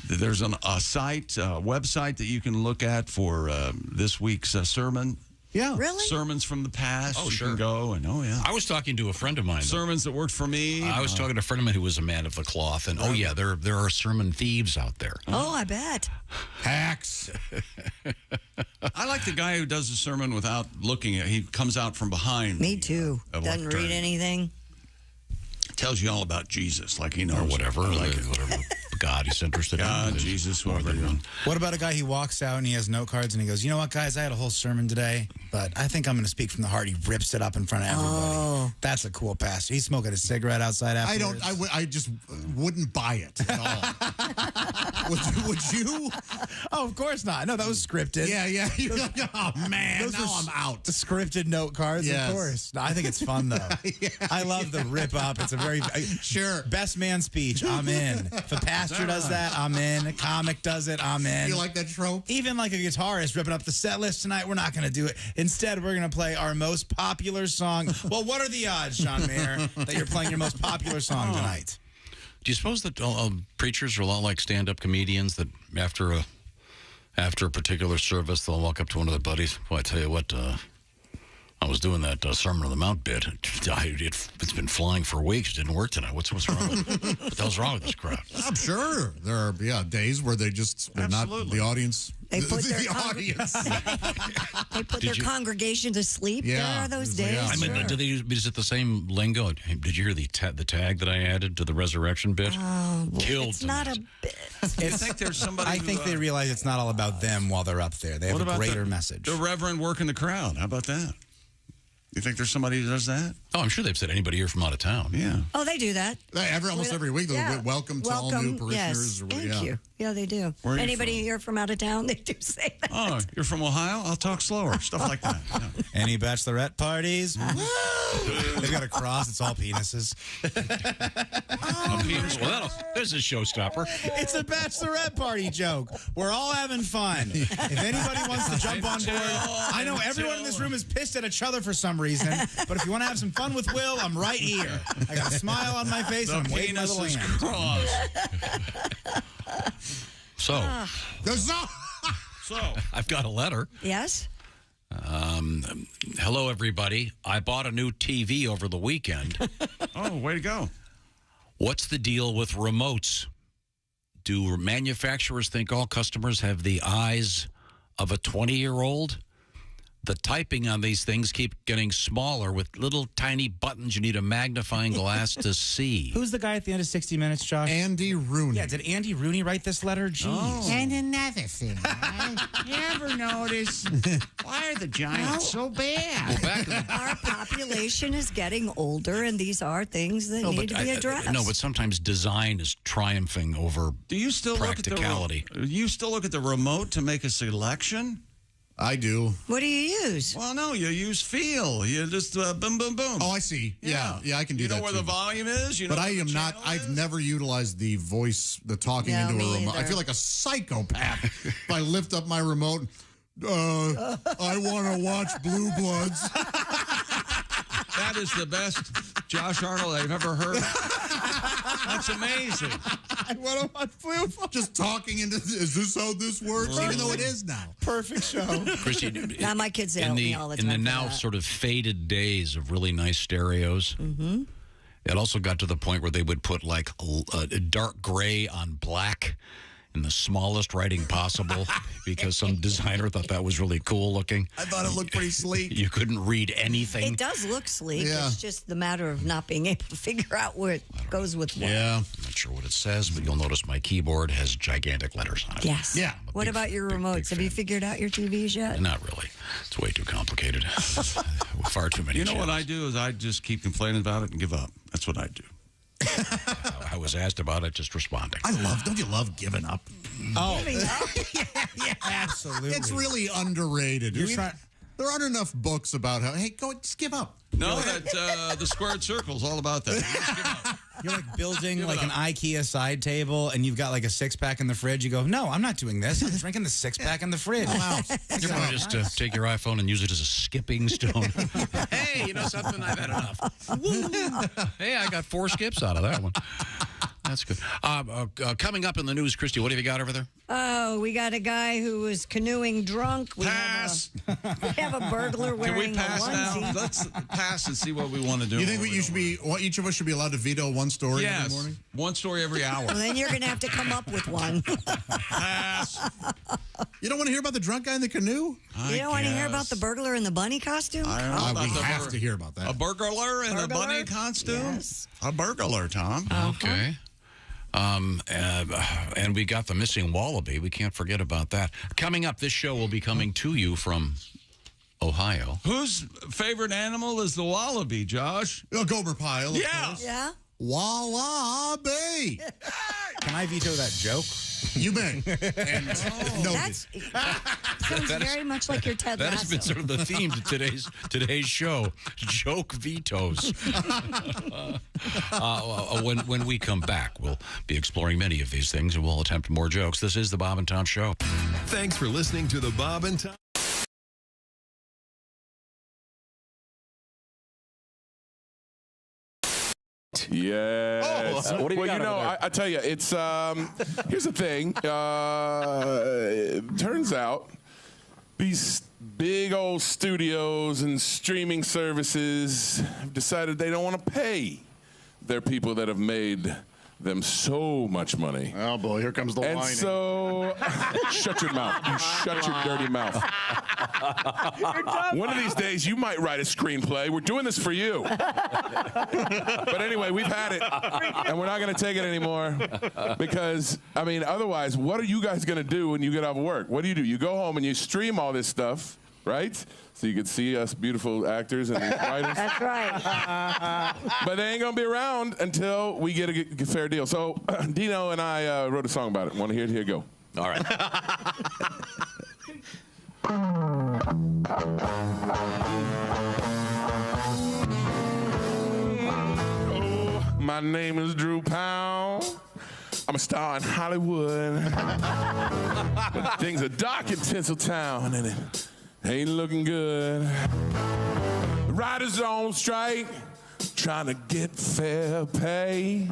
there's a website that you can look at for this week's sermon. Yeah. Really? Sermons from the past. Oh, you sure. can go and I was talking to a friend of mine. Sermons that worked for me. I was talking to a friend of mine who was a man of the cloth, and there are sermon thieves out there. Oh, I bet. Hacks. I like the guy who does the sermon without looking at. He comes out from behind. Me too. Doesn't read anything. Tells you all about Jesus, like he knows. Or whatever. Whatever God he's interested in. God, Jesus, whatever. What about a guy who walks out and he has note cards and he goes, you know what, guys, I had a whole sermon today, but I think I'm going to speak from the heart. He rips it up in front of everybody. Oh. That's a cool pastor. He's smoking a cigarette outside afterwards. I just wouldn't buy it at all. would you? Oh, of course not. No, that was scripted. Yeah. Oh, man, now I'm out. The scripted note cards, Yes. of course. No, I think it's fun, though. I love the rip up. It's a very... Sure. Best man speech, I'm in. If a pastor does that, I'm in. A comic does it, I'm in. You like that trope? Even like a guitarist ripping up the set list tonight, we're not going to do it. Instead, we're going to play our most popular song. Well, what are the odds, John Mayer, that you're playing your most popular song tonight? Do you suppose that preachers are a lot like stand-up comedians, that after a particular service, they'll walk up to one of their buddies? Well, I tell you what, I was doing that Sermon on the Mount bit. It's been flying for weeks. It didn't work tonight. What's wrong with it? What the hell's wrong with this crowd? I'm sure there are days where they're not the audience. They put their audience. They put their congregation to sleep. Yeah. There are those days. I mean, do they use it the same lingo? Hey, did you hear the tag that I added to the resurrection bit? Killed. It's not a bit. I think there's somebody. I think they realize it's not all about them while they're up there. They have a greater message. The reverend working the crowd. How about that? You think there's somebody who does that? Oh, I'm sure they've said anybody here from out of town. Yeah. Oh, they do that. Almost every week, they'll welcome to all new parishioners. Yes, thank you. Yeah, they do. Where are you Anybody here from out of town, they do say that. Oh, you're from Ohio? I'll talk slower. Stuff like that. Yeah. Any bachelorette parties? They've got a cross. It's all penises. Well, there's a showstopper. It's a bachelorette party joke. We're all having fun. If anybody wants to jump on board, I know everyone in this room is pissed at each other for some reason, but if you want to have some fun with Will, I'm right here. I got a smile on my face and I'm waving my little hand. So, I've got a letter. Yes? Hello, everybody. I bought a new TV over the weekend. Oh, way to go. What's the deal with remotes? Do manufacturers think all customers have the eyes of a 20-year-old? The typing on these things keep getting smaller with little tiny buttons you need a magnifying glass to see. Who's the guy at the end of 60 Minutes, Josh? Andy Rooney. Yeah, did Andy Rooney write this letter? Jeez. Oh. And another thing, you ever notice, why are the Giants so bad? Our population is getting older, and these are things that need to be addressed. No, but sometimes design is triumphing over Do you still practicality. You still look at the remote to make a selection? I do. What do you use? Well, no, you use feel. You just boom, boom, boom. Oh, I see. Yeah, I can do that. You know where too. the volume is? You know but I where am the not, channel I've is? never utilized the voice, the talking No, into a me remote. I either. feel like a psychopath if I lift up my remote. I want to watch Blue Bloods. That is the best Josh Arnold I've ever heard. That's amazing. I want to watch Blue Bloods. Just talking into, is this how this works? Even though it is now. Perfect show. Christy, Now my kids yell at me all the time. in the for now that. sort of faded days of really nice stereos, it also got to the point where they would put like a dark gray on black in the smallest writing possible because some designer thought that was really cool looking. I thought it looked pretty sleek. You couldn't read anything. It does look sleek. Yeah. It's just the matter of not being able to figure out where it goes with what. Yeah. I'm not sure what it says, but you'll notice my keyboard has gigantic letters on it. Yes. Yeah. What about your remotes? Have you figured out your TVs yet? Not really. It's way too complicated. Far too many You know what channels. I do is I just keep complaining about it and give up. That's what I do. I was asked about it, just responding. Don't you love giving up? Oh, yeah, absolutely. It's really underrated. You're I mean, trying- there aren't enough books about how, hey, go, just give up. No, that the squared circle is all about that. Just give up. You're like building Give it like an up. IKEA side table, and you've got like a 6-pack in the fridge. You go, no, I'm not doing this. I'm drinking the 6-pack in the fridge. You want to just take your iPhone and use it as a skipping stone. Hey, you know something? I've had enough. Hey, I got 4 skips out of that one. That's good. Coming up in the news, Christy, what have you got over there? Oh, we got a guy who was canoeing drunk. We Pass. We have a burglar Can we wearing a pass now? onesie. Let's pass and see what we want to do. You think you should be? Each of us should be allowed to veto one story every Yes. morning? One story every hour. Well, then you're going to have to come up with one. Pass. You don't want to hear about the drunk guy in the canoe? You don't want to hear about the burglar in the bunny costume? I don't know about We the have to hear about that. A burglar in a Burglar? bunny costume? Yes. A burglar, Tom. Okay. And we got the missing wallaby. We can't forget about that. Coming up, this show will be coming to you from Ohio. Whose favorite animal is the wallaby, Josh? Gomer Pyle. of Yeah. course. Yeah? Wallaby. Can I veto that joke? You may. And noted. Sounds very much like your Ted That Lasso. has been sort of the theme to today's show: joke vetoes. When we come back, we'll be exploring many of these things, and we'll attempt more jokes. This is the Bob and Tom Show. Thanks for listening to the Bob and Tom. Yes. What do you well, got you know, over there? I tell you, it's here's the thing. It turns out these big old studios and streaming services have decided they don't want to pay their people that have made them so much money. Oh boy, here comes the And whining. so, shut your mouth. You shut your dirty mouth. One of these days, you might write a screenplay. We're doing this for you. But anyway, we've had it, and we're not going to take it anymore because, I mean, otherwise, what are you guys going to do when you get off work? What do? You go home and you stream all this stuff, right? So you can see us beautiful actors and writers. That's right. But they ain't going to be around until we get a fair deal. So Dino and I wrote a song about it. Want to hear it? Here you go. All right. My name is Drew Powell. I'm a star in Hollywood. But things are dark in Tinseltown, and it ain't looking good. The writers are on strike, trying to get fair pay.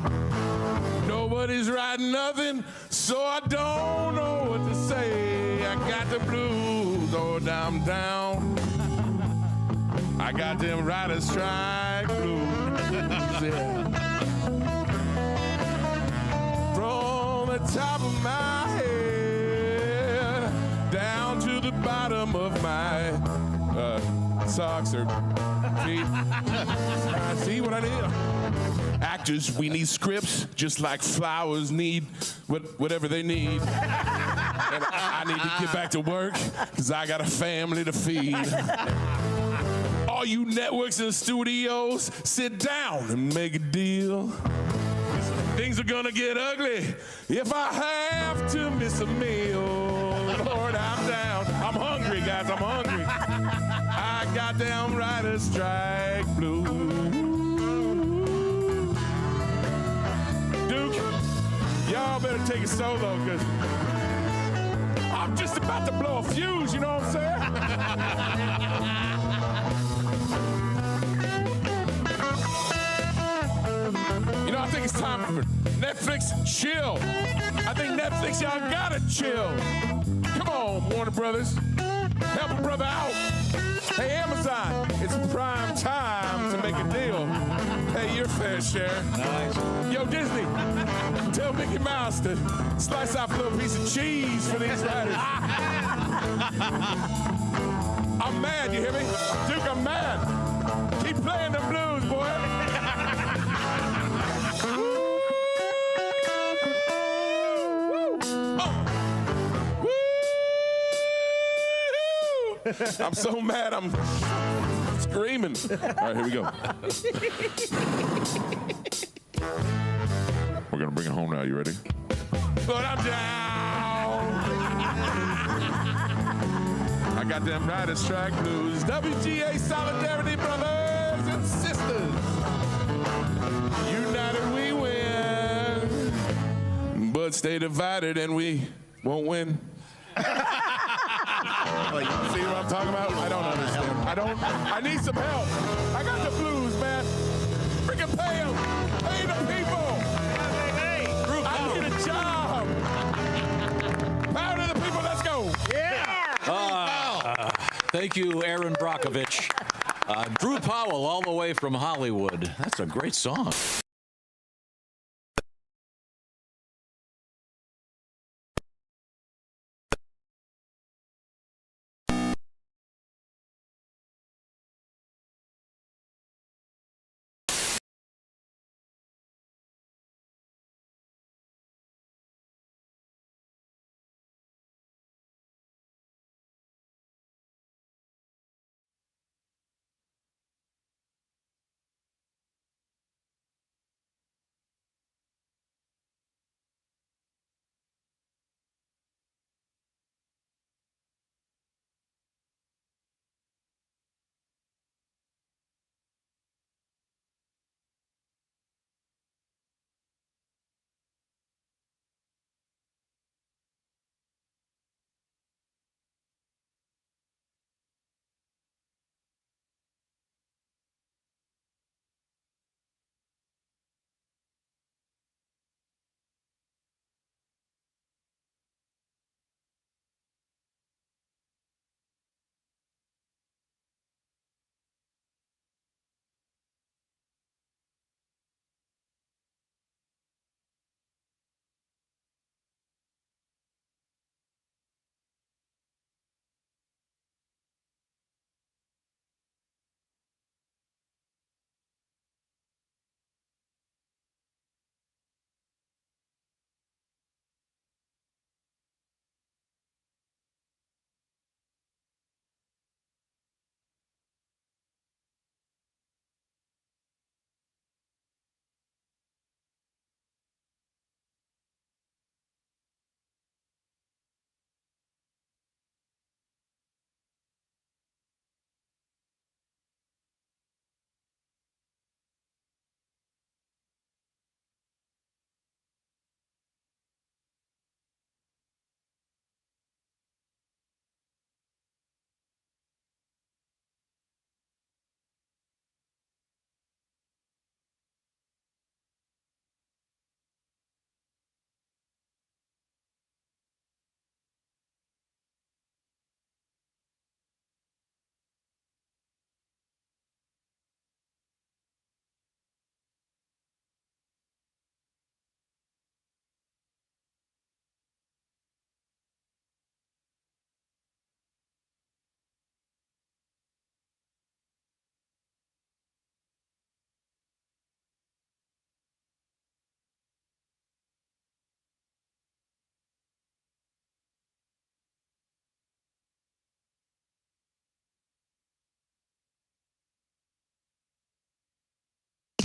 Nobody's writing nothing, so I don't know what to say. I got the blues all down. I got them writers' strike blues. Yeah. From the top of my head down to the bottom of my socks or feet. See what I need? Actors, we need scripts just like flowers need whatever they need. And I need to get back to work because I got a family to feed. All you networks and studios, sit down and make a deal. Things are gonna get ugly if I have to miss a meal. Lord, I'm down. I'm hungry, guys. I'm hungry. I got down writer's strike blue. Duke, y'all better take a solo because I'm just about to blow a fuse, you know what I'm saying? You know, I think it's time for Netflix chill. I think Netflix, y'all gotta chill. Come on, Warner Brothers. Help a brother out. Hey, Amazon, it's prime time to make a deal. Hey, your fair share. Nice. Yo, Disney, tell Mickey Mouse to slice off a little piece of cheese for these writers. I'm mad, you hear me? Duke, I'm mad. Keep playing the blues, boy. I'm so mad, I'm screaming. All right, here we go. We're going to bring it home now. You ready? But I'm down. I got them writer's track blues. WGA solidarity, brothers and sisters. United we win. But stay divided and we won't win. Like, see what I'm talking about? I don't understand. I need some help. I got the blues, man. Freaking pay them. Pay the people. Hey, I need a job. Power to the people. Let's go. Yeah. Thank you, Aaron Brockovich. Drew Powell, all the way from Hollywood. That's a great song.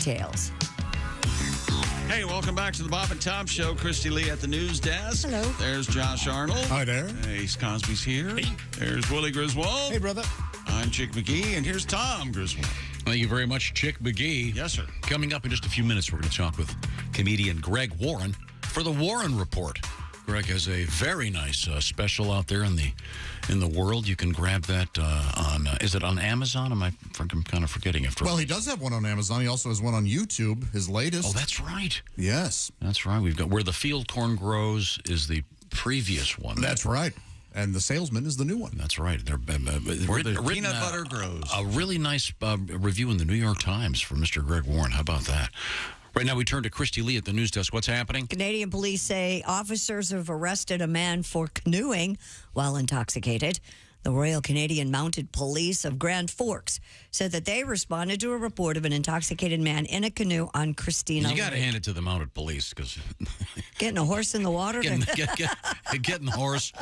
details. Hey, welcome back to the Bob and Tom Show. Christy Lee at the news desk. Hello. There's Josh Arnold. Hi there. Ace Cosby's here. Hey. There's Willie Griswold. Hey, brother. I'm Chick McGee, and here's Tom Griswold. Thank you very much, Chick McGee. Yes, sir. Coming up in just a few minutes, we're going to talk with comedian Greg Warren for the Warren Report. Greg has a very nice special out there in the world. You can grab that on, is it on Amazon? I'm kind of forgetting after. Well, he does have one on Amazon. He also has one on YouTube, his latest. Oh, that's right. Yes. That's right. We've got Where the Field Corn Grows is the previous one. That's right. And The Salesman is the new one. That's right. They're Where the peanut butter grows. A really nice review in the New York Times for Mr. Greg Warren. How about that? Right now, we turn to Christy Lee at the news desk. What's happening? Canadian police say officers have arrested a man for canoeing while intoxicated. The Royal Canadian Mounted Police of Grand Forks said that they responded to a report of an intoxicated man in a canoe on Christina You got to Lake. hand it to the Mounted Police because Getting a horse in the water? getting the horse,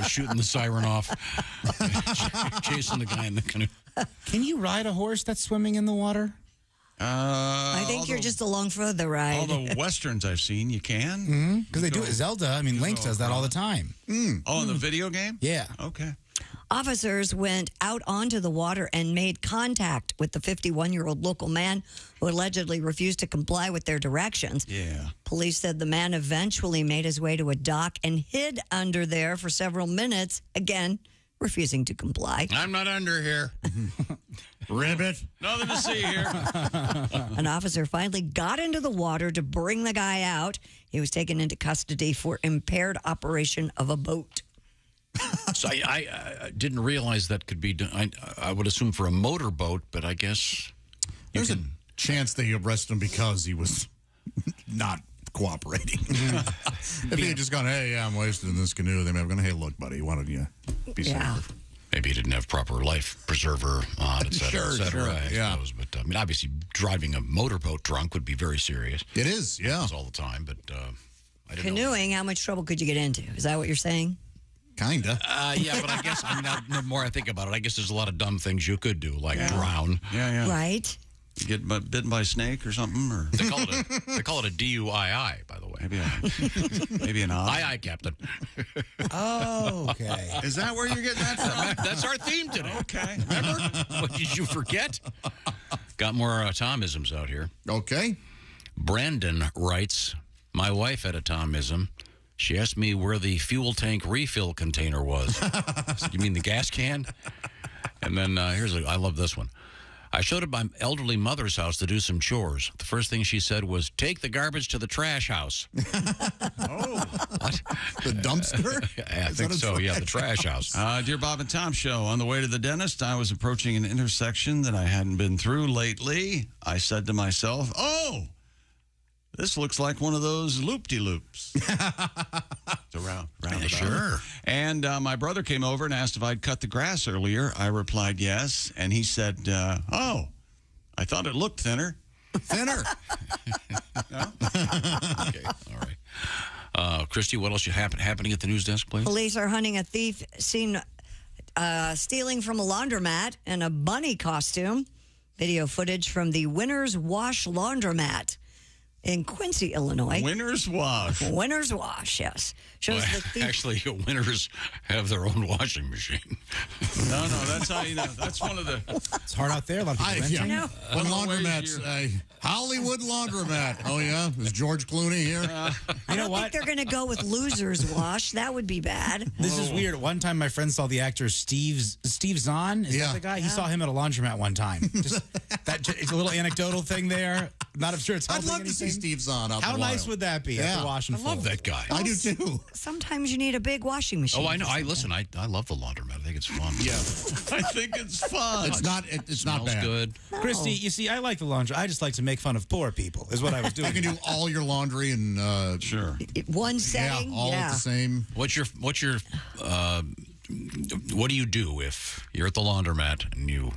shooting the siren off, chasing the guy in the canoe. Can you ride a horse that's swimming in the water? I think you're just along for the ride. All the westerns I've seen, you can. Mm-hmm. Because they do it. Zelda, Link does that all the time. Oh, in the video game? Yeah. Okay. Officers went out onto the water and made contact with the 51-year-old local man who allegedly refused to comply with their directions. Yeah. Police said the man eventually made his way to a dock and hid under there for several minutes, again, refusing to comply. I'm not under here. Ribbit. Nothing to see here. An officer finally got into the water to bring the guy out. He was taken into custody for impaired operation of a boat. So I didn't realize that could be done. I would assume for a motorboat, but I guess There's a chance they arrested him because he was not cooperating. If he had just gone, hey, I'm wasted in this canoe, they may have gone, hey, look, buddy, why don't you be safe? Maybe he didn't have proper life preserver on, et cetera, et cetera. I suppose. But obviously, driving a motorboat drunk would be very serious. It is, yeah. Happens all the time, but I didn't know. Canoeing, how much trouble could you get into? Is that what you're saying? Kinda. Yeah, but I guess the more I think about it, I guess there's a lot of dumb things you could do, like drown. Yeah. Right. You get bitten by a snake or something, or they call it a DUII, by the way. Maybe an I. Aye, Captain. Oh, okay. Is that where you're getting that from? That's our theme today. Okay. Remember? What did you forget? Got more Tomisms out here. Okay. Brandon writes, my wife had a Tomism. She asked me where the fuel tank refill container was. You mean the gas can? And then I love this one. I showed up at my elderly mother's house to do some chores. The first thing she said was, take the garbage to the trash house. Oh. What? The dumpster? I think so, yeah, the trash house. Dear Bob and Tom Show, on the way to the dentist, I was approaching an intersection that I hadn't been through lately. I said to myself, oh, this looks like one of those loop-de-loops. It's a roundabout. Sure. And my brother came over and asked if I'd cut the grass earlier. I replied yes. And he said, oh, I thought it looked thinner. Thinner. No? Okay, all right. Christy, what else happening at the news desk, please? Police are hunting a thief seen stealing from a laundromat in a bunny costume. Video footage from the Winners Wash laundromat in Quincy, Illinois. Winners Wash. Winners Wash, yes. Shows the thief. Actually, winners have their own washing machine. No, that's how you know. That's one of the... It's hard out there. A lot of people renting. know. One laundromat, Hollywood laundromat. Oh, yeah? Is George Clooney here? I don't think they're going to go with Losers Wash. That would be bad. This is weird. One time my friend saw the actor Steve Zahn. Is that the guy? He saw him at a laundromat one time. It's a little anecdotal thing there. Not sure it's helping I'd love anything. to see Steve Zahn out How in the nice wild. would that be? Yeah. After washing I love that guy. I do too. Sometimes you need a big washing machine. Oh, I know. I love the laundromat. I think it's fun. Yeah. I think it's fun. It's not bad. Good. Christy, you see, I like the laundry. I just like to make fun of poor people, is what I was doing. You can do all your laundry in sure. One setting? Yeah, all at the same. What do you do if you're at the laundromat and you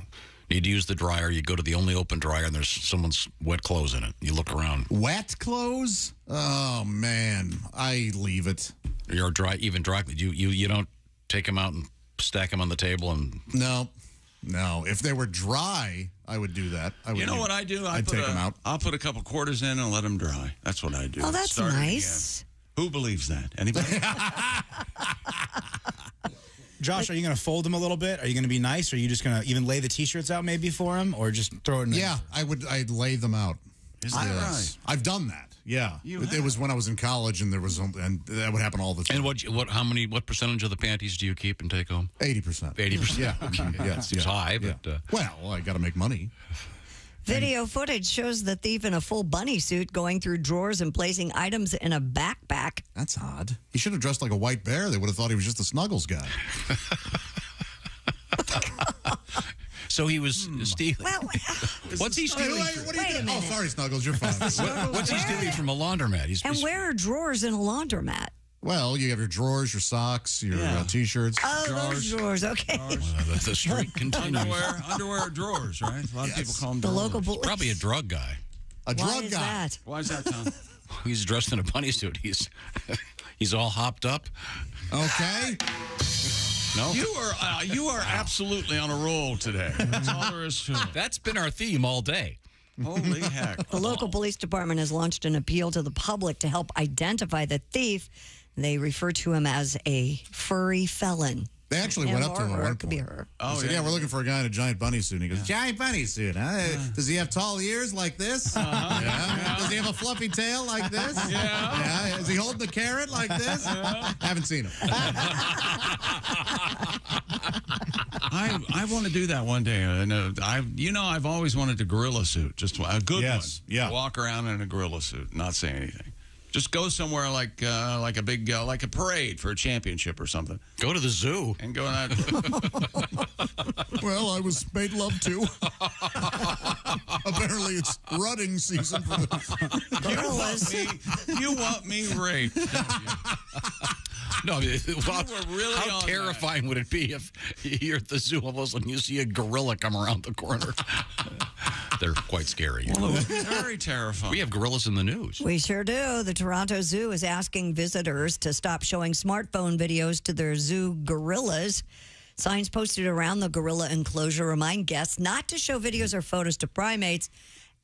need to use the dryer? You go to the only open dryer and there's someone's wet clothes in it. You look around. Wet clothes? Oh man, I leave it. You're dry. You don't take them out and stack them on the table and no. No, if they were dry, I would do that. I would. You know what I do? I'd take them out. I'll put a couple quarters in and let them dry. That's what I do. Oh, that's Start it nice. again. Who believes that? Anybody? Josh, are you going to fold them a little bit? Are you going to be nice? Or are you just going to even lay the T-shirts out maybe for them? Or just throw it in? Yeah, I'd lay them out. Is that right? I've done that. Yeah, it was when I was in college, and that would happen all the time. And what percentage of the panties do you keep and take home? 80%. 80%. Yeah, yeah, seems high, but well, I got to make money. Video footage shows the thief in a full bunny suit going through drawers and placing items in a backpack. That's odd. He should have dressed like a white bear. They would have thought he was just a Snuggles guy. So he was stealing. Well, what's he stealing? Wait a minute. Oh, sorry, Snuggles, you're fine. What's he stealing from a laundromat? And where are drawers in a laundromat? Well, you have your drawers, your socks, your T-shirts. Oh, those drawers. Okay. The streak continues. Underwear drawers, right? A lot of people call them The drawers. local police. Probably a drug guy. Why is that? Why is that, Tom? He's dressed in a bunny suit. He's all hopped up. Okay. No. You are absolutely on a roll today. That's all there is to it. That's been our theme all day. Holy heck. The local police department has launched an appeal to the public to help identify the thief. They refer to him as a furry felon. They actually went up to him at one It could be point. her. Oh, said, yeah, we're looking for a guy in a giant bunny suit. And he goes, giant bunny suit, huh? Does he have tall ears like this? Yeah. Does he have a fluffy tail like this? Yeah. Is he holding the carrot like this? Haven't seen him. I want to do that one day. I've always wanted a gorilla suit, just a good one. Yeah. Walk around in a gorilla suit, not say anything. Just go somewhere like a big like a parade for a championship or something. Go to the zoo and go on that. Well, I was made love to. Apparently, it's rutting season for the gorillas. You want me raped? Don't you? No, really how terrifying would it be if you're at the zoo all of a sudden you see a gorilla come around the corner? They're quite scary. Very terrifying. We have gorillas in the news. We sure do. The Toronto Zoo is asking visitors to stop showing smartphone videos to their zoo gorillas. Signs posted around the gorilla enclosure remind guests not to show videos or photos to primates,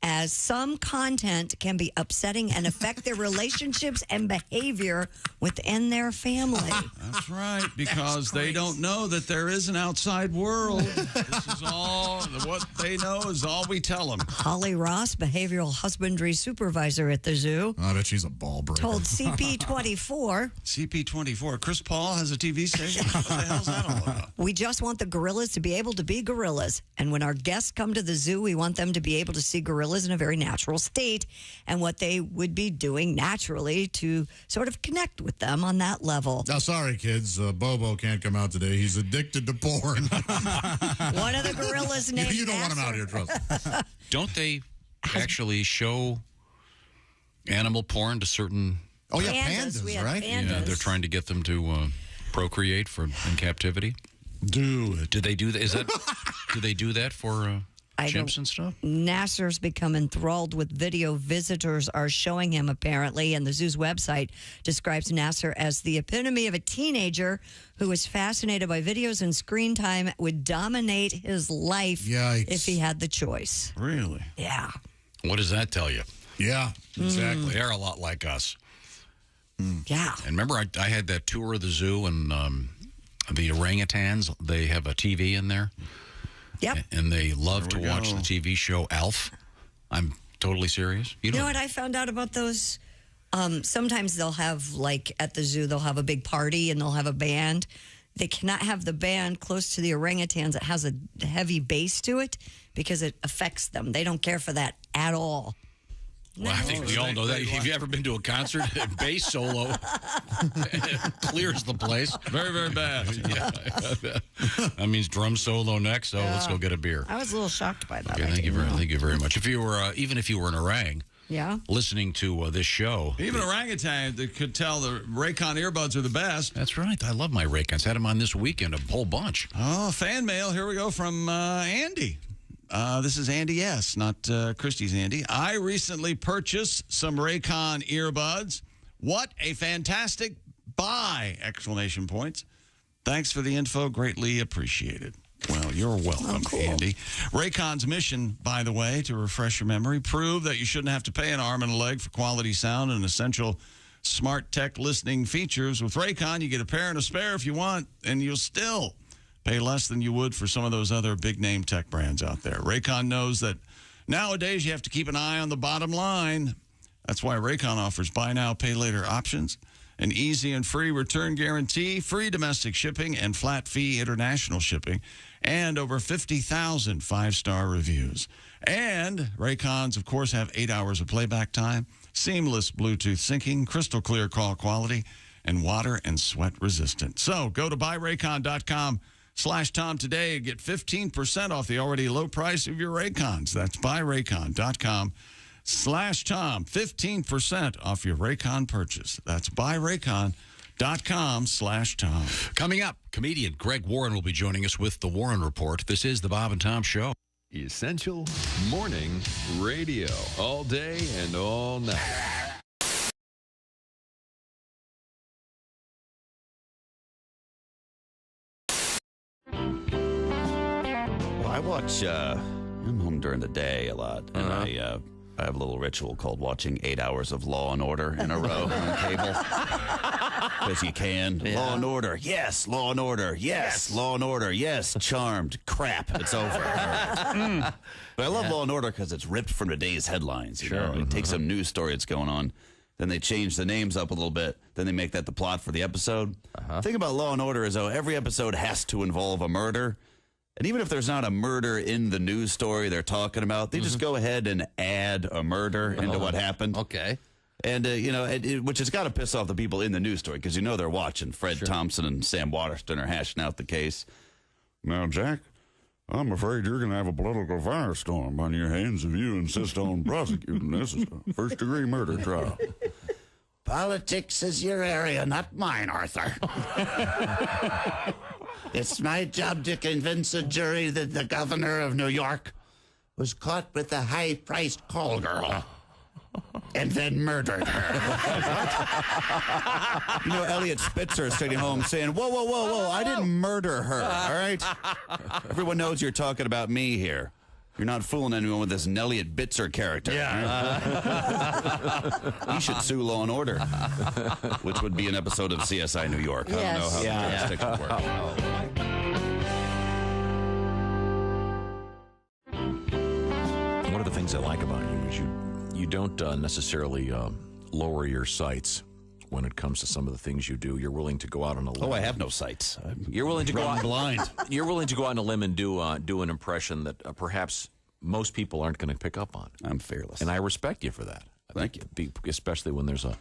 as some content can be upsetting and affect their relationships and behavior within their family. That's right, because they don't know that there is an outside world. This is all, what they know is all we tell them. Holly Ross, behavioral husbandry supervisor at the zoo, I bet she's a ball breaker. told CP24. CP24. Chris Paul has a TV station? What the hell's that all about? We just want the gorillas to be able to be gorillas. And when our guests come to the zoo, we want them to be able to see gorillas in a very natural state and what they would be doing naturally to sort of connect with them on that level. Now, sorry, kids. Bobo can't come out today. He's addicted to porn. One of the gorillas named You don't want him out here, trust me. Don't they actually show animal porn to certain... Oh, yeah, pandas, right? Pandas. Yeah, they're trying to get them to procreate in captivity. Dude. Do they do that? Do they do that for... chimps and stuff? Nasser's become enthralled with video visitors are showing him, apparently, and the zoo's website describes Nasser as the epitome of a teenager who is fascinated by videos and screen time, would dominate his life if he had the choice. Really? Yeah. What does that tell you? Yeah, exactly. They're a lot like us. Yeah. And remember, I had that tour of the zoo, and the orangutans, they have a TV in there. Yep. And they love to watch the TV show Alf. I'm totally serious. You know what I found out about those? Sometimes they'll have, like, at the zoo, they'll have a big party and they'll have a band. They cannot have the band close to the orangutans. It has a heavy bass to it because it affects them. They don't care for that at all. Well, I think we all know that. If you've ever been to a concert, bass solo clears the place. Very, very bad. Yeah. That means drum solo next, so let's go get a beer. I was a little shocked by that. Okay, thank you very much. If you were, even if you were an orang, listening to this show. Even orangutan could tell the Raycon earbuds are the best. That's right. I love my Raycons. Had them on this weekend, a whole bunch. Oh, fan mail. Here we go from Andy. This is Andy S., not Christie's Andy. I recently purchased some Raycon earbuds. What a fantastic buy! Exclamation points. Thanks for the info. Greatly appreciated. Well, you're welcome, Andy. Raycon's mission, by the way, to refresh your memory, prove that you shouldn't have to pay an arm and a leg for quality sound and essential smart tech listening features. With Raycon, you get a pair and a spare if you want, and you'll still pay less than you would for some of those other big-name tech brands out there. Raycon knows that nowadays you have to keep an eye on the bottom line. That's why Raycon offers buy now, pay later options, an easy and free return guarantee, free domestic shipping, and flat fee international shipping, and over 50,000 five-star reviews. And Raycons, of course, have 8 hours of playback time, seamless Bluetooth syncing, crystal clear call quality, and water and sweat resistant. So go to buyraycon.com/Tom today and get 15% off the already low price of your Raycons. That's buyraycon.com/Tom. 15% off your Raycon purchase. That's buyraycon.com/Tom. Coming up, comedian Greg Warren will be joining us with The Warren Report. This is the Bob and Tom Show. Essential morning radio. All day and all night. Well, I watch, I'm home during the day a lot, and I have a little ritual called watching 8 hours of Law and Order in a row on cable. Because you can. Yeah. Law and Order, yes. Law and Order, yes. Law and Order, yes. Charmed, crap, it's over. Right. But I love Law and Order because it's ripped from today's headlines. You know? You take some news story that's going on, then they change the names up a little bit, then they make that the plot for the episode. The thing about Law and Order is, though, every episode has to involve a murder. And even if there's not a murder in the news story they're talking about, they just go ahead and add a murder into what happened. Okay. And, which has got to piss off the people in the news story, because they're watching. Fred Thompson and Sam Waterston are hashing out the case. Now, Jack, I'm afraid you're going to have a political firestorm on your hands if you insist on prosecuting this as a first-degree murder trial. Politics is your area, not mine, Arthur. It's my job to convince a jury that the governor of New York was caught with a high-priced call girl and then murdered her. Elliot Spitzer is sitting home saying, whoa, I didn't murder her, all right? Everyone knows you're talking about me here. You're not fooling anyone with this Elliot Bitzer character. Yeah. Right? He should sue Law and Order, which would be an episode of CSI New York. Yes. I don't know how the jurisdictions work. One of the things I like about you is you don't necessarily lower your sights when it comes to some of the things you do. You're willing to go out on a limb. Oh, I have no sights. You're willing to go out blind. You're willing to go out on a limb and do an impression that perhaps most people aren't going to pick up on. I'm fearless, and I respect you for that. Thank you. Especially when there's a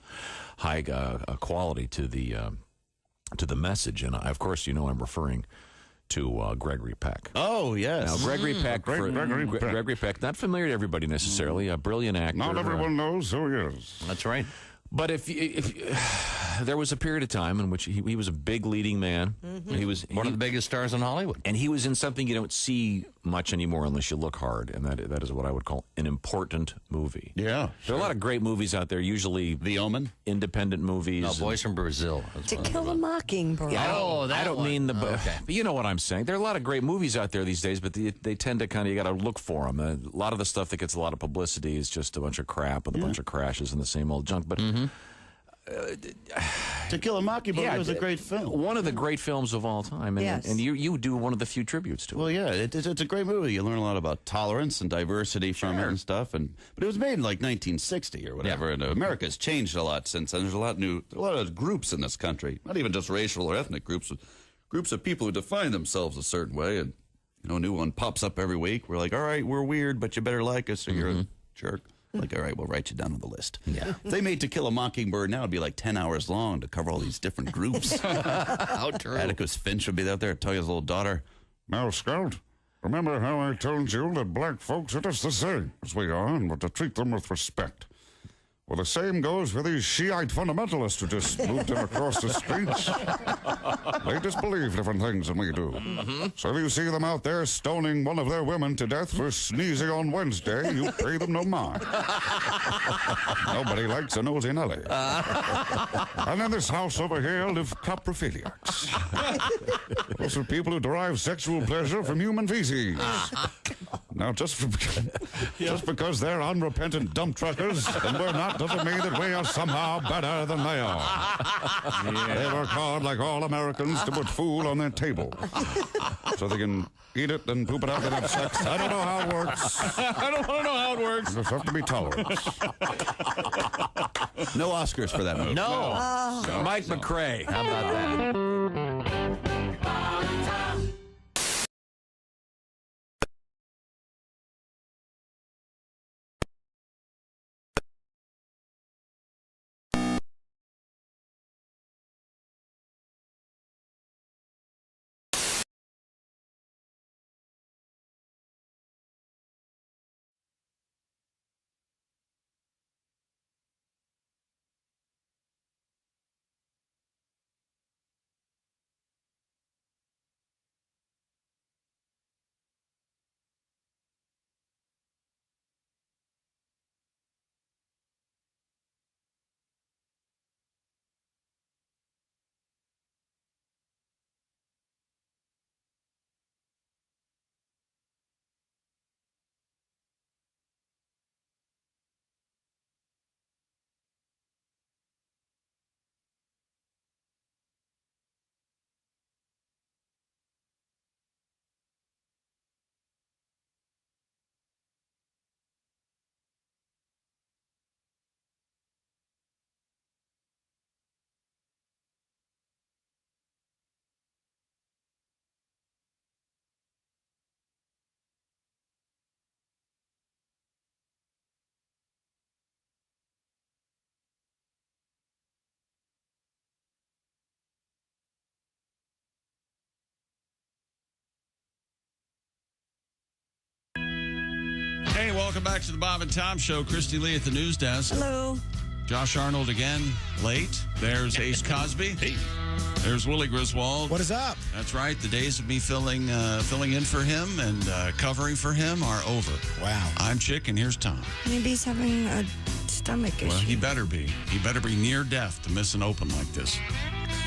high quality to the message, and of course, I'm referring to Gregory Peck. Oh, yes. Now, Gregory Peck, Gregory Peck, not familiar to everybody necessarily, a brilliant actor. Not everyone knows who he is. That's right. But if there was a period of time in which he was a big leading man. Mm-hmm. He was one of the biggest stars in Hollywood. And he was in something you don't see much anymore unless you look hard, and that is what I would call an important movie. Yeah. There are a lot of great movies out there, usually The Omen, independent movies. No, Boys from Brazil. To Kill a Mockingbird. Yeah, I don't mean the... Okay. But you know what I'm saying. There are a lot of great movies out there these days, but they tend to you got to look for them. A lot of the stuff that gets a lot of publicity is just a bunch of crap with a bunch of crashes and the same old junk. But... To Kill a Mockingbird was a great film. One of the great films of all time. And, yes. and you do one of the few tributes to it. Well, yeah, it's a great movie. You learn a lot about tolerance and diversity from it and stuff. But it was made in like 1960 or whatever, and America's changed a lot since then. There's a lot of groups in this country, not even just racial or ethnic groups, groups of people who define themselves a certain way. And a new one pops up every week. We're like, all right, we're weird, but you better like us or you're a jerk. Like, all right, we'll write you down on the list. Yeah. If they made To Kill a Mockingbird now, it'd be like 10 hours long to cover all these different groups. How true. Atticus Finch would be out there telling his little daughter, Now, Scout, remember how I told you that black folks are just the same as we are, but to treat them with respect. Well, the same goes for these Shiite fundamentalists who just moved in across the streets. They just believe different things than we do. So if you see them out there stoning one of their women to death for sneezing on Wednesday, you pay them no mind. Nobody likes a nosy Nelly. And in this house over here live coprophiliacs. Those are people who derive sexual pleasure from human feces. Now, just because they're unrepentant dump truckers and we're not doesn't mean that we are somehow better than they are. They work hard like all Americans to put food on their table so they can eat it and poop it out and have sex. I don't know how it works. I don't want to know how it works. You just have to be tolerant. No Oscars for that movie. No. Mike McRae. How about that? Hey, welcome back to the Bob and Tom Show. Christy Lee at the news desk. Hello. Josh Arnold again, late. There's Ace Cosby. Hey. There's Willie Griswold. What is up? That's right. The days of me filling in for him and covering for him are over. Wow. I'm Chick, and here's Tom. Maybe he's having a stomach issue. Well, he better be. He better be near death to miss an open like this.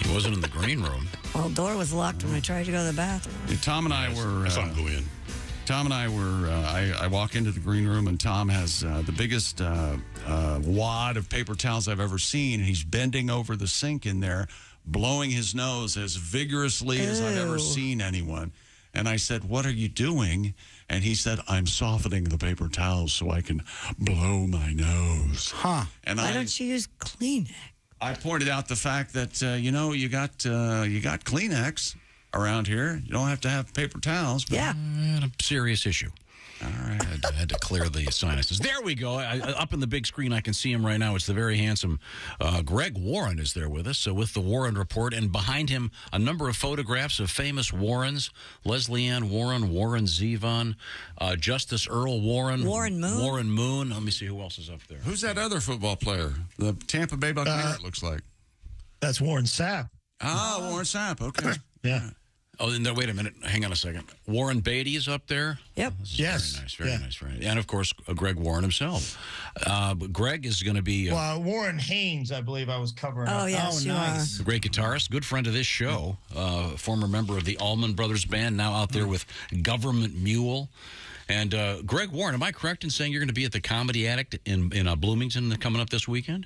He wasn't in the green room. Well, the door was locked when I tried to go to the bathroom. Yeah, Tom and I were... I saw him go in. Tom and I were, I walk into the green room, and Tom has the biggest wad of paper towels I've ever seen, and he's bending over the sink in there, blowing his nose as vigorously as I've ever seen anyone. And I said, "What are you doing?" And he said, "I'm softening the paper towels so I can blow my nose." Huh. And Why don't you use Kleenex? I pointed out the fact that, you got Kleenex around here. You don't have to have paper towels. But Yeah. A serious issue. All right. I had to clear the sinuses. There we go. Up in the big screen, I can see him right now. It's the very handsome Greg Warren is there with us, with the Warren Report. And behind him, a number of photographs of famous Warrens. Leslie Ann Warren, Warren Zevon, Justice Earl Warren. Warren Moon. Warren Moon. Let me see who else is up there. Who's that other football player? The Tampa Bay Buccaneer, it looks like. That's Warren Sapp. Ah, Warren Sapp. Okay. Yeah. Oh, and there, wait a minute. Hang on a second. Warren Beatty is up there? Yep. Yes. Very nice. Very nice. Right. And, of course, Greg Warren himself. But Greg is going to be... Well, Warren Haynes, I believe I was covering. Oh, yes, you nice. A great guitarist, good friend of this show, former member of the Allman Brothers Band, now out there with Government Mule. And Greg Warren, am I correct in saying you're going to be at the Comedy Addict in Bloomington coming up this weekend?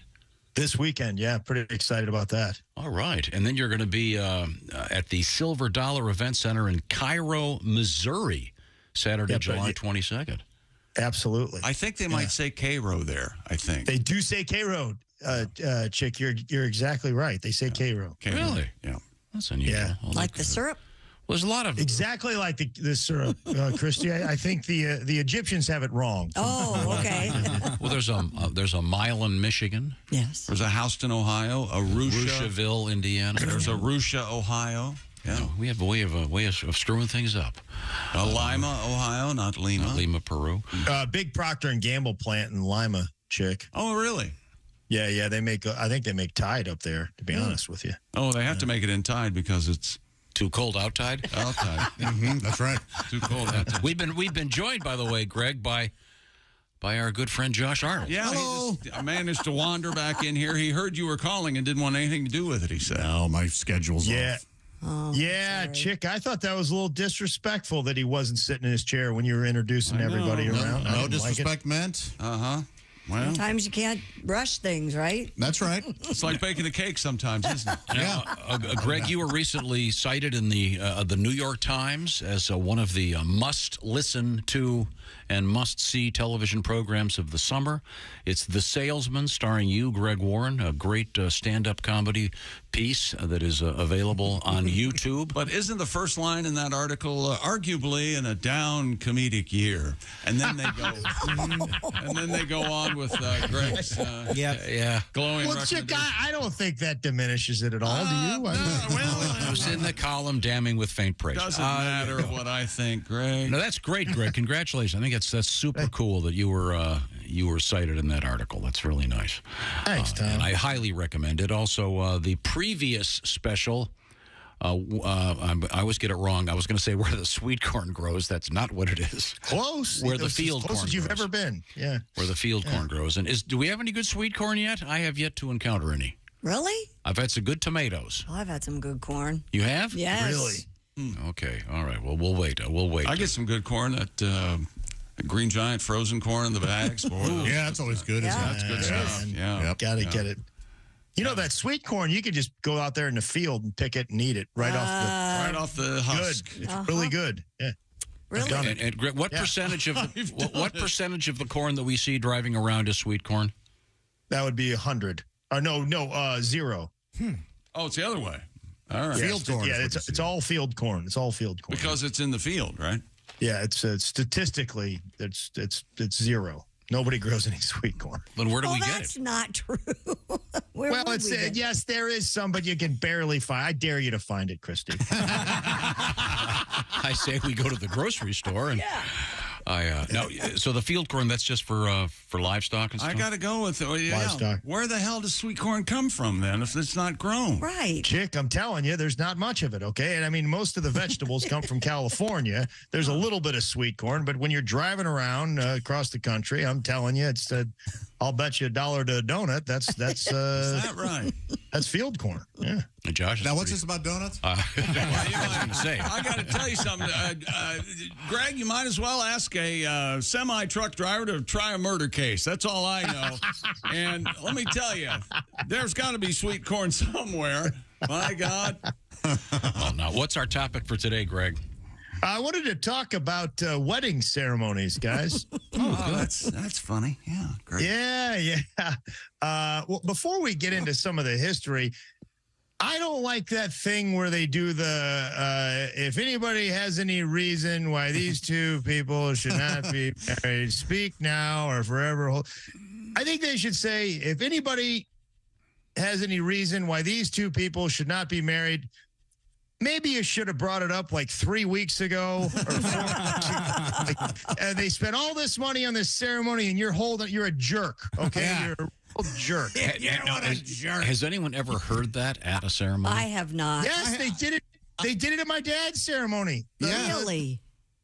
This weekend, yeah. Pretty excited about that. All right. And then you're going to be at the Silver Dollar Event Center in Cairo, Missouri, Saturday, July 22nd. Absolutely. I think they might say Cairo there, I think. They do say Cairo, Chick. You're exactly right. They say Cairo. Really? Yeah. That's unusual. Yeah. Like the syrup? Well, there's a lot of... Exactly like the syrup, Christy. I think the Egyptians have it wrong. Oh, okay. Well, there's a Milan, Michigan. Yes. There's a Houston, Ohio. A Rushville, Indiana. There's a Russia, Ohio. Yeah. No, we have a way of screwing things up. Lima, Ohio, not Lima. Not Lima, Peru. Big Procter & Gamble plant in Lima, Chick. Oh, really? Yeah. They make. I think they make Tide up there. To be honest with you. Oh, they have to make it in Tide because it's too cold out Tide. Out Tide. That's right. Too cold out Tide. We've been joined, by the way, Greg, by our good friend Josh Arnold. Yeah, he just managed to wander back in here. He heard you were calling and didn't want anything to do with it, he said. No, my schedule's off. Oh, Chick, I thought that was a little disrespectful that he wasn't sitting in his chair when you were introducing everybody around. No disrespect meant. Uh-huh. Well, sometimes you can't rush things, right? That's right. It's like baking a cake sometimes, isn't it? Yeah. Greg, you were recently cited in the New York Times as one of the must-listen to and must-see television programs of the summer. It's The Salesman, starring you, Greg Warren, a great stand-up comedy piece that is available on YouTube. But isn't the first line in that article, arguably in a down comedic year? And then they go on with Greg's glowing Well, Chick, I don't think that diminishes it at all. Do you? It was in the column damning with faint praise. Doesn't matter what I think, Greg. No, that's great, Greg. Congratulations. I think that's super cool that you were cited in that article. That's really nice. Thanks, Tom. And I highly recommend it. Also, the previous special, I always get it wrong. I was going to say where the sweet corn grows. That's not what it is. Close. Where the field corn close as you've grows. ever been. Yeah. Where the field corn grows. And do we have any good sweet corn yet? I have yet to encounter any. Really? I've had some good tomatoes. Well, I've had some good corn. You have? Yes. Really? Okay. All right. Well, we'll wait. We'll wait. I get some good corn at Green Giant frozen corn in the bags. Boy, yeah, that's always good. Isn't it? That's good stuff. Yeah. Gotta get it. You know, that sweet corn, you could just go out there in the field and pick it and eat it right off the husk. Good. It's really good. Yeah. Really? And Greg, what percentage of what percentage of the corn that we see driving around is sweet corn? That would be 100. No, 0. Oh, it's the other way. All right. Field corn. Yeah, it's all field corn. It's all field corn. Because it's in the field, right? Yeah, it's statistically it's 0. Nobody grows any sweet corn. Then where do we get That's it? not true. Where Well, would it's we get it? yes, there is some, but you can barely find. I dare you to find it, Christy. I say we go to the grocery store and no. So the field corn, that's just for livestock and stuff. I got to go with Livestock. Where the hell does sweet corn come from then if it's not grown? Right. Chick, I'm telling you, there's not much of it, okay? And I mean, most of the vegetables come from California. There's a little bit of sweet corn, but when you're driving around across the country, I'm telling you, it's I'll bet you $1 to a donut. That's Is that right? That's field corn. Yeah. Josh, Now, what's this about donuts? I was going to say. I got to tell you something. Greg, you might as well ask a semi-truck driver to try a murder case. That's all I know. And let me tell you, there's got to be sweet corn somewhere. My God. Well, now, what's our topic for today, Greg? I wanted to talk about wedding ceremonies, guys. That's funny. Yeah, great. Yeah. Well, before we get into some of the history, I don't like that thing where they do the if anybody has any reason why these two people should not be married, speak now or forever hold. I think they should say, if anybody has any reason why these two people should not be married, maybe you should have brought it up like 3 weeks ago. Or 4 and they spent all this money on this ceremony, and you're a jerk. Okay, you're a real jerk. Has anyone ever heard that at a ceremony? I have not. Yes, they did it. They did it at my dad's ceremony. Really?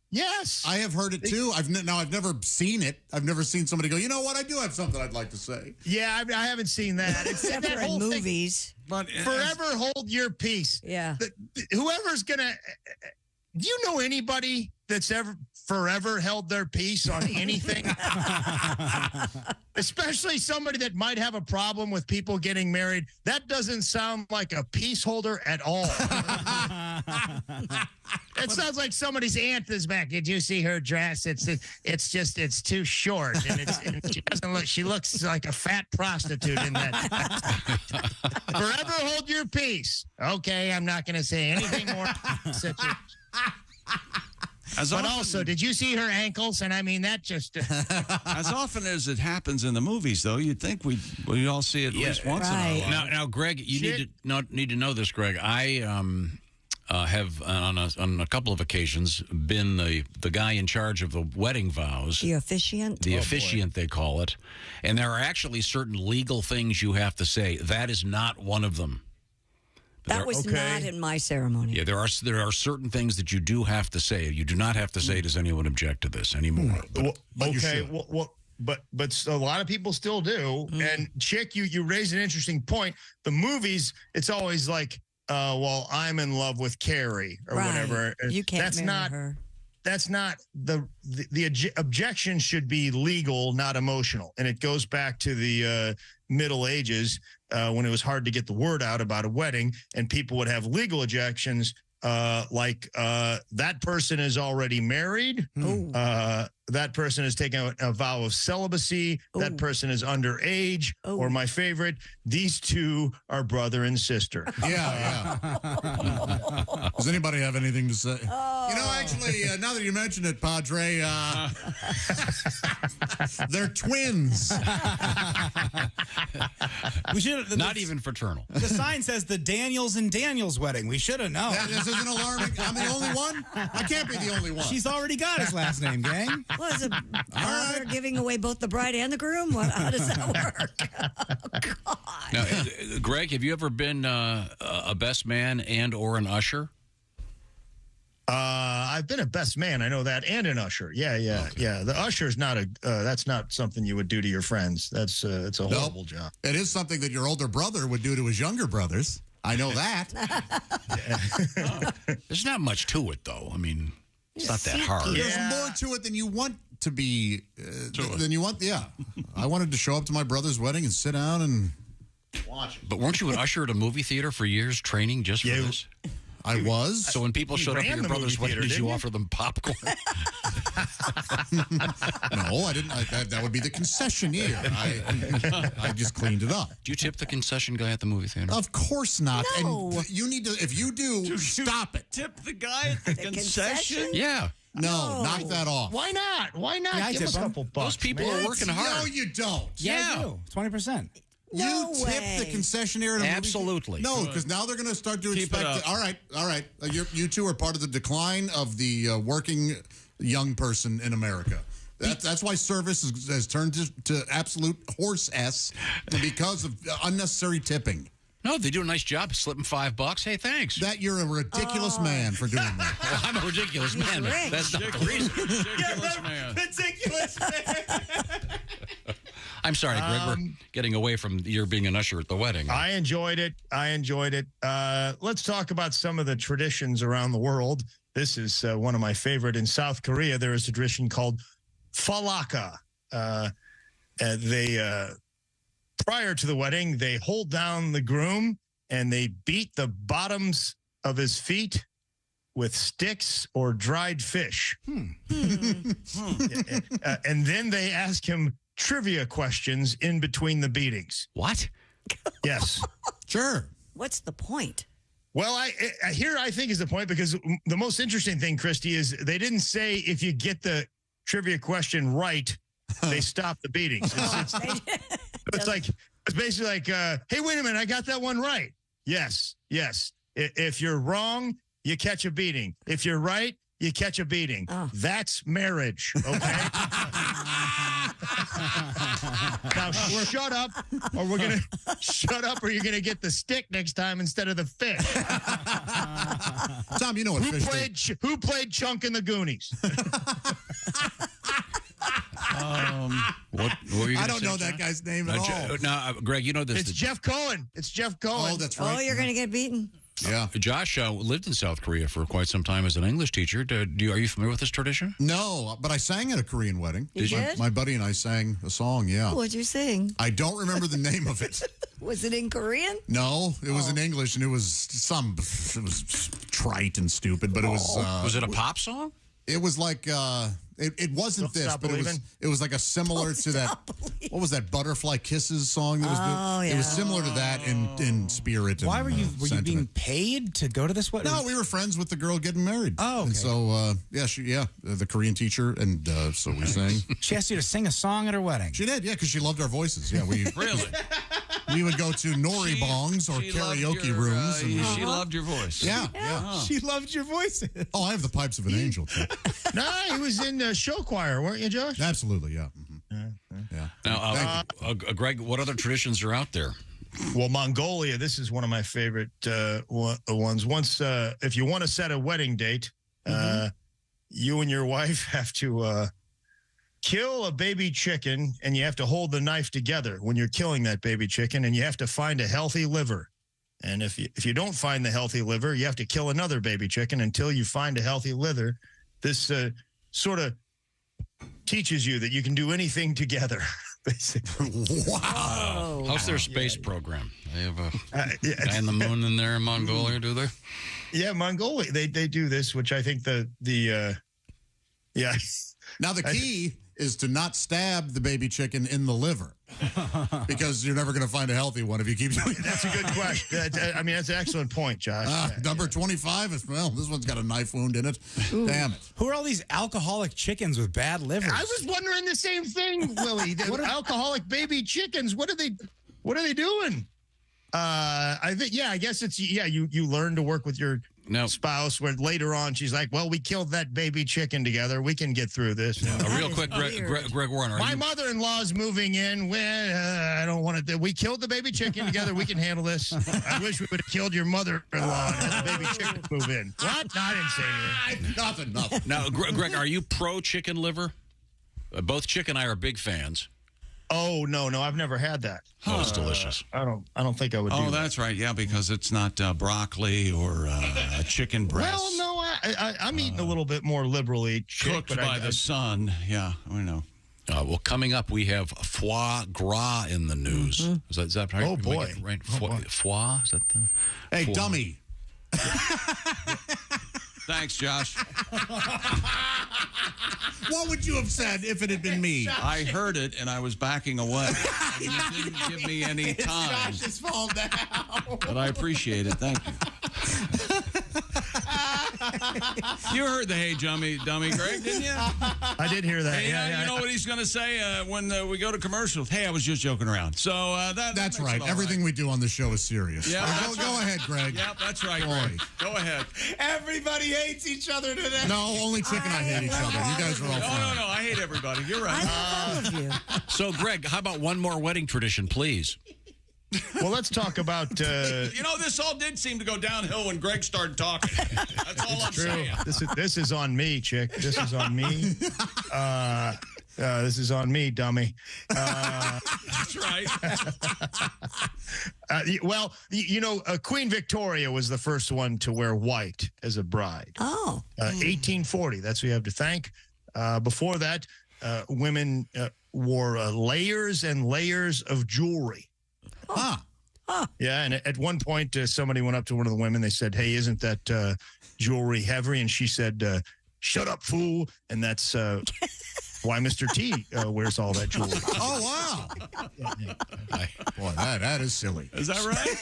Yes, I have heard it too. I've never seen it. I've never seen somebody go, you know what? I do have something I'd like to say. Yeah, I haven't seen that. Except for in movies. But forever hold your peace. Yeah. Whoever's gonna. Do you know anybody that's ever forever held their peace on anything? Especially somebody that might have a problem with people getting married. That doesn't sound like a peace holder at all. It sounds like somebody's aunt is back. Did you see her dress? It's too short, and she doesn't look. She looks like a fat prostitute in that. Forever hold your peace. Okay, I'm not going to say anything more. But also, did you see her ankles? And I mean, that just... As often as it happens in the movies, though, you'd think we all see it at least once in a while. Now, Greg, you need to know this, Greg. have on a couple of occasions been the guy in charge of the wedding vows. The officiant? The officiant, they call it. And there are actually certain legal things you have to say. That is not one of them. That was not in my ceremony. Yeah, there are certain things that you do have to say. You do not have to say, does anyone object to this anymore? But you should. But a lot of people still do. And Chick, you raised an interesting point. The movies, it's always like, well, I'm in love with Carrie or whatever. You can't marry her. That's not the objection should be legal, not emotional. And it goes back to the Middle Ages when it was hard to get the word out about a wedding, and people would have legal objections like that person is already married. That person is taking a vow of celibacy. That person is underage. Or my favorite, these two are brother and sister. Yeah. Does anybody have anything to say? You know, actually, now that you mention it, Padre, they're twins. We should not even fraternal. The sign says the Daniels and Daniels wedding. We should have known. This isn't alarming. I'm the only one? I can't be the only one. She's already got his last name, gang. Was a father giving away both the bride and the groom? How does that work? Oh, God. Now, Greg, have you ever been a best man and or an usher? I've been a best man. I know that, and an usher. Yeah. The usher is not that's not something you would do to your friends. That's it's a horrible job. It is something that your older brother would do to his younger brothers. I know that. There's not much to it, though. I mean, it's not that hard. There's more to it than you want to be. Than you want. Yeah. I wanted to show up to my brother's wedding and sit down and watch it. But weren't you an usher at a movie theater for years, training just for this? I was. So when people showed up at your brother's wedding, did you offer them popcorn? No, I didn't. That would be the concessionaire. I just cleaned it up. Do you tip the concession guy at the movie theater? Of course not. No. And you need to. If you do, stop it. Tip the guy at the concession? Yeah. No, knock that off. Why not? Why not? Yeah, I give tip us a them. couple bucks. Those people are working hard. No, you don't. Yeah. 20%. No you tip way. the concessionaire. To Absolutely. No, because now they're going to start to expect it. All right. You two are part of the decline of the working young person in America. That's why service has turned to absolute horse s because of unnecessary tipping. No, they do a nice job. Slip them $5. Hey, thanks. That you're a ridiculous man for doing that. Well, I'm a ridiculous man, but that's not the reason. Ridiculous man. Ridiculous man. I'm sorry, Greg. We're getting away from your being an usher at the wedding. I enjoyed it. Let's talk about some of the traditions around the world. This is one of my favorite. In South Korea, there is a tradition called falaka. Prior to the wedding, they hold down the groom and they beat the bottoms of his feet with sticks or dried fish. And then they ask him trivia questions in between the beatings. What? Yes. Sure. What's the point? Well, I think is the point, because the most interesting thing, Christy, is they didn't say if you get the trivia question right, they stop the beatings. It's basically like, hey, wait a minute, I got that one right. Yes. If you're wrong, you catch a beating. If you're right, you catch a beating. That's marriage, okay? Now shut up, or you're gonna get the stick next time instead of the fish. Tom, you know what who played Chunk in the Goonies? What were you I don't know that guy's name at all. Now, Greg, you know this. It's Jeff Cohen. Oh, that's right. Oh, you're going to get beaten. Yeah. Josh lived in South Korea for quite some time as an English teacher. Are you familiar with this tradition? No, but I sang at a Korean wedding. You did? My buddy and I sang a song, yeah. What'd you sing? I don't remember the name of it. Was it in Korean? No, it was in English, and it was trite and stupid, but it was... was it a pop song? It was like It wasn't Don't this, Stop but Believing? it was like a similar to that. What was that Butterfly Kisses song? That was It was similar to that in spirit. Why and, were you sentiment. being paid to go to this wedding? No, we were friends with the girl getting married. Oh, okay. And so the Korean teacher, and so we sang. She asked you to sing a song at her wedding. She did, yeah, because she loved our voices. Yeah, we Really? we would go to nori bongs or She loved karaoke your, rooms. and- She loved your voice. Yeah. She loved your voices. Oh, I have the pipes of an angel too. No, he was in show choir, weren't you, Josh? Absolutely, yeah. Yeah. Now, Greg, what other traditions are out there? Well, Mongolia, this is one of my favorite ones. Once, if you want to set a wedding date, you and your wife have to kill a baby chicken, and you have to hold the knife together when you're killing that baby chicken, and you have to find a healthy liver. And if you don't find the healthy liver, you have to kill another baby chicken until you find a healthy liver. This sort of teaches you that you can do anything together, basically. Wow. How's their space program? They have a guy in the moon in there in Mongolia, do they? Yeah, Mongolia. They do this, which I think Now the key is to not stab the baby chicken in the liver, because you're never going to find a healthy one if you keep doing that. That's a good question. I mean, that's an excellent point, Josh. Number 25 is, well, this one's got a knife wound in it. Ooh. Damn it. Who are all these alcoholic chickens with bad livers? I was wondering the same thing, Willie. The alcoholic baby chickens. What are they doing? I think, I guess it's, you learn to work with your spouse, where later on she's like, well, we killed that baby chicken together. We can get through this. Real quick, Greg Warren. My mother-in-law's moving in. Well, I don't want to. We killed the baby chicken together. We can handle this. I wish we would have killed your mother-in-law and had the baby chicken move in. What? No, I didn't say anything. Nothing. Now, Greg, are you pro chicken liver? Both Chick and I are big fans. Oh, no, I've never had that. Oh, it's delicious. I don't think I would do that. Oh, that's right. Yeah, because it's not broccoli or chicken breast. Well, no, I'm eating a little bit more liberally. Cooked by the sun. Yeah, we know. Well, coming up, we have foie gras in the news. Mm-hmm. Is that right? Oh, boy. Right? Foie? Is that the... Hey, foie. dummy. Thanks, Josh. What would you have said if it had been me? I heard it, and I was backing away. You didn't give me any time. It's Josh's fault now. But I appreciate it. Thank you. You heard the hey dummy, Greg, didn't you? I did hear that. Hey, you know what he's going to say when we go to commercials? Hey, I was just joking around. So that's right. Everything we do on the show is serious. Yeah, go ahead, Greg. Yeah, that's right, Greg. Go ahead. Everybody hates each other today. No, only Chick and I hate each other. You guys are all fine. No, I hate everybody. You're right. I love all of you. So, Greg, how about one more wedding tradition, please? Well, let's talk about... this all did seem to go downhill when Greg started talking. That's all I'm saying. This is on me, Chick. This is on me. This is on me, dummy. That's right. Queen Victoria was the first one to wear white as a bride. Oh. 1840. That's who you have to thank. Before that, women wore layers and layers of jewelry. Yeah, and at one point, somebody went up to one of the women. They said, hey, isn't that jewelry heavy? And she said, shut up, fool. And that's why Mr. T wears all that jewelry. Oh, wow. Boy, that is silly. Is that right?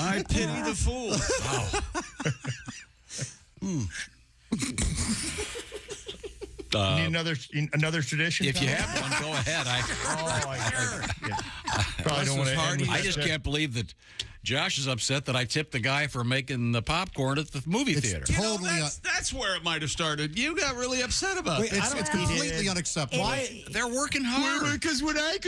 I pity the fool. Wow. Need another tradition? If you have one, go ahead. I just can't believe that Josh is upset that I tipped the guy for making the popcorn at the movie theater. That's where it might have started. You got really upset about it. It's completely unacceptable. Why? They're working hard. Because when I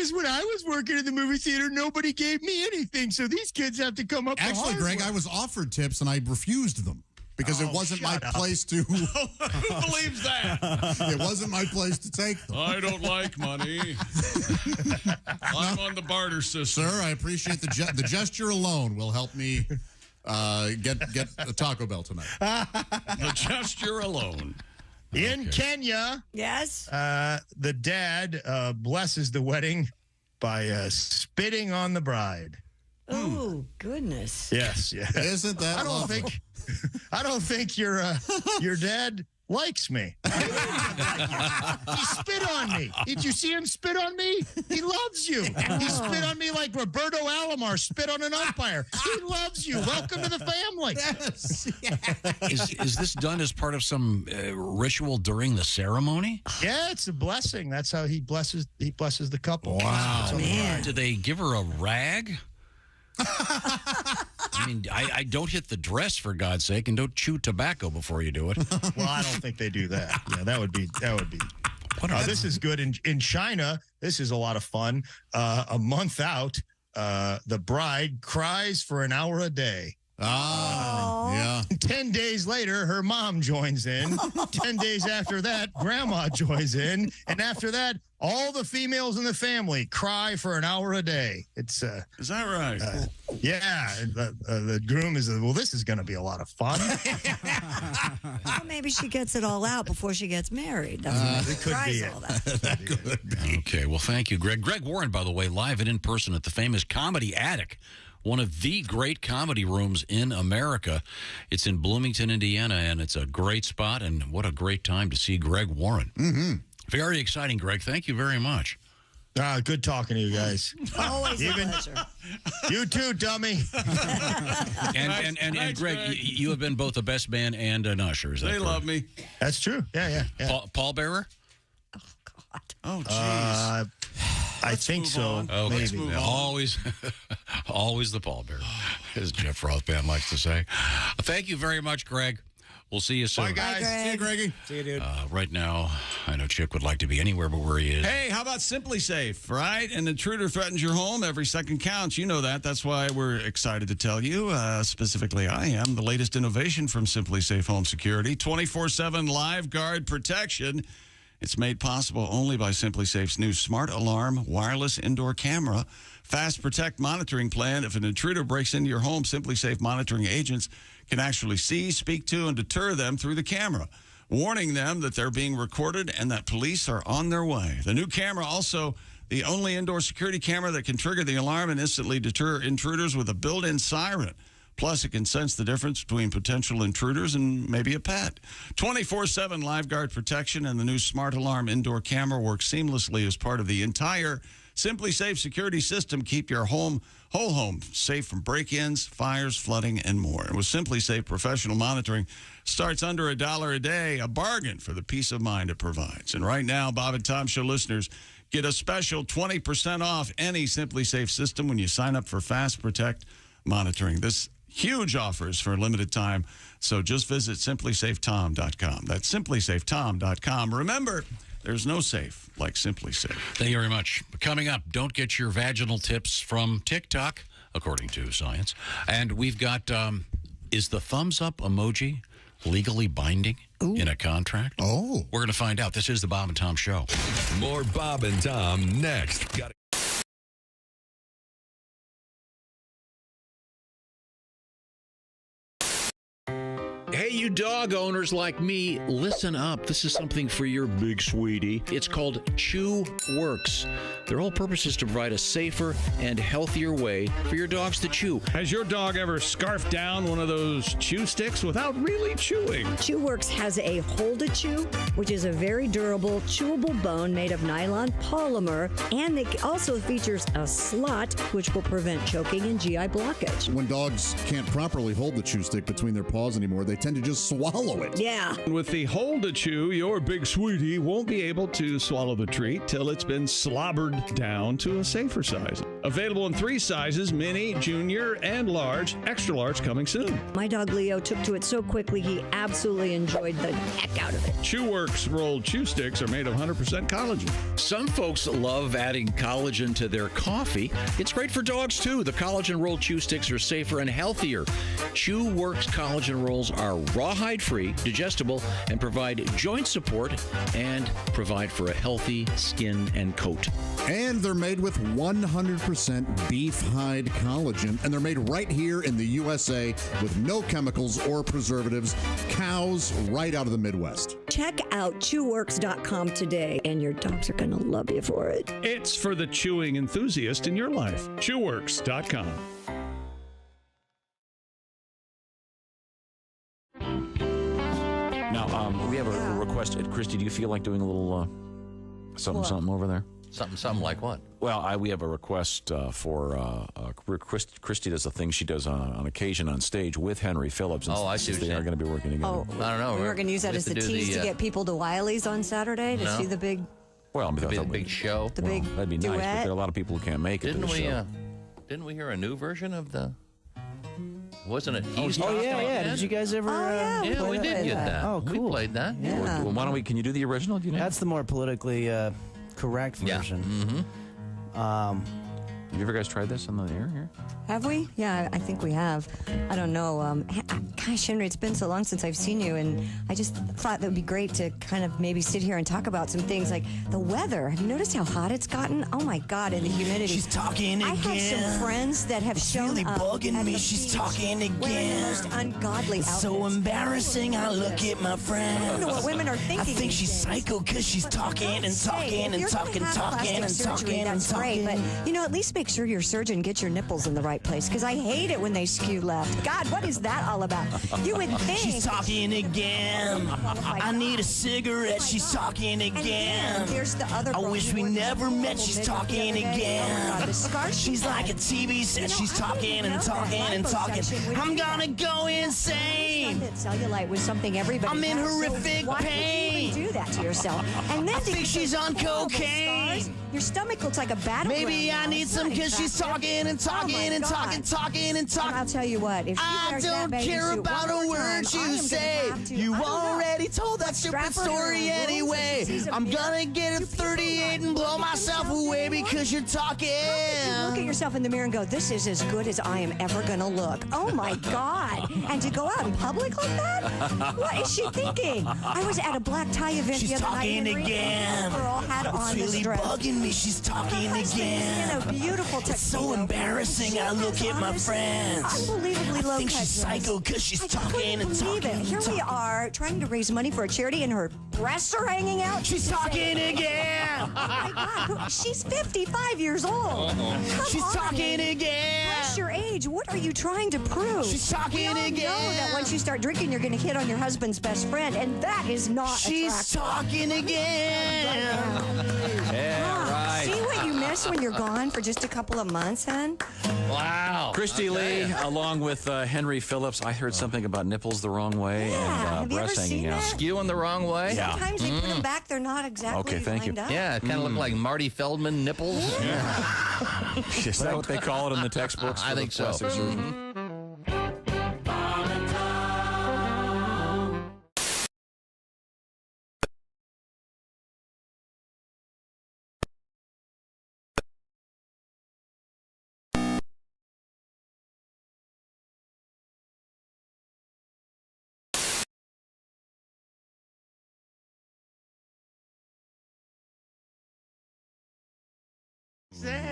was working in the movie theater, nobody gave me anything. So these kids have to come up. Actually, Greg, I was offered tips and I refused them. Because it wasn't my place to... Who believes that? It wasn't my place to take them. I don't like money. I'm on the barter system. Sir, I appreciate the gesture alone will help me get a Taco Bell tonight. The gesture alone. In Kenya, yes, the dad blesses the wedding by spitting on the bride. Oh, goodness. Yes, yeah. Isn't that awful? I don't think your dad likes me. He spit on me. Did you see him spit on me? He loves you. He spit on me like Roberto Alomar spit on an umpire. He loves you. Welcome to the family. Yes. Is this done as part of some ritual during the ceremony? Yeah, it's a blessing. That's how he blesses the couple. Wow, man. Do they give her a rag? I mean, I don't hit the dress, for God's sake, and don't chew tobacco before you do it. Well, I don't think they do that. Yeah, that would be. This is good in China. This is a lot of fun. A month out, the bride cries for an hour a day. Yeah. 10 days later, her mom joins in. 10 days after that, grandma joins in. And after that, all the females in the family cry for an hour a day. It's Is that right? Yeah. The groom is, well, this is going to be a lot of fun. Well, maybe she gets it all out before she gets married. That's why she cries all that. Okay, well, thank you, Greg. Greg Warren, by the way, live and in person at the famous Comedy Attic, one of the great comedy rooms in America. It's in Bloomington, Indiana, and it's a great spot, and what a great time to see Greg Warren. Mm-hmm. Very exciting, Greg. Thank you very much. Good talking to you guys. Always a pleasure. You too, dummy. And Greg, you have been both a best man and an usher. Is that They love me. That's true. Yeah. Pallbearer? Oh, jeez. I think so. Okay. Maybe. move on. Always the pallbearer, as Jeff Rothband likes to say. Thank you very much, Greg. We'll see you soon. Bye, guys. See you, Greggy. See you, dude. Right now, I know Chick would like to be anywhere but where he is. Hey, how about SimpliSafe, right? An intruder threatens your home. Every second counts. You know that. That's why we're excited to tell you, specifically I am, the latest innovation from SimpliSafe Home Security, 24/7 live guard protection. It's made possible only by SimpliSafe's new Smart Alarm wireless indoor camera. Fast Protect monitoring plan. If an intruder breaks into your home, SimpliSafe monitoring agents can actually see, speak to, and deter them through the camera, warning them that they're being recorded and that police are on their way. The new camera also the only indoor security camera that can trigger the alarm and instantly deter intruders with a built-in siren. Plus, it can sense the difference between potential intruders and maybe a pet. 24/7 live guard protection and the new Smart Alarm indoor camera work seamlessly as part of the entire SimpliSafe security system. Keep your whole home safe from break-ins, fires, flooding, and more. And with SimpliSafe, professional monitoring starts under $1 a day, a bargain for the peace of mind it provides. And right now, Bob and Tom Show listeners get a special 20% off any SimpliSafe system when you sign up for Fast Protect monitoring. This huge offers for a limited time, so just visit SimpliSafeTom.com. That's SimpliSafeTom.com. Remember, there's no safe like SimpliSafe. Thank you very much. Coming up, don't get your vaginal tips from TikTok, according to science. And we've got, is the thumbs up emoji legally binding in a contract? Oh. We're going to find out. This is the Bob and Tom Show. More Bob and Tom next. Got Hey, you dog owners like me, listen up. This is something for your big sweetie. It's called Chew Works. Their whole purpose is to provide a safer and healthier way for your dogs to chew. Has your dog ever scarfed down one of those chew sticks without really chewing? Chew Works has a Hold a Chew, which is a very durable, chewable bone made of nylon polymer, and it also features a slot, which will prevent choking and GI blockage. When dogs can't properly hold the chew stick between their paws anymore, they tend to just swallow it. Yeah. With the Hold a Chew, your big sweetie won't be able to swallow the treat till it's been slobbered down to a safer size. Available in 3 sizes, mini, junior, and large. Extra large coming soon. My dog Leo took to it so quickly, he absolutely enjoyed the heck out of it. Chew Works rolled chew sticks are made of 100% collagen. Some folks love adding collagen to their coffee. It's great for dogs, too. The collagen rolled chew sticks are safer and healthier. Chew Works collagen rolls are rawhide-free, digestible, and provide joint support and provide for a healthy skin and coat. And they're made with 100% beef hide collagen, and they're made right here in the USA with no chemicals or preservatives. Cows right out of the Midwest. Check out chewworks.com today, and your dogs are going to love you for it. It's for the chewing enthusiast in your life. Chewworks.com. We have a request. Christy, do you feel like doing a little something over there? Something like what? Well, we have a request for Christy does a thing she does on occasion on stage with Henry Phillips. I see. They are going to be working together. Oh, I don't know. We were going to use that as the tease to get people to Wiley's on Saturday to see the big. Well, the big show. The big that'd be nice, but there are a lot of people who can't make it. Didn't we hear a new version of the? Wasn't it? Yeah. Did you guys ever? Yeah, we did get that. Oh, cool. We played that. Yeah. Well, why don't we? Can you do the original? Do you know? That's the more politically correct version. Mm-hmm. Have you ever guys tried this on the air here? Have we? Yeah, I think we have. I don't know. Gosh, Henry, it's been so long since I've seen you, and I just thought that would be great to kind of maybe sit here and talk about some things like the weather. Have you noticed how hot it's gotten? Oh my God, and the humidity. She's talking again. I have some friends that have shown really up bugging at me. the She's beach talking wearing again. the most ungodly outfits. So embarrassing. I look at my friend. I don't know what women are thinking. I think these she's days. psycho because she's talking and talking and talking and talking and talking and talking. But at least make sure your surgeon gets your nipples in the right place, because I hate it when they skew left. God, what is that all about? You would think. She's talking again. Oh I need a cigarette. She's talking again. There's the other. I wish we never met. She's talking again. The scar. She's like a TV set. She's talking and talking and talking. I'm gonna go insane. Cellulite was something everybody. I'm in has, horrific so why pain. Would you even do that to yourself? And then I think she's on cocaine. Scars, your stomach looks like a battleground. Maybe I need some because she's talking and talking and talking and talking. I'll tell you what. If I don't care about a word you say. You already told that stupid story anyway. I'm gonna get a 38 and blow myself away because you're talking. You look at yourself in the mirror and go, "This is as good as I am ever gonna look." Oh my God! And to go out in public like that? What is she thinking? I was at a black tie event the other night. She's talking again. We're all had on It's really bugging me. She's talking again. In a beautiful It's so embarrassing. I look at my friends. Unbelievably low. I think she's psycho because she's talking and talking. Here we are trying to raise money for a charity, and her breasts are hanging out. She's talking again. Oh my God, she's 55 years old. She's talking again. Bless your age. What are you trying to prove? She's talking again. Know that once you start drinking, you're going to hit on your husband's best friend, and that is not. She's talking again. Yeah, right. See what you miss when you're gone for just a couple of months, hon? Wow. Christy Lee, along with Henry Phillips. I heard something about nipples the wrong way and breasts hanging out. Skewing the wrong way? Yeah. Sometimes they put them back, they're not exactly Okay, thank you. lined up. Yeah, it kind of looked like Marty Feldman nipples. Is that what they call it in the textbooks? I think so. Plastic surgery?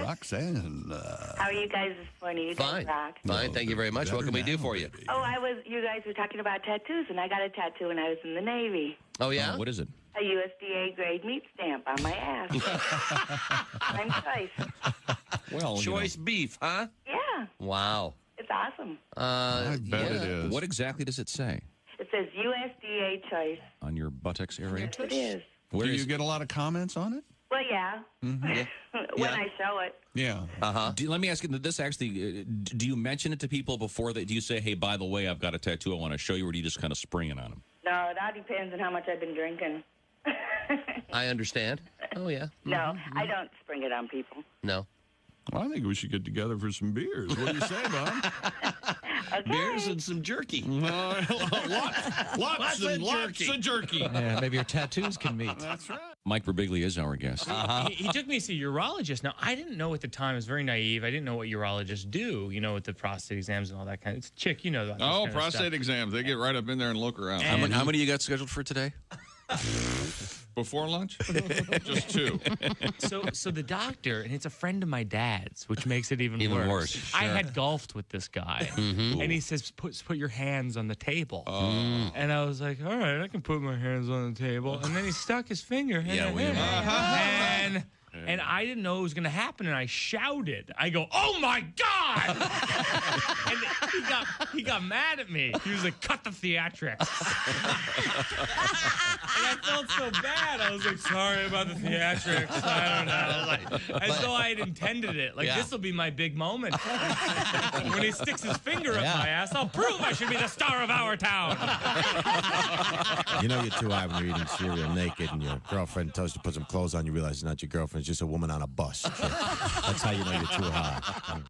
Roxanne. How are you guys this morning? You guys Fine. rock. Fine. Thank you very much. What can we do for you? Oh, you guys were talking about tattoos, and I got a tattoo when I was in the Navy. Oh, yeah? What is it? A USDA grade meat stamp on my ass. I'm choice. Well, choice beef, huh? Yeah, Wow. it's awesome. I bet it is. What exactly does it say It says USDA choice. on your buttocks area? It is. Do you get a lot of comments on it? Well, yeah. When I show it. Yeah. Uh-huh. Let me ask you this, actually. Do you mention it to people before that? Do you say, hey, by the way, I've got a tattoo I want to show you, or do you just kind of spring it on them? No, that depends on how much I've been drinking. I understand. Oh, yeah. No, I don't spring it on people. No. Well, I think we should get together for some beers. What do you say, Bob? Okay. Beers and some jerky. Lots of jerky. Yeah, maybe your tattoos can meet. That's right. Mike Birbiglia is our guest. He took me to see a urologist. Now, I didn't know at the time. I was very naive. I didn't know what urologists do, with the prostate exams and all that kind of... It's a chick, about this kind of prostate stuff. exams. They get right up in there and look around. How many you got scheduled for today? Before lunch? Just 2. So the doctor, and it's a friend of my dad's, which makes it even worse. Sure. I had golfed with this guy, and he says, put your hands on the table. And I was like, all right, I can put my hands on the table. And then he stuck his finger. Yeah, and And I didn't know it was going to happen, and I shouted. I go, "Oh my God!" And he got mad at me. He was like, "Cut the theatrics." And I felt so bad. I was like, "Sorry about the theatrics. I don't know." Like, as though I had intended it. Like, this will be my big moment. When he sticks his finger up my ass, I'll prove I should be the star of our town. You know you're too high when you're eating cereal naked and your girlfriend tells you to put some clothes on. You realize it's not your girlfriend. It's just a woman on a bus. So that's how you know you're too high.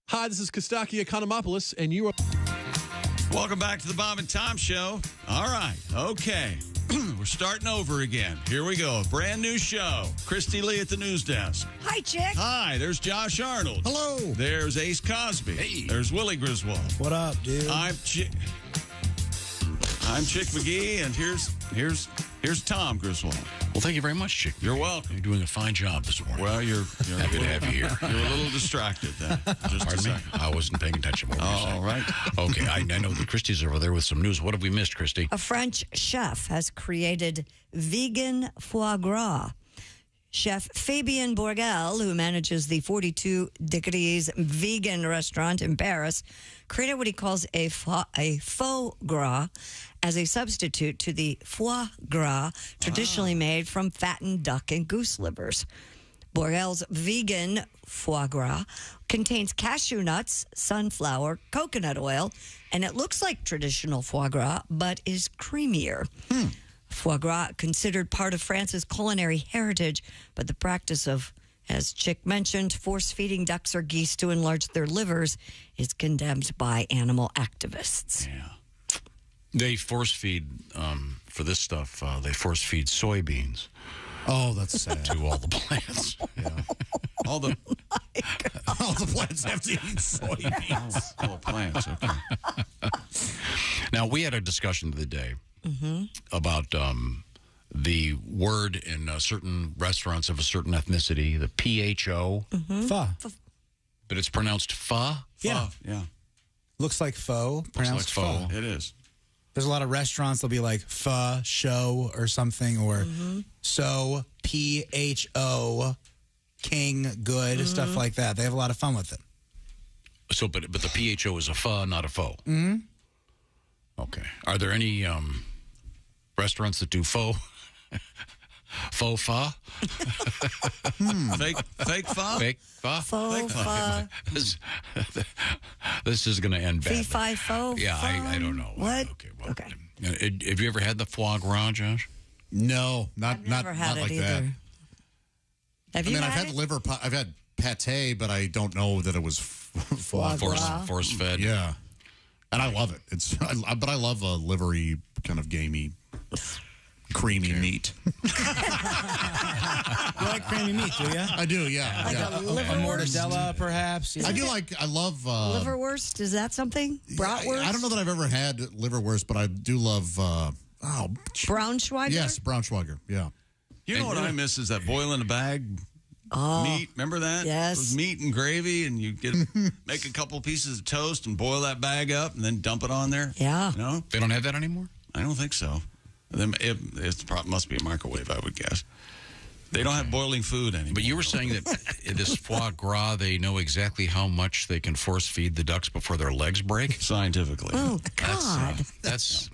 Hi, this is Kostaki Economopoulos, and you are... Welcome back to the Bob and Tom Show. All right. Okay. We're starting over again. Here we go. A brand new show. Christy Lee at the news desk. Hi, Chick. Hi, there's Josh Arnold. Hello. There's Ace Cosby. Hey. There's Willie Griswold. What up, dude? I'm Chick McGee, and here's Tom Griswold. Well, thank you very much, Chick. You're welcome. You're doing a fine job this morning. Well, you're happy to have you here. You're a little distracted then. Just Pardon a me? second. I wasn't paying attention. What were you saying? All right. Okay, I know that Christy's over there with some news. What have we missed, Christy? A French chef has created vegan foie gras. Chef Fabien Bourgel, who manages the 42 Degrees vegan restaurant in Paris, created what he calls a faux gras as a substitute to the foie gras traditionally made from fattened duck and goose livers. Bourgel's vegan foie gras contains cashew nuts, sunflower, coconut oil, and it looks like traditional foie gras, but is creamier. Foie gras, considered part of France's culinary heritage, but the practice of, as Chick mentioned, force-feeding ducks or geese to enlarge their livers is condemned by animal activists. Yeah. They force feed, for this stuff, they force feed soybeans. Oh, that's sad. To all the plants. Yeah. All the plants have to eat soybeans. All the plants, okay. Now, we had a discussion the other day about the word in certain restaurants of a certain ethnicity, the PHO. Pho. But it's pronounced pho? Yeah. Yeah. Looks like faux. Pronounced like pho. It is. There's a lot of restaurants that'll be like pho, show, or something, or so, PHO, king, good, stuff like that. They have a lot of fun with it. So, but the PHO is a pho, not a faux. Okay. Are there any restaurants that do faux? Faux pho? Fake pho? Fake pho? Faux pho. This is going to end badly. Fee-fi faux Yeah, fun? I don't know. What? Okay. Well, Okay. Have you ever had the foie gras, Josh? No, I've never had it like either. that. Have I you mean, had I've had it? liver, I've had pate, but I don't know that it was foie gras. Force fed. Yeah, and I love it. But I love a livery kind of gamey, creamy meat. You like creamy meat, do you? I do, yeah. Like yeah. a liverwurst? Mortadella, perhaps? I do like. I love Liverwurst? Is that something? Bratwurst? I don't know that I've ever had liverwurst, but I do love. Braunschweiger? Yes, Braunschweiger. Yeah. You know what I miss is that boil in a bag meat. Remember that? Yes. It was meat and gravy, and you make a couple pieces of toast and boil that bag up, and then dump it on there. Yeah. No, they don't have that anymore. I don't think so. Then it must be a microwave, I would guess. They don't have boiling food anymore. But you were saying that this foie gras, they know exactly how much they can force feed the ducks before their legs break? Scientifically. Oh, God. That's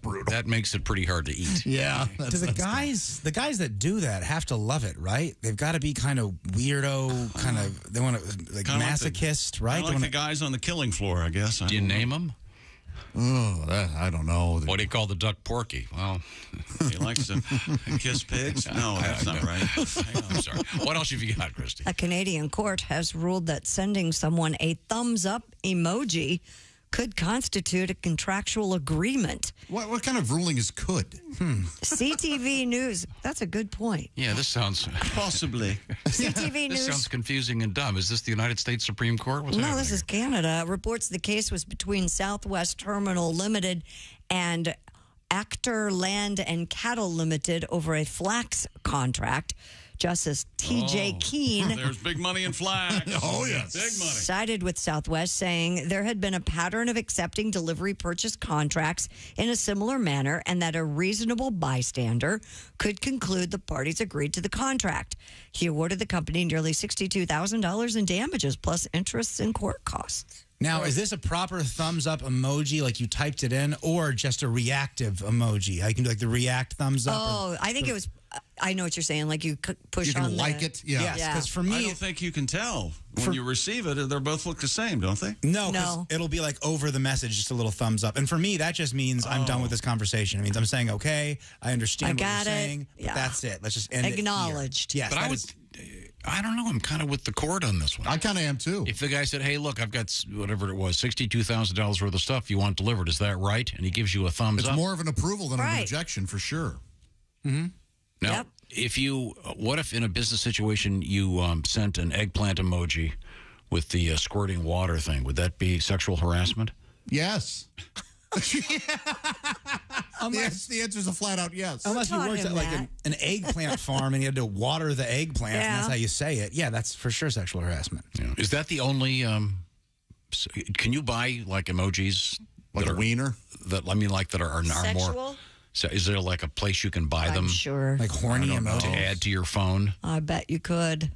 brutal. That makes it pretty hard to eat. Yeah. Do the guys that do that have to love it, right? They've got to be kind of weirdo, kind of, they want to, like Kinda masochist, right? Like the guys on the killing floor, I guess. Do you name them? Oh, I don't know. What do you call the duck Porky? Well, he likes to kiss pigs. No, that's not right. I'm sorry. What else have you got, Christy? A Canadian court has ruled that sending someone a thumbs up emoji could constitute a contractual agreement. What kind of ruling is could? CTV News. That's a good point. Yeah, this sounds... Possibly. CTV This News. sounds confusing and dumb. Is this the United States Supreme Court? What's No, happening this is Canada. Reports the case was between Southwest Terminal Limited and Actor Land and Cattle Limited over a flax contract. Justice T.J. Keene There's big money in flags. Oh, yes. Big money. sided with Southwest, saying there had been a pattern of accepting delivery purchase contracts in a similar manner and that a reasonable bystander could conclude the parties agreed to the contract. He awarded the company nearly $62,000 in damages plus interests and court costs. Now, is this a proper thumbs up emoji, like you typed it in, or just a reactive emoji? I can do like the react thumbs up. Oh, I think it was. I know what you're saying. Like you push You on can like the, it. Yeah. Yes, because for me, I don't think you can tell when you receive it. They both look the same, don't they? No, No. it'll be like over the message, just a little thumbs up. And for me, that just means I'm done with this conversation. It means I'm saying, okay, I understand what got you're it. saying, but Yeah. that's it. Let's just end Acknowledged. it here. Yes, But I don't know. I'm kind of with the court on this one. I kind of am too. If the guy said, hey, look, I've got whatever it was, $62,000 worth of stuff you want delivered, is that right? And he gives you a thumbs It's up. more of an approval than an Right. objection for sure. Now, Yep. what if in a business situation you sent an eggplant emoji with the squirting water thing? Would that be sexual harassment? Yes. The answer is a flat out yes. Unless you worked at like an eggplant farm and you had to water the eggplants, and that's Yeah. how you say it. Yeah, that's for sure sexual harassment. Yeah. Is that the only? Can you buy like emojis Like that a are wiener? That I mean, like that are more. Sexual? So is there like a place you can buy I'm them sure. Like horny to emojis. add to your phone? I bet you could.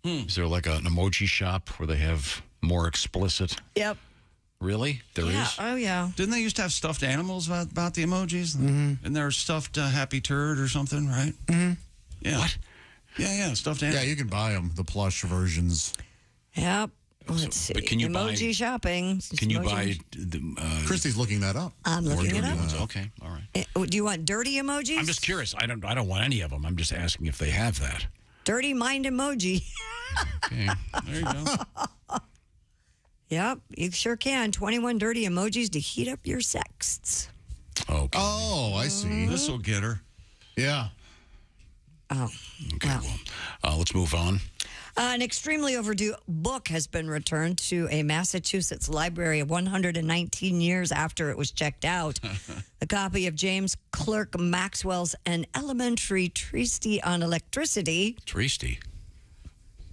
Is there like an emoji shop where they have more explicit? Yep. Really? There is. Yeah. Oh yeah. Didn't they used to have stuffed animals about the emojis? Mm-hmm. And there's stuffed happy turd or something, right? Mm-hmm. Yeah. What? Yeah, stuffed animals. Yeah, you can buy them, the plush versions. Yep. Let's see. but can you emoji buy- shopping? Can you Emoji- buy? Christy's looking that up. I'm looking it up. Okay, all right. Do you want dirty emojis? I'm just curious. I don't want any of them. I'm just asking if they have that. Dirty mind emoji. Okay, there you go. Yep, you sure can. 21 dirty emojis to heat up your sexts. Okay. Oh, I see. This will get her. Yeah. Oh. Okay. Well, let's move on. An extremely overdue book has been returned to a Massachusetts library 119 years after it was checked out. A copy of James Clerk Maxwell's An Elementary Treatise on Electricity. Treatise.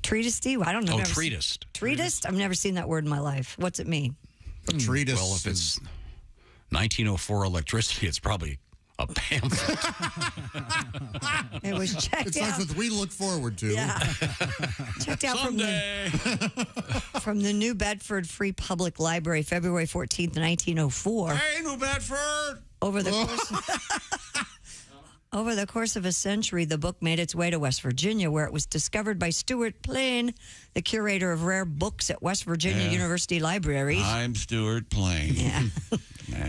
Treatise? I don't know. Oh, Never treatise. Treatise? I've never seen that word in my life. What's it mean? A treatise. Well, if it's 1904 electricity, it's probably a pamphlet. It was checked It's out. like what we look forward to. Yeah. Checked out from the New Bedford Free Public Library, February 14th, 1904. Hey, New Bedford! Over the course of a century, the book made its way to West Virginia, where it was discovered by Stuart Plain, the curator of rare books at West Virginia University Library. I'm Stuart Plain. Yeah.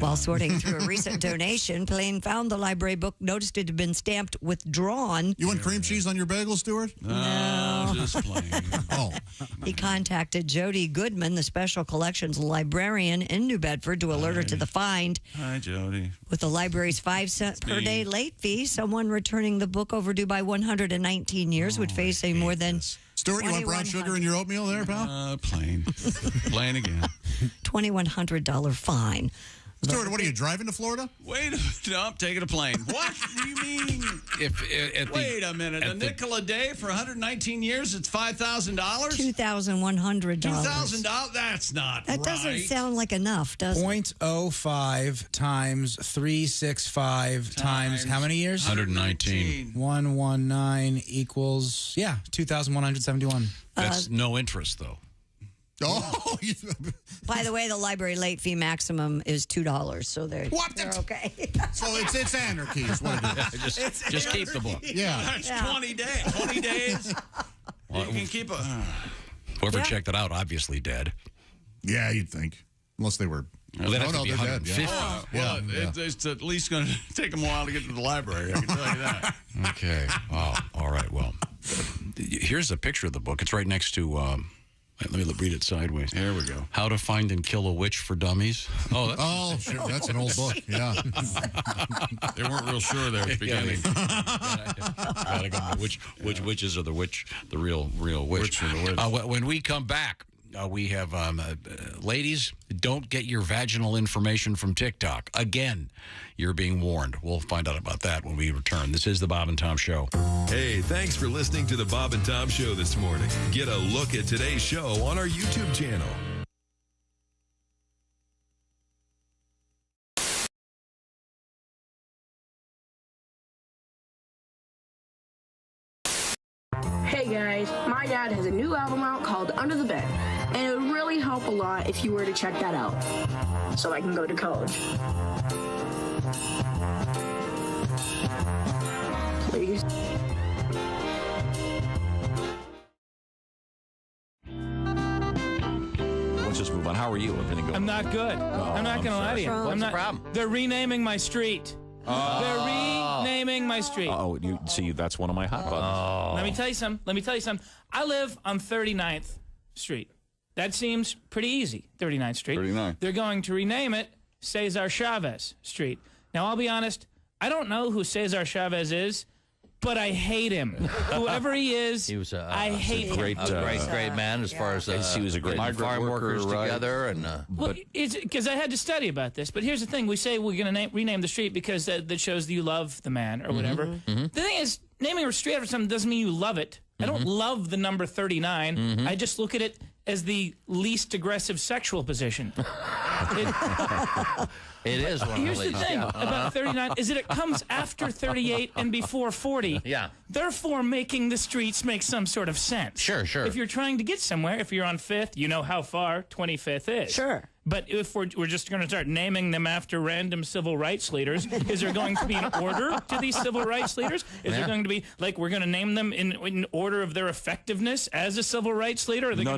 While sorting through a recent donation, Plain found the library book, noticed it had been stamped withdrawn. You want cream cheese on your bagel, Stuart? No, just plain. Oh. He contacted Jody Goodman, the special collections librarian in New Bedford, to alert her to the find. Hi, Jody. With the library's 5 cent per day late fee, someone returning the book overdue by 119 years would face a more than Stuart, you want brown sugar in your oatmeal there, pal? Plain. Plain again. $2,100 fine. Stuart, what are you, driving to Florida? Wait a minute. No, I'm taking a plane. What do you mean? Wait a minute. A nickel a day for 119 years, it's $5,000? $2,100. $2,000? That's not That right. doesn't sound like enough, does it? 0.05 times 365 times how many years? 119. 119 equals, yeah, 2,171. That's no interest, though. Oh, By the way, the library late fee maximum is $2, so they're okay. So it's anarchy is what it is. Just keep the book. Yeah. That's 20 days. 20 days. You can keep a... Whoever checked it out, obviously dead. Yeah, you'd think. Unless they were... Well, they'd have to be they're dead. 150. Well, it's at least going to take them a while to get to the library, I can tell you that. Okay. Oh, all right. Well, here's a picture of the book. It's right next to... let me read it sideways. There we go. How to Find and Kill a Witch for Dummies. Oh, sure. That's an old book. Yeah. They weren't real sure there at the beginning. Gotta go. Which witches are the real witch? When we come back, we have ladies, don't get your vaginal information from TikTok. Again, you're being warned. We'll find out about that when we return. This is the Bob and Tom Show. Hey, thanks for listening to the Bob and Tom Show this morning. Get a look at today's show on our YouTube channel. Hey guys, my dad has a new album out called Under the Bed, and it would really help a lot if you were to check that out, so I can go to college. Please. Let's just move on. How are you? Everything going? I'm not good. I'm not going to lie to you. What's the problem? They're renaming my street. They're renaming my street. Oh, you see, that's one of my hot buttons. Let me tell you something. I live on 39th Street. That seems pretty easy, 39th Street. 39. They're going to rename it Cesar Chavez Street. Now, I'll be honest, I don't know who Cesar Chavez is, but I hate him. Whoever he is, I hate him. Great man as far as he was a great farm workers together. And well, because I had to study about this. But here's the thing: we say we're going to rename the street because that shows that you love the man or whatever. The thing is, naming a street after something doesn't mean you love it. I don't love the number 39. I just look at it as the least aggressive sexual position. It is one Here's of the the thing about 39 is that it comes after 38 and before 40. Yeah. Therefore, making the streets make some sort of sense. Sure. If you're trying to get somewhere, if you're on 5th, you know how far 25th is. Sure. But if we're just going to start naming them after random civil rights leaders, is there going to be an order to these civil rights leaders? Is there going to be, like, we're going to name them in order of their effectiveness as a civil rights leader? No.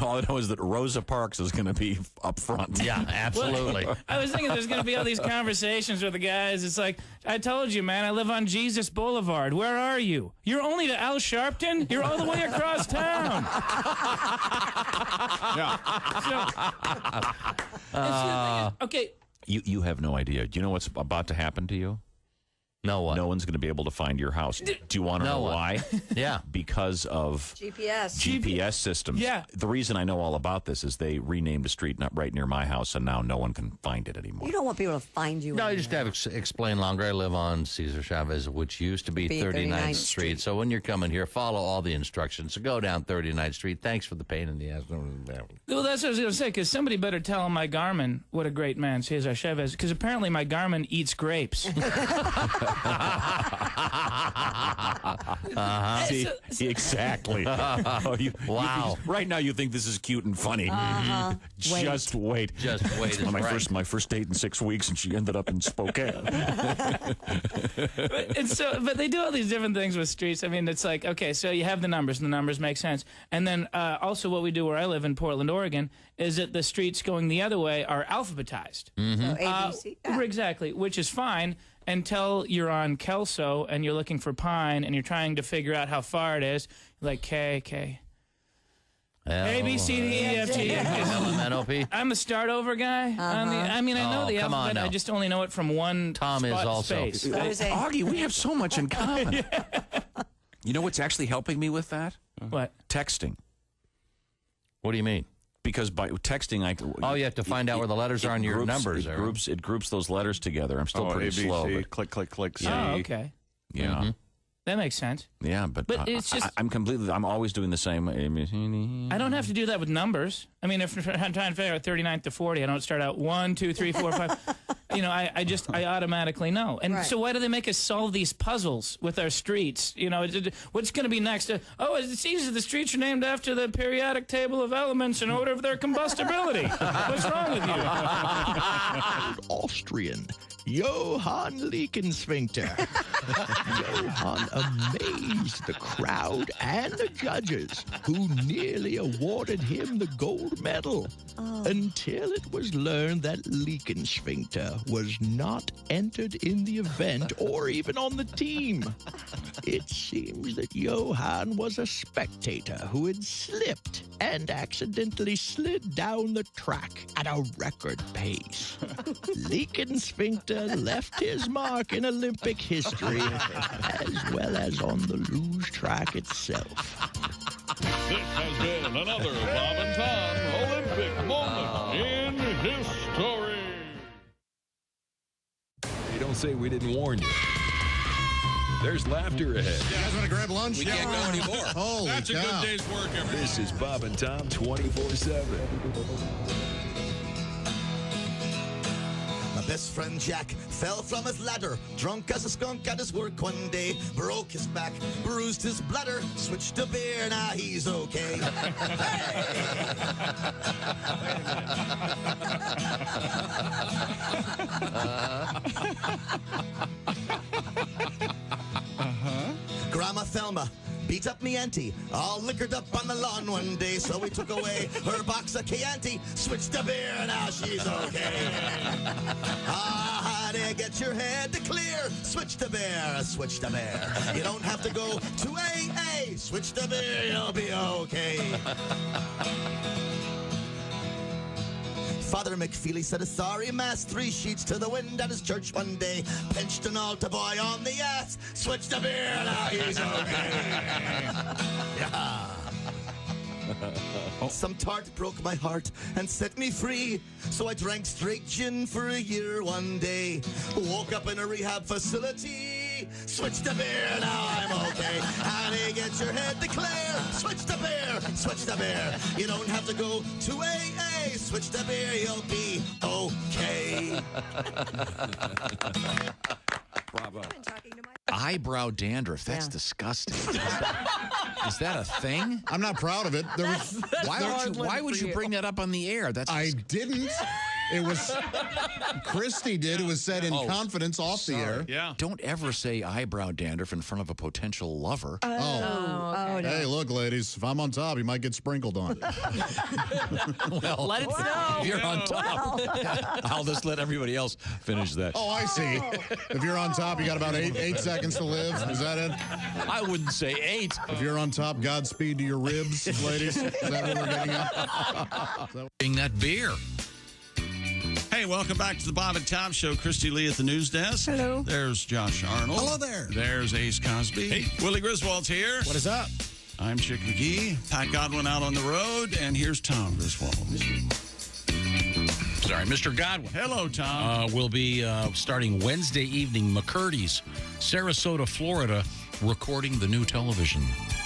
All I know is that Rosa Parks is going to be up front. Yeah, absolutely. Well, I was thinking there's going to be all these conversations with the guys. It's like, I told you, man, I live on Jesus Boulevard. Where are you? You're only to Al Sharpton? You're all the way across town. Okay. You have no idea. Do you know what's about to happen to you? No one. No one's going to be able to find your house. Do you want to know why? Yeah. Because of GPS systems. Yeah. The reason I know all about this is they renamed a street right near my house, and now no one can find it anymore. You don't want people to find you. No, you just have to explain longer. I live on Cesar Chavez, which used to be 39th Street. So when you're coming here, follow all the instructions. So go down 39th Street. Thanks for the pain in the ass. Well, that's what I was going to say, because somebody better tell my Garmin what a great man Cesar Chavez, because apparently my Garmin eats grapes. See, exactly. Wow. Right now you think this is cute and funny. Just wait. Just wait. My first date in 6 weeks, and she ended up in Spokane. But they do all these different things with streets. I mean, it's like, okay, so you have the numbers, and the numbers make sense. And then also what we do where I live in Portland, Oregon, is that the streets going the other way are alphabetized. So ABC. Exactly, which is fine until you're on Kelso and you're looking for Pine and you're trying to figure out how far it is. Like K. A, B, C, D, E, F, G. LMNOP. I'm the start over guy. I know the alphabet. I just only know it from one Tom is also. space. Augie, we have so much in common. You know what's actually helping me with that? What? Texting. What do you mean? Because by texting, you have to find out where the letters are on your numbers. It groups those letters together. I'm still pretty ABC, slow. Click, C. Oh, okay. Yeah. That makes sense. Yeah, but it's just I'm always doing the same. I don't have to do that with numbers. I mean, if I'm trying to figure out 39th to 40, I don't start out 1, 2, 3, 4, 5. I automatically know. And so why do they make us solve these puzzles with our streets? What's going to be next? It's easy. The streets are named after the periodic table of elements in order of their combustibility. What's wrong with you? Austrian. Johann Leakensphincter. Johann amazed the crowd and the judges, who nearly awarded him the gold medal, until it was learned that Leakensphincter was not entered in the event or even on the team. It seems that Johann was a spectator who had slipped and accidentally slid down the track at a record pace. Leakensphincter left his mark in Olympic history, as well as on the luge track itself. This has been another Bob and Tom Olympic moment in history. Hey, don't say we didn't warn you. There's laughter ahead. You guys want to grab lunch? We can't go anymore. Holy That's a cow. good day's work, everybody. This is Bob and Tom 24/7. My best friend Jack fell from his ladder, drunk as a skunk at his work one day, broke his back, bruised his bladder, switched to beer, now he's okay. Grandma Thelma beat up me auntie, all liquored up on the lawn one day, so we took away her box of Chianti, switched to beer, now she's okay. Ah, honey, get your head to clear, switch to beer, switch to beer. You don't have to go to AA, switch to beer, you'll be okay. Father McFeely said a sorry mass, 3 sheets to the wind at his church one day, pinched an altar boy on the ass, switched to beer, now he's okay. Yeah. Some tart broke my heart and set me free, so I drank straight gin for a year one day. Woke up in a rehab facility, switched to beer, now I'm okay. Honey, get your head to clear, switch to beer, switch to beer. You don't have to go to AA, switch to beer, you'll be okay. Bravo. Eyebrow dandruff. That's disgusting. Is that a thing? I'm not proud of it. Why would you bring that up on the air? I didn't. It was Christy did. It was said in confidence off the air. Yeah. Don't ever say eyebrow dandruff in front of a potential lover. No. Hey, look, ladies. If I'm on top, you might get sprinkled on. Well, let it snow. If you're on top, I'll just let everybody else finish that. Oh, I see. If you're on top, you got about eight seconds to live. Is that it? I wouldn't say 8. If you're on top, Godspeed to your ribs, ladies. Is that what we're getting at? Bring that beer. Hey, welcome back to the Bob and Tom Show. Christy Lee at the news desk. Hello. There's Josh Arnold. Hello there. There's Ace Cosby. Hey. Willie Griswold's here. What is up? I'm Chick McGee. Pat Godwin out on the road. And here's Tom Griswold. Sorry, Mr. Godwin. Hello, Tom. We'll be starting Wednesday evening, McCurdy's, Sarasota, Florida, recording the new television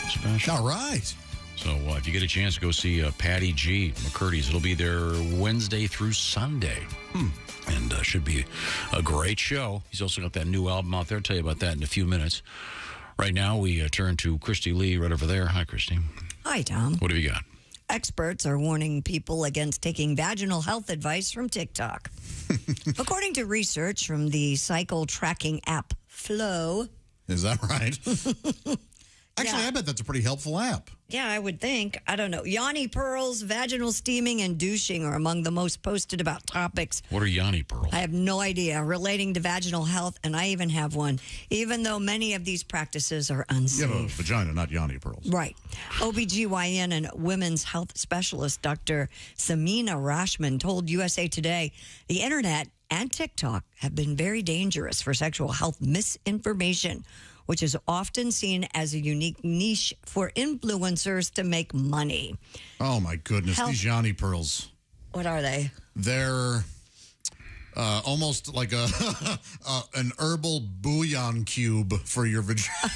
special. All right. So if you get a chance, go see Patty G. McCurdy's. It'll be there Wednesday through Sunday. And should be a great show. He's also got that new album out there. I'll tell you about that in a few minutes. Right now, we turn to Christy Lee right over there. Hi, Christy. Hi, Tom. What have you got? Experts are warning people against taking vaginal health advice from TikTok. According to research from the cycle tracking app Flow. Is that right? Actually, I bet that's a pretty helpful app. Yeah, I would think. I don't know. Yoni pearls, vaginal steaming, and douching are among the most posted about topics. What are yoni pearls? I have no idea. Relating to vaginal health, and I even have one, even though many of these practices are unsafe. You have a vagina, not yoni pearls. Right. OBGYN and women's health specialist Dr. Samina Rashman told USA Today the internet and TikTok have been very dangerous for sexual health misinformation, which is often seen as a unique niche for influencers to make money. Oh, my goodness. These yoni pearls. What are they? They're almost like an herbal bouillon cube for your vagina.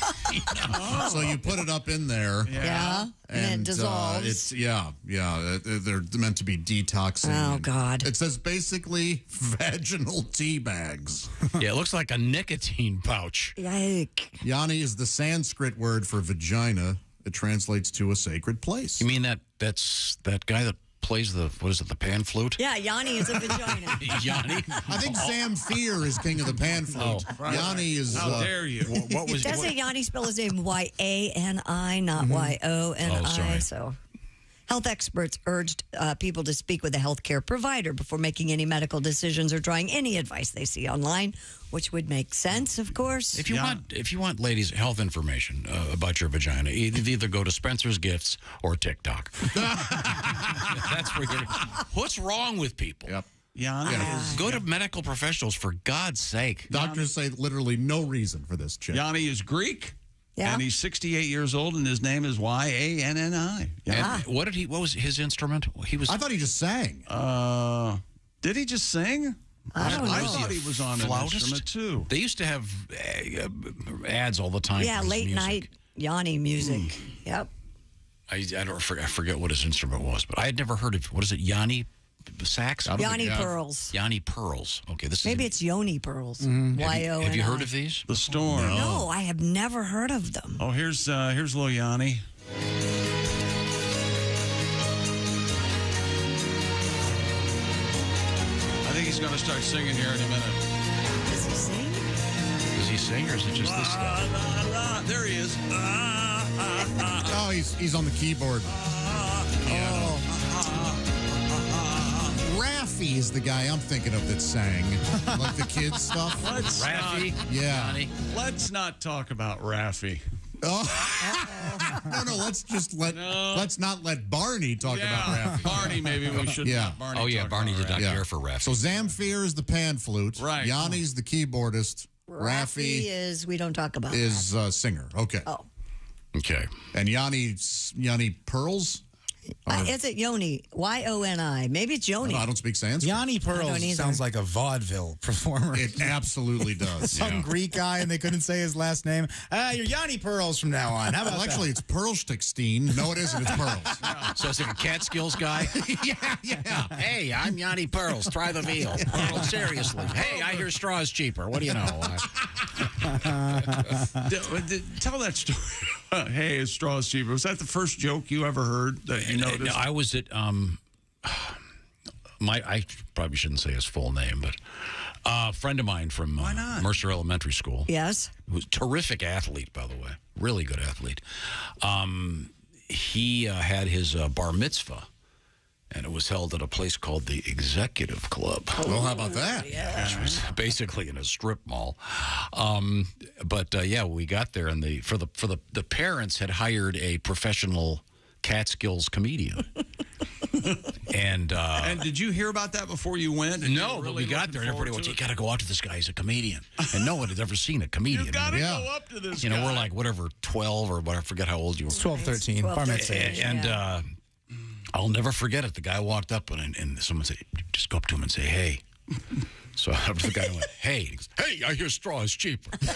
So you put it up in there. Yeah. And it dissolves. They're meant to be detoxing. Oh, God. It says basically vaginal tea bags. Yeah, it looks like a nicotine pouch. Yike. Yoni is the Sanskrit word for vagina. It translates to a sacred place. You mean that's that guy that plays the pan flute? Yeah, Yanni is a vagina. Yanni? I think Sam Fear is king of the pan flute. Right. Yanni is... How dare you? What was Doesn't Yanni spell his name Y-A-N-I, not Y-O-N-I? Oh, sorry. So, health experts urged people to speak with a healthcare provider before making any medical decisions or trying any advice they see online, which would make sense, of course. If you want ladies health information about your vagina, either go to Spencer's Gifts or TikTok. That's where you're. What's wrong with people? Yep. Go to medical professionals, for God's sake. Doctors say literally no reason for this chick. Yanni is Greek. Yeah. And he's 68 years old, and his name is Y-A-N-N-I. And what was his instrument? I thought he just sang. Did he just sing? I don't know. I thought he was on an Flautist? instrument, too. They used to have ads all the time. Yeah, for his late music. night Yanni music. Yep. I forget what his instrument was, but I had never heard of, what is it, Yanni sax? Yanni Pearls. Yanni Pearls. Okay, this Maybe is... it's Yoni Pearls. Have you heard of these? The Storm. No, I have never heard of them. Oh, here's little Yanni. I think he's going to start singing here in a minute. Does he sing? Does he sing, or is it just this stuff? There he is. Oh, he's on the keyboard. Raffi is the guy I'm thinking of that sang, like the kids stuff. Raffi? Yeah. Let's not talk about Raffi. Oh. No, let's not let Barney talk about Raffi. Barney, maybe we should not. Barney Barney did not care for Raffi. So Zamfir is the pan flute. Right. Yanni's the keyboardist. Raffi is, we don't talk about is singer. Okay. Oh. Okay. And Yanni Pearls? Is it Yoni? Y-O-N-I. Maybe it's Yoni. I don't speak Sanskrit. Yanni Pearls sounds like a vaudeville performer. It absolutely does. Some Greek guy, and they couldn't say his last name. You're Yanni Pearls from now on. How about actually, it's Pearlstickstein. No, it isn't. It's Pearls. So it's like a Catskills guy? Yeah. Hey, I'm Yanni Pearls. Try the veal. Pearl, seriously. Hey, I hear straw is cheaper. What do you know? Tell that story. Hey, straw is cheaper. Was that the first joke you ever heard that you noticed? I was at I probably shouldn't say his full name, but a friend of mine from Mercer Elementary School. Yes. Who was a terrific athlete, by the way. Really good athlete. He had his bar mitzvah, and it was held at a place called the Executive Club. Well, how about that? Yeah. Which was basically in a strip mall. We got there, and the parents had hired a professional Catskills comedian. And did you hear about that before you went? No, but we got there, and everybody went, you got to go out to this guy. He's a comedian. And no one had ever seen a comedian. You got to go up to this guy. We're like, whatever, 12 or whatever. I forget how old you were. 12, 13. Bar mitzvah. And I'll never forget it. The guy walked up, and someone said, just go up to him and say, hey. So the guy went, hey. He goes, hey, I hear straw is cheaper. And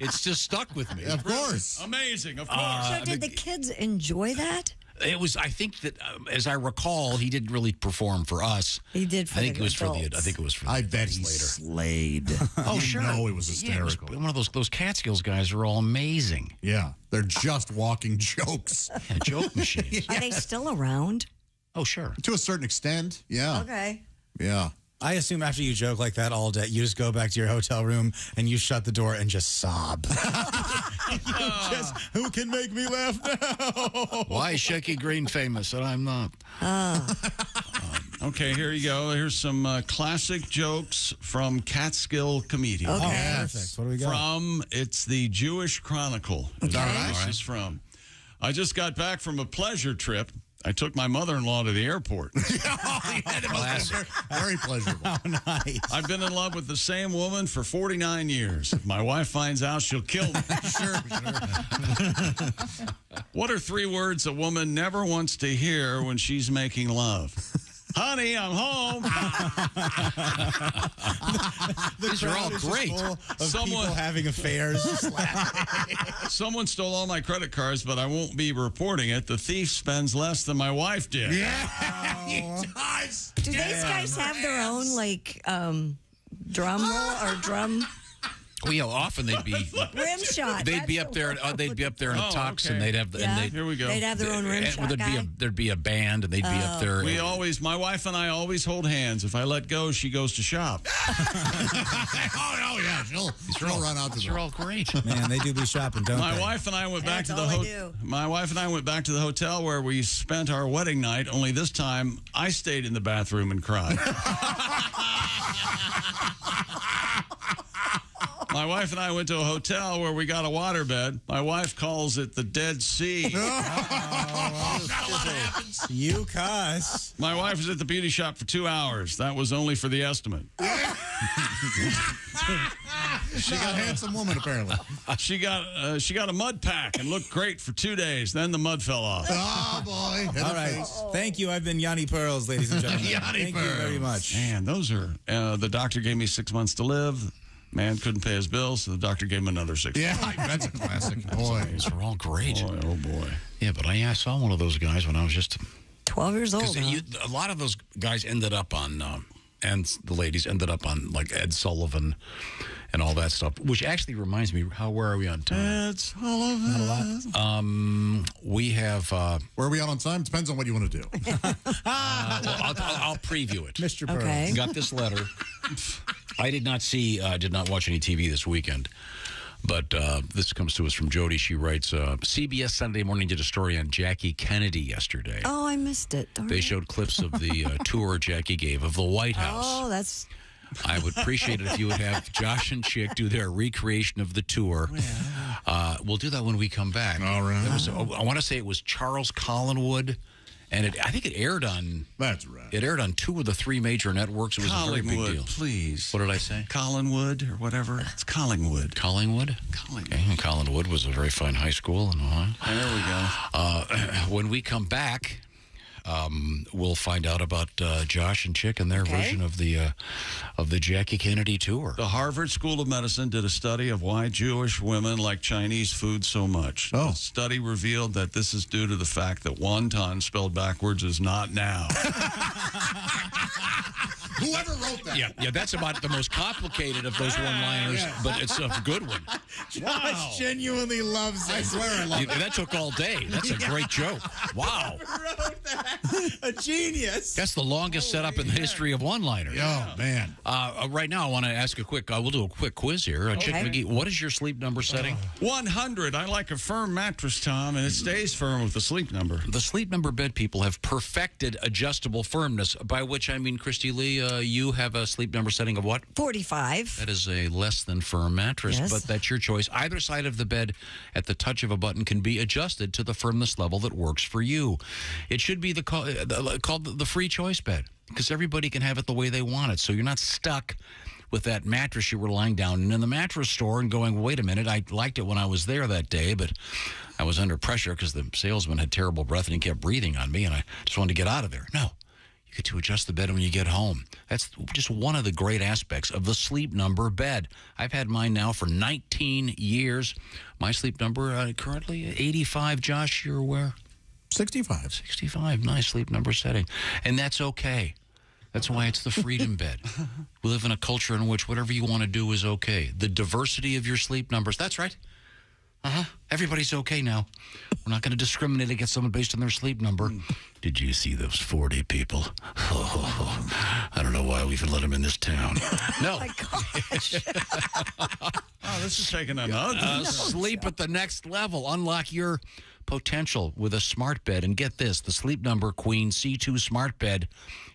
it's just stuck with me. Of course. Amazing, of course. So did the kids enjoy that? It was, I think that, as I recall, he didn't really perform for us. He did for I think the it was for the. adults. I think it was for. I bet he later. slayed. Oh, sure. No, it was hysterical. One of those Catskills guys are all amazing. Yeah, they're just walking jokes. Yeah, joke machines. Are they still around? Oh, sure. To a certain extent, yeah. Okay. Yeah. I assume after you joke like that all day, you just go back to your hotel room and you shut the door and just sob. Who can make me laugh now? Why is Shecky Green famous and I'm not? Okay, here you go. Here's some classic jokes from Catskill comedians. Okay. Oh, perfect. What do we got? It's the Jewish Chronicle. Okay. This is from. I just got back from a pleasure trip. I took my mother-in-law to the airport. Very pleasurable. Oh, nice. I've been in love with the same woman for 49 years. If my wife finds out, she'll kill me. Sure. What are 3 words a woman never wants to hear when she's making love? Honey, I'm home. These are all great. People having affairs. Someone stole all my credit cards, but I won't be reporting it. The thief spends less than my wife did. Yeah, he does. Do these guys have their own, drum roll or drum? Well, often they'd be rim shot. They'd be up there. They'd be up there in a tux, and they'd have. Here we go. They'd have their own rim shot. There'd be a band, and they'd be up there. My wife and I always hold hands. If I let go, she goes to shop. Oh yeah, she'll run out to These are all great. Man, they do be shopping, don't they? My wife and I went back to the hotel where we spent our wedding night. Only this time, I stayed in the bathroom and cried. My wife and I went to a hotel where we got a waterbed. My wife calls it the Dead Sea. You cuss. My wife was at the beauty shop for 2 hours. That was only for the estimate. She got a handsome woman, apparently. She got a mud pack and looked great for 2 days. Then the mud fell off. Oh, boy. All right. Thank you. I've been Yanni Pearls, ladies and gentlemen. Thank you very much. Man, those are, the doctor gave me 6 months to live. Man couldn't pay his bills, so the doctor gave him another 6 months. Yeah, that's a classic. Boy. These are all great. Boy, oh, boy. Yeah, but I saw one of those guys when I was just 12 years old. A lot of those guys ended up on, and the ladies ended up on, like, Ed Sullivan and all that stuff, which actually reminds me, where are we on time? Ed Sullivan. Not a lot. We have... where are we on time? Depends on what you want to do. I'll preview it. Mr. Pearl. Okay. Got this letter. I did not watch any TV this weekend, but this comes to us from Jody. She writes, CBS Sunday Morning did a story on Jackie Kennedy yesterday. Oh, I missed it. They showed clips of the tour Jackie gave of the White House. Oh, that's... I would appreciate it if you would have Josh and Chick do their recreation of the tour. We'll do that when we come back. All right. I want to say it was Charles Collinwood, and I think it aired on... That's right. It aired on 2 of the 3 major networks. It was a very big deal. Please. What did I say? Collinwood or whatever. It's Collingwood. Collingwood? Okay. Collinwood was a very fine high school in Ohio. There we go. When we come back... we'll find out about Josh and Chick and their version of the Jackie Kennedy tour. The Harvard School of Medicine did a study of why Jewish women like Chinese food so much. Oh. The study revealed that this is due to the fact that wonton spelled backwards is not now. Whoever wrote that. Yeah, that's about the most complicated of those one-liners, but it's a good one. Josh genuinely loves it. I swear I love it. That took all day. That's a great joke. Wow. Wrote that. A genius. That's the longest setup in the history of one-liners. Oh, man. Right now, I want to ask we'll do a quick quiz here. Chick McGee, what is your sleep number setting? 100. I like a firm mattress, Tom, and it stays firm with the sleep number. The sleep number bed people have perfected adjustable firmness, by which I mean, Christy Lee, you have a sleep number setting of what? 45. That is a less than firm mattress, but that's your choice. Either side of the bed at the touch of a button can be adjusted to the firmness level that works for you. It should be called the free choice bed, because everybody can have it the way they want it, so you're not stuck with that mattress you were lying down in the mattress store and going, wait a minute, I liked it when I was there that day, but I was under pressure because the salesman had terrible breath and he kept breathing on me, and I just wanted to get out of there. No. You get to adjust the bed when you get home. That's just one of the great aspects of the Sleep Number bed. I've had mine now for 19 years. My sleep number currently 85. Josh, you're aware? 65. 65. Nice sleep number setting. And that's okay. That's why it's the freedom bed. We live in a culture in which whatever you want to do is okay. The diversity of your sleep numbers. That's right. Everybody's okay now. We're not going to discriminate against someone based on their sleep number. Did you see those 40 people? I don't know why we even let them in this town. No. Oh, my gosh. Oh, this is taking another. Sleep at the next level. Unlock your potential with a smart bed. And get this, the Sleep Number Queen C2 smart bed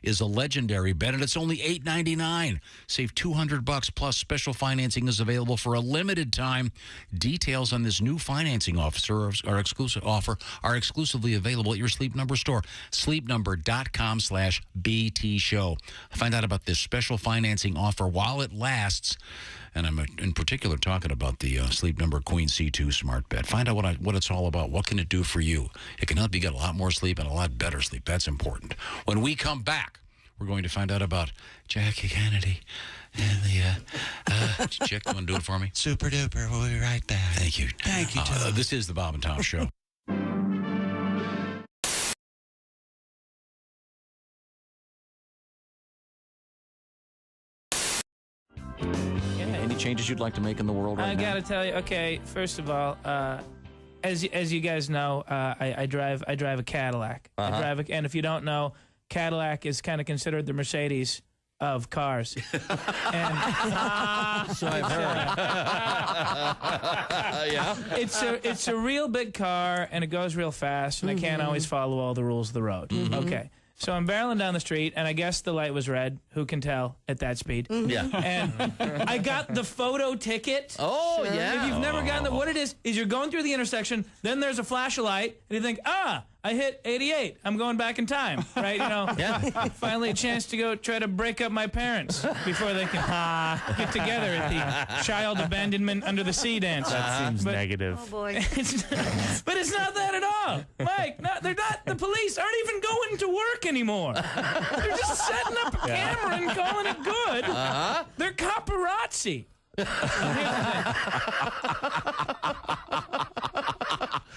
is a legendary bed, and it's only $899. Save $200 plus special financing is available for a limited time. Details on this new financing offer are exclusively available at your Sleep Number store, sleepnumber.com/BT show. Find out about this special financing offer while it lasts. And I'm in particular talking about the Sleep Number Queen C2 smart bed. Find out what it's all about. What can it do for you? It can help you get a lot more sleep and a lot better sleep. That's important. When we come back, we're going to find out about Jackie Kennedy and the Chick. You want to do it for me? Super duper. We'll be right back. Thank you. Thank you, Tom. This is the Bob and Tom Show. Any changes you'd like to make in the world right now? I got to tell you, okay, first of all, as you guys know, I drive a Cadillac. And if you don't know, Cadillac is kind of considered the Mercedes of cars. And so I've heard. Yeah. It's a real big car, and it goes real fast, and I can't always follow all the rules of the road. Okay. So I'm barreling down the street, and I guess the light was red. Who can tell at that speed? Yeah. And I got the photo ticket. Oh, yeah. If you've never gotten that, what it is you're going through the intersection, then there's a flash of light, and you think, I hit 88. I'm going back in time, right? Finally a chance to go try to break up my parents before they can get together at the child abandonment under the sea dance. That seems negative. Oh, boy. But it's not that at all. Mike, they're not. The police aren't even going to work anymore. They're just setting up a camera and calling it good. They're paparazzi.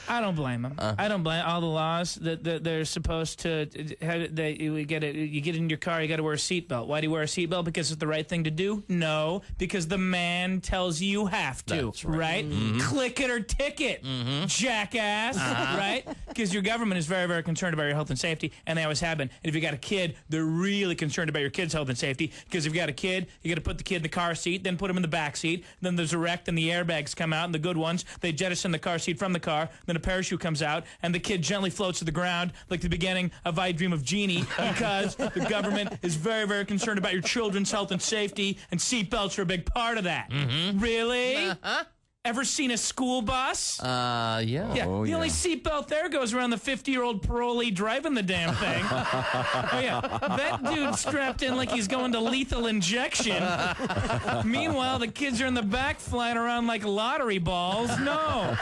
I don't blame them. I don't blame all the laws that they're supposed to. You get in your car, you got to wear a seatbelt. Why do you wear a seatbelt? Because it's the right thing to do? No, because the man tells you have to. That's right. Right? Mm-hmm. Click it or ticket, jackass. Right? Because your government is very, very concerned about your health and safety, and they always have been. And if you got a kid, they're really concerned about your kid's health and safety. Because if you got a kid, you got to put the kid in the car seat, then put him in the back seat. Then there's a wreck, and the airbags come out, and the good ones, they jettison the car seat from the car. Then a parachute comes out, and the kid gently floats to the ground like the beginning of I Dream of Jeannie, because the government is very, very concerned about your children's health and safety, and seatbelts are a big part of that. Really? Ever seen a school bus? Yeah. The only seatbelt there goes around the 50-year-old parolee driving the damn thing. Oh, yeah. That dude strapped in like he's going to lethal injection. Meanwhile, the kids are in the back flying around like lottery balls. No.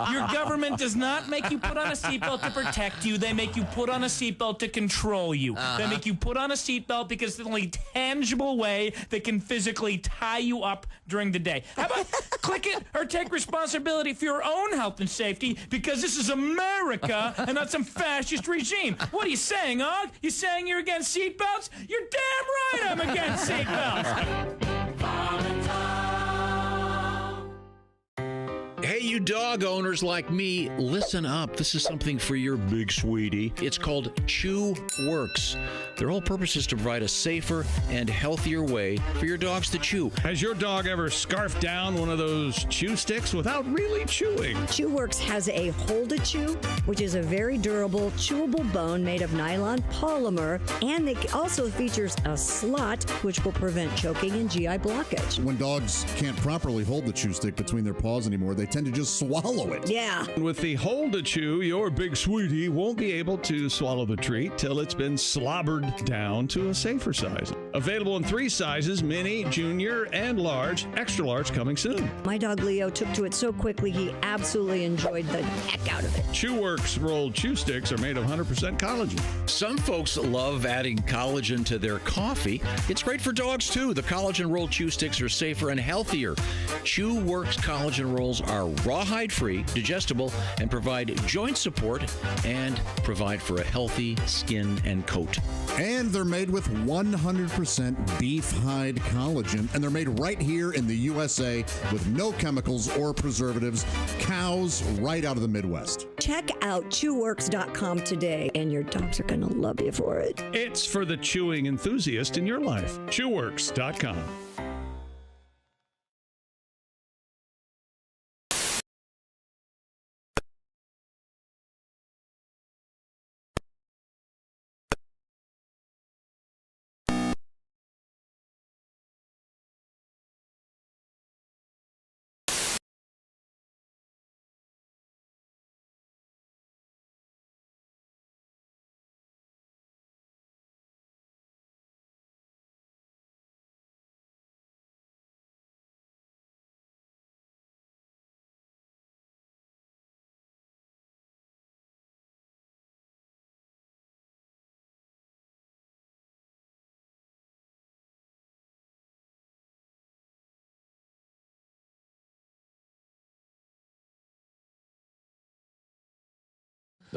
Your government does not make you put on a seatbelt to protect you. They make you put on a seatbelt to control you. They make you put on a seatbelt because it's the only tangible way they can physically tie you up during the day. How about click it or take responsibility for your own health and safety, because this is America and not some fascist regime. What are you saying, Og? You saying you're against seatbelts? You're damn right I'm against seatbelts. Hey, you dog owners like me, listen up. This is something for your big sweetie. It's called Chew Works. Their whole purpose is to provide a safer and healthier way for your dogs to chew. Has your dog ever scarfed down one of those chew sticks without really chewing? Chew Works has a Hold a Chew, which is a very durable, chewable bone made of nylon polymer, and it also features a slot, which will prevent choking and GI blockage. When dogs can't properly hold the chew stick between their paws anymore, they tend to just swallow it. Yeah. With the Hold a Chew, your big sweetie won't be able to swallow the treat till it's been slobbered down to a safer size. Available in 3 sizes, mini, junior, and large. Extra large coming soon. My dog Leo took to it so quickly, he absolutely enjoyed the heck out of it. Chew Works rolled chew sticks are made of 100% collagen. Some folks love adding collagen to their coffee. It's great for dogs, too. The collagen rolled chew sticks are safer and healthier. Chew Works collagen rolls are rawhide-free, digestible, and provide joint support and provide for a healthy skin and coat. And they're made with 100% beef hide collagen, and they're made right here in the USA with no chemicals or preservatives. Cows right out of the Midwest. Check out chewworks.com today, and your dogs are going to love you for it. It's for the chewing enthusiast in your life. Chewworks.com.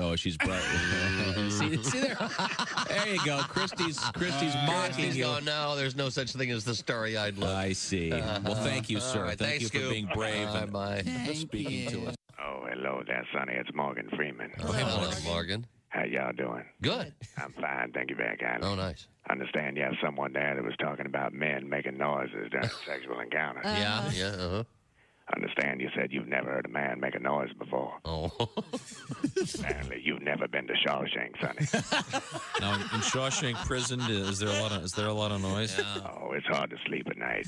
Oh, she's bright. see there? There you go. Christy's mocking you. Oh, no, there's no such thing as the starry-eyed look. I see. Well, thank you, sir. Right, thank you for being brave and bye. speaking to us. Oh, hello there, Sonny. It's Morgan Freeman. Oh, hey, Morgan. How y'all doing? Good. I'm fine. Thank you very kindly. Oh, nice. I understand you have someone there that was talking about men making noises during sexual encounters. Yeah. I understand when you said you've never heard a man make a noise before. Oh. Apparently, you've never been to Shawshank, Sonny. Now, in Shawshank Prison, is there a lot of noise? Oh, it's hard to sleep at night.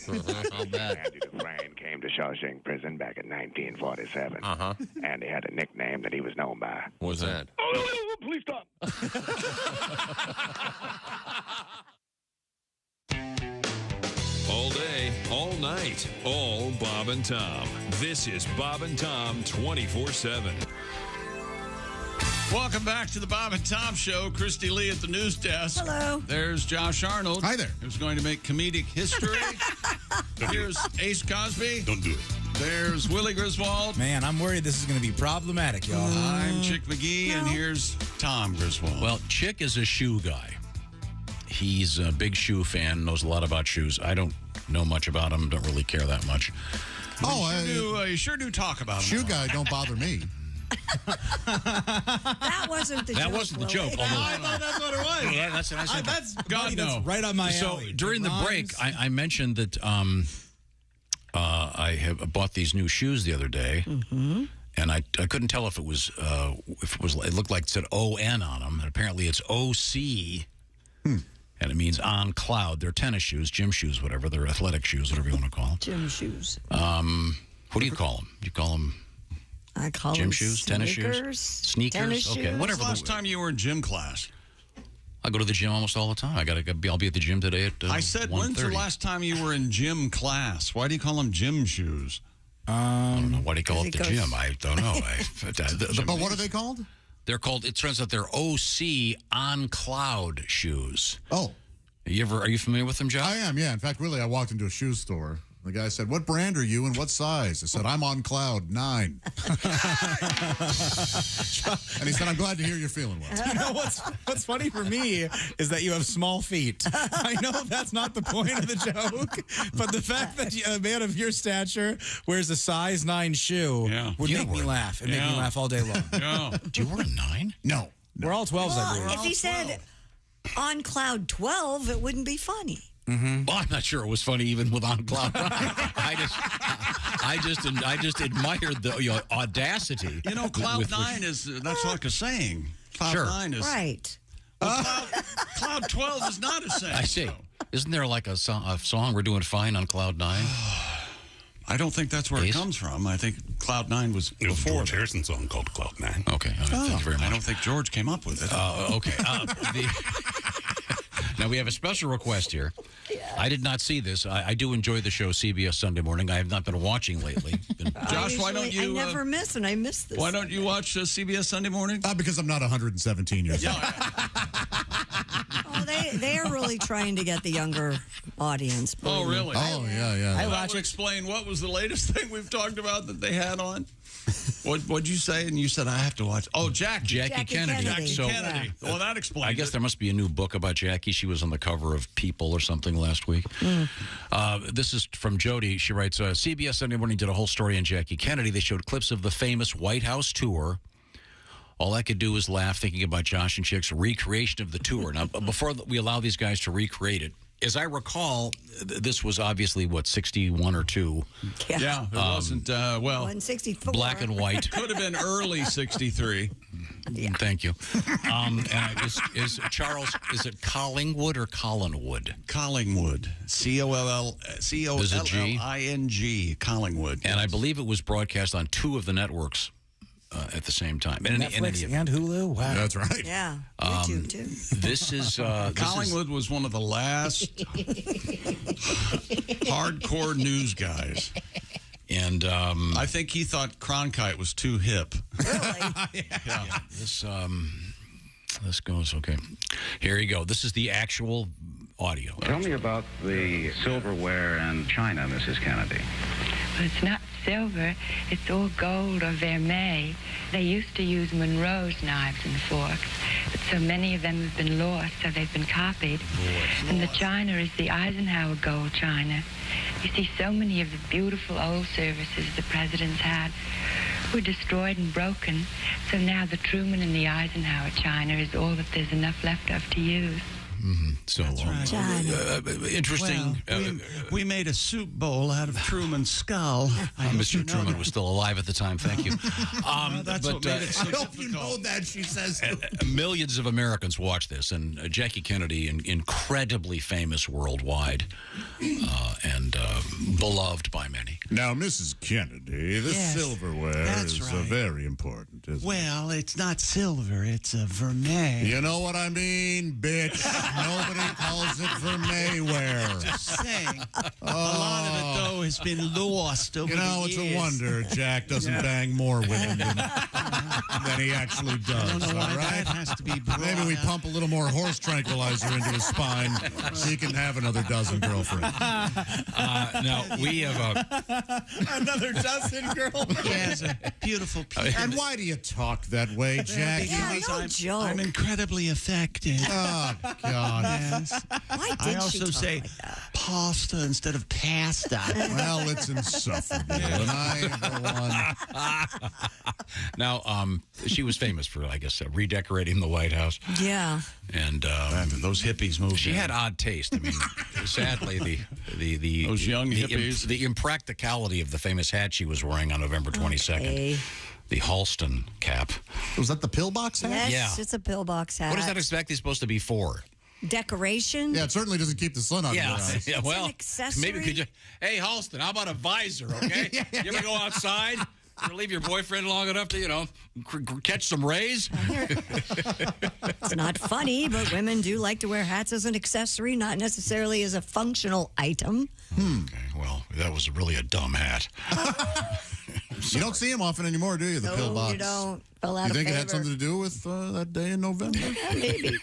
I'll bet. Angie Dufresne came to Shawshank Prison back in 1947. Uh-huh. And he had a nickname that he was known by. What was that? Oh, please stop. All day, all night, all Bob and Tom. This is Bob and Tom 24/7. Welcome back to the Bob and Tom Show. Christy Lee at the news desk. Hello. There's Josh Arnold. Hi there. Who's going to make comedic history. Here's Ace Cosby. Don't do it. There's Willie Griswold. Man, I'm worried this is going to be problematic, y'all. I'm Chick McGee, and here's Tom Griswold. Well, Chick is a shoe guy. He's a big shoe fan, knows a lot about shoes. I don't know much about him, don't really care that much. You sure do talk about him. Shoe guy don't bother me. That wasn't the joke. That wasn't the joke. Willie. Although, I thought that's what it was. Well, that's what I said. That's God, that's no. right on my So alley. during the break, I mentioned that I have bought these new shoes the other day, and I couldn't tell if it was it looked like it said ON on them, and apparently it's OC, and it means on cloud. They're tennis shoes, gym shoes, whatever. They're athletic shoes, whatever you want to call them. Gym shoes. What do you call them? You call them? I call gym them shoes, tennis sneakers, shoes, sneakers. tennis Okay, shoes. whatever. Last time you were in gym class? I go to the gym almost all the time. I'll be at the gym today at I said, when's the 1:30. last time you were in gym class? Why do you call them gym shoes? I don't know. Why do you call it the gym? I don't know. But what are they called? They're called, it turns out they're OC on cloud shoes. Oh. Are you familiar with them, Josh? I am, yeah. In fact, really, I walked into a shoe store. The guy said, "What brand are you and what size?" I said, "I'm on cloud 9." And he said, "I'm glad to hear you're feeling well." You know what's funny for me is that you have small feet. I know that's not the point of the joke, but the fact that a man of your stature wears a size 9 shoe would make me laugh. It'd make me laugh all day long. Do you wear a 9? No. We're all 12s, I believe. If he said on cloud 12, it wouldn't be funny. Well, I'm not sure it was funny even with on cloud 9. I just admired the audacity. You know, cloud 9 that's like a saying. Cloud 9 is right. Well, cloud 12 is not a saying. I see. Isn't there like a song "We're Doing Fine" on cloud 9? I don't think that's where it comes from. I think Cloud 9 was It was before George Harrison's song called Cloud 9. Okay. All right, thank you very much. I don't think George came up with it. Okay. Now, we have a special request here. I did not see this. I do enjoy the show CBS Sunday Morning. I have not been watching lately. Josh, why don't you... I never miss, and I miss this. Why don't you watch CBS Sunday Morning? Because I'm not 117 years old. Oh, they are really trying to get the younger audience. Oh, really? Oh, yeah. That would explain what was the latest thing we've talked about that they had on. What'd you say? And you said I have to watch. Oh, Jackie Kennedy. Jackie Kennedy. Well, that explains. I guess there must be a new book about Jackie. She was on the cover of People or something last week. This is from Jody. She writes, CBS Sunday Morning did a whole story on Jackie Kennedy. They showed clips of the famous White House tour. All I could do was laugh thinking about Josh and Chick's recreation of the tour. Now, before we allow these guys to recreate it, as I recall, this was obviously, 61 or 2? Yeah, it wasn't, 164. Black and white. Could have been early 63. Yeah. Thank you. Is Charles, is it Collingwood or Collinwood? Collingwood. C-O-L-L-I-N-G. Collingwood. And I believe it was broadcast on 2 of the networks at the same time. Netflix and Hulu? Wow. That's right. Yeah. YouTube, too. This is... Collingwood was one of the last hardcore news guys. And I think he thought Cronkite was too hip. Really? Yeah. This goes, okay. Here you go. This is the actual audio. Tell me about the silverware in China, Mrs. Kennedy. Well, it's not silver. It's all gold or vermeil. They used to use Monroe's knives and forks, but so many of them have been lost, so they've been copied. And the china is the Eisenhower gold china. You see, so many of the beautiful old services the presidents had were destroyed and broken, so now the Truman and the Eisenhower china is all that there's enough left of to use. So interesting. Well, we made a soup bowl out of Truman's skull. Mr. Truman was still alive at the time. Thank you. That's what made it so I hope you know that, she says. Millions of Americans watch this, and Jackie Kennedy, incredibly famous worldwide and beloved by many. Now, Mrs. Kennedy, this silverware is very important, isn't it? Well, it's not silver, it's a vermeil. You know what I mean, bitch? Nobody calls it vermeilware. Just saying. A lot of it, though, has been lost over the years. It's a wonder Jack doesn't bang more women than he actually does. I don't know why right? that has to be brought Maybe we up. pump a little more horse tranquilizer into his spine so he can have another dozen girlfriends. Now, we have another dozen girlfriends. He has a beautiful piece. And why do you talk that way, Jack? I'm incredibly affected. Oh, God. Yes. Why I did she also talk say like that? pasta instead of pasta. Well, it's insufferable. And I, for one... Now, she was famous for, I guess, redecorating the White House. Yeah. And those hippies moved. She had odd taste. I mean, sadly, the those young hippies. The impracticality of the famous hat she was wearing on November 22nd. The Halston cap. Was that the pillbox hat? Yes, it's a pillbox hat. What is that exactly supposed to be for? Decoration? Yeah, it certainly doesn't keep the sun out of your eyes. Yeah, well, an accessory. maybe could you... Hey, Halston, how about a visor, okay? You ever go outside? You ever leave your boyfriend long enough to, catch some rays? It's not funny, but women do like to wear hats as an accessory, not necessarily as a functional item. Okay, well, that was really a dumb hat. You don't see them often anymore, do you? The pillbox. You don't. Fell out You think of it had favor. something to do with that day in November? Maybe.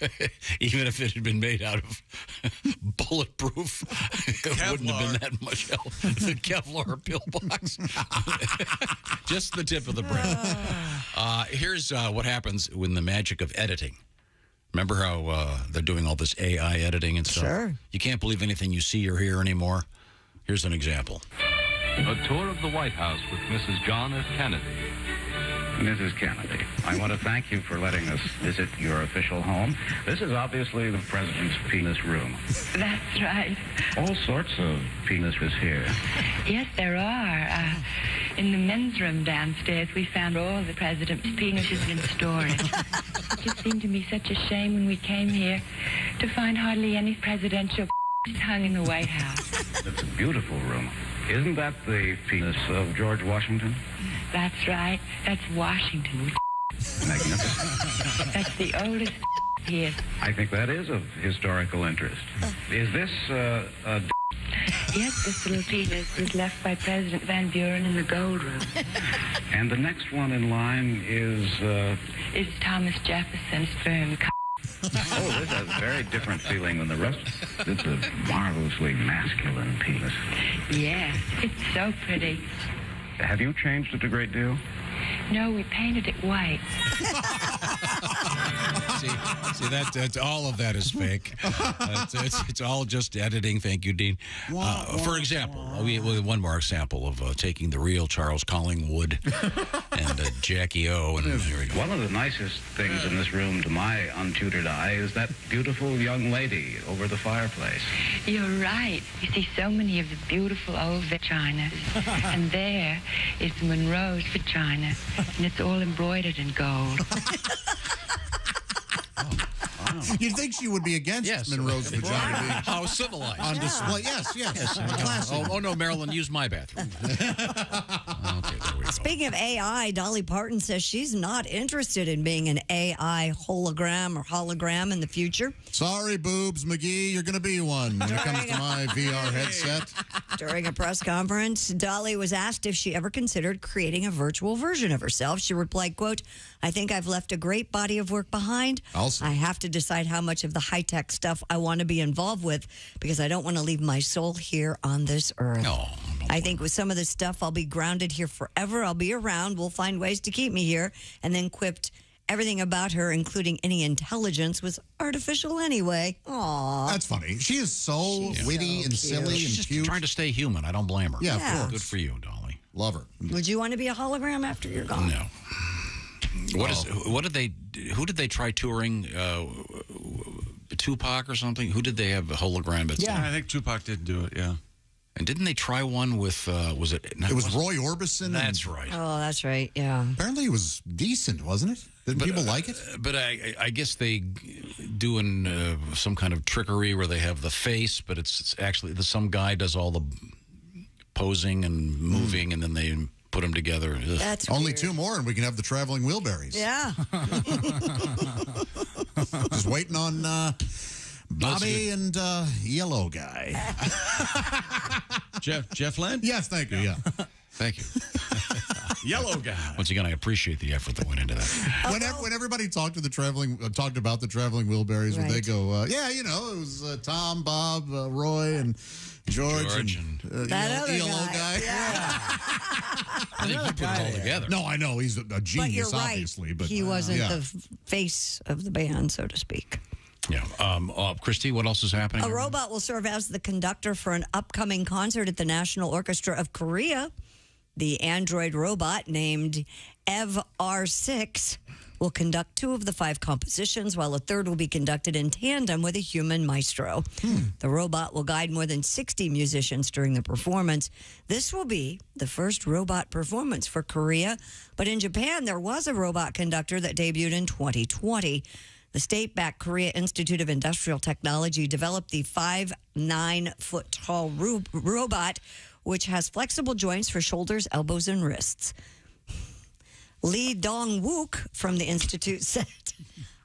Even if it had been made out of bulletproof, it wouldn't have been that much help. The Kevlar pillbox. Just the tip of the brain. Here's what happens when the magic of editing. Remember how they're doing all this AI editing and stuff? Sure. You can't believe anything you see or hear anymore. Here's an example. A tour of the White House with Mrs. John F. Kennedy. Mrs. Kennedy, I want to thank you for letting us visit your official home. This is obviously the president's penis room. That's right. All sorts of penises here. Yes, there are. In the men's room downstairs, we found all the president's penises in storage. It just seemed to me such a shame when we came here to find hardly any presidential hung in the White House. It's a beautiful room. Isn't that the penis of George Washington? That's right. That's Washington. Magnificent. That's the oldest here. I think that is of historical interest. Is this a Yes, this little penis was left by President Van Buren in the gold room. And the next one in line is It's Thomas Jefferson's sperm. Oh, this has a very different feeling than the rest. It's a marvelously masculine penis. Yes, it's so pretty. Have you changed it a great deal? No, we painted it white. See that's all of that is fake. It's all just editing. Thank you, Dean. For example, we have one more example of taking the real Charles Collingwood and Jackie O. And here we go. One of the nicest things in this room, to my untutored eye, is that beautiful young lady over the fireplace. You're right. You see so many of the beautiful old vaginas. And there is Monroe's vagina. And it's all embroidered in gold. You'd think she would be against Monroe's vagina being How civilized. on display. Yes. Classy. Oh, no, Marilyn, use my bathroom. Okay, there we go. Speaking of AI, Dolly Parton says she's not interested in being an AI hologram in the future. Sorry, Boobs McGee, you're going to be one when it comes to my VR headset. During a press conference, Dolly was asked if she ever considered creating a virtual version of herself. She replied, quote, "I think I've left a great body of work behind. I have to decide how much of the high-tech stuff I want to be involved with because I don't want to leave my soul here on this earth. I think with some of this stuff, I'll be grounded here forever. I'll be around. We'll find ways to keep me here." And then quipped, "Everything about her, including any intelligence, was artificial anyway." Aww. That's funny. She is so witty and silly She's and just cute. trying to stay human. I don't blame her. Yeah, of course. Good for you, Dolly. Love her. Would you want to be a hologram after you're gone? No. Who did they try touring Tupac or something? Who did they have a hologram? I think Tupac did do it, yeah. And didn't they try one with, was it? It was Roy Orbison. That's right. Oh, that's right, yeah. Apparently it was decent, wasn't it? Didn't people like it? But I guess they doing some kind of trickery where they have the face, but it's actually some guy does all the posing and moving, and then they put them together. Ugh. That's only weird. 2 more, and we can have the traveling wheelberries. Yeah. Just waiting on Bobby and Yellow Guy. Jeff Lynn? Yes, thank you. Yeah. Thank you. Yellow Guy. Once again, I appreciate the effort that went into that. When everybody talked about the traveling wheelberries, when they go, it was Tom, Bob, Roy, and George and that other Yellow guy. Yeah. I think he put it all together. No, I know he's a But genius, you're right. obviously. But he wasn't the face of the band, so to speak. Yeah. Christy, what else is happening? A robot will serve as the conductor for an upcoming concert at the National Orchestra of Korea. The android robot named Ev R6 will conduct 2 of the 5 compositions, while a third will be conducted in tandem with a human maestro. The robot will guide more than 60 musicians during the performance. This will be the first robot performance for Korea, but in Japan, there was a robot conductor that debuted in 2020. The state-backed Korea Institute of Industrial Technology developed the 5'9" robot, which has flexible joints for shoulders, elbows, and wrists. Lee Dong-wook from the Institute said,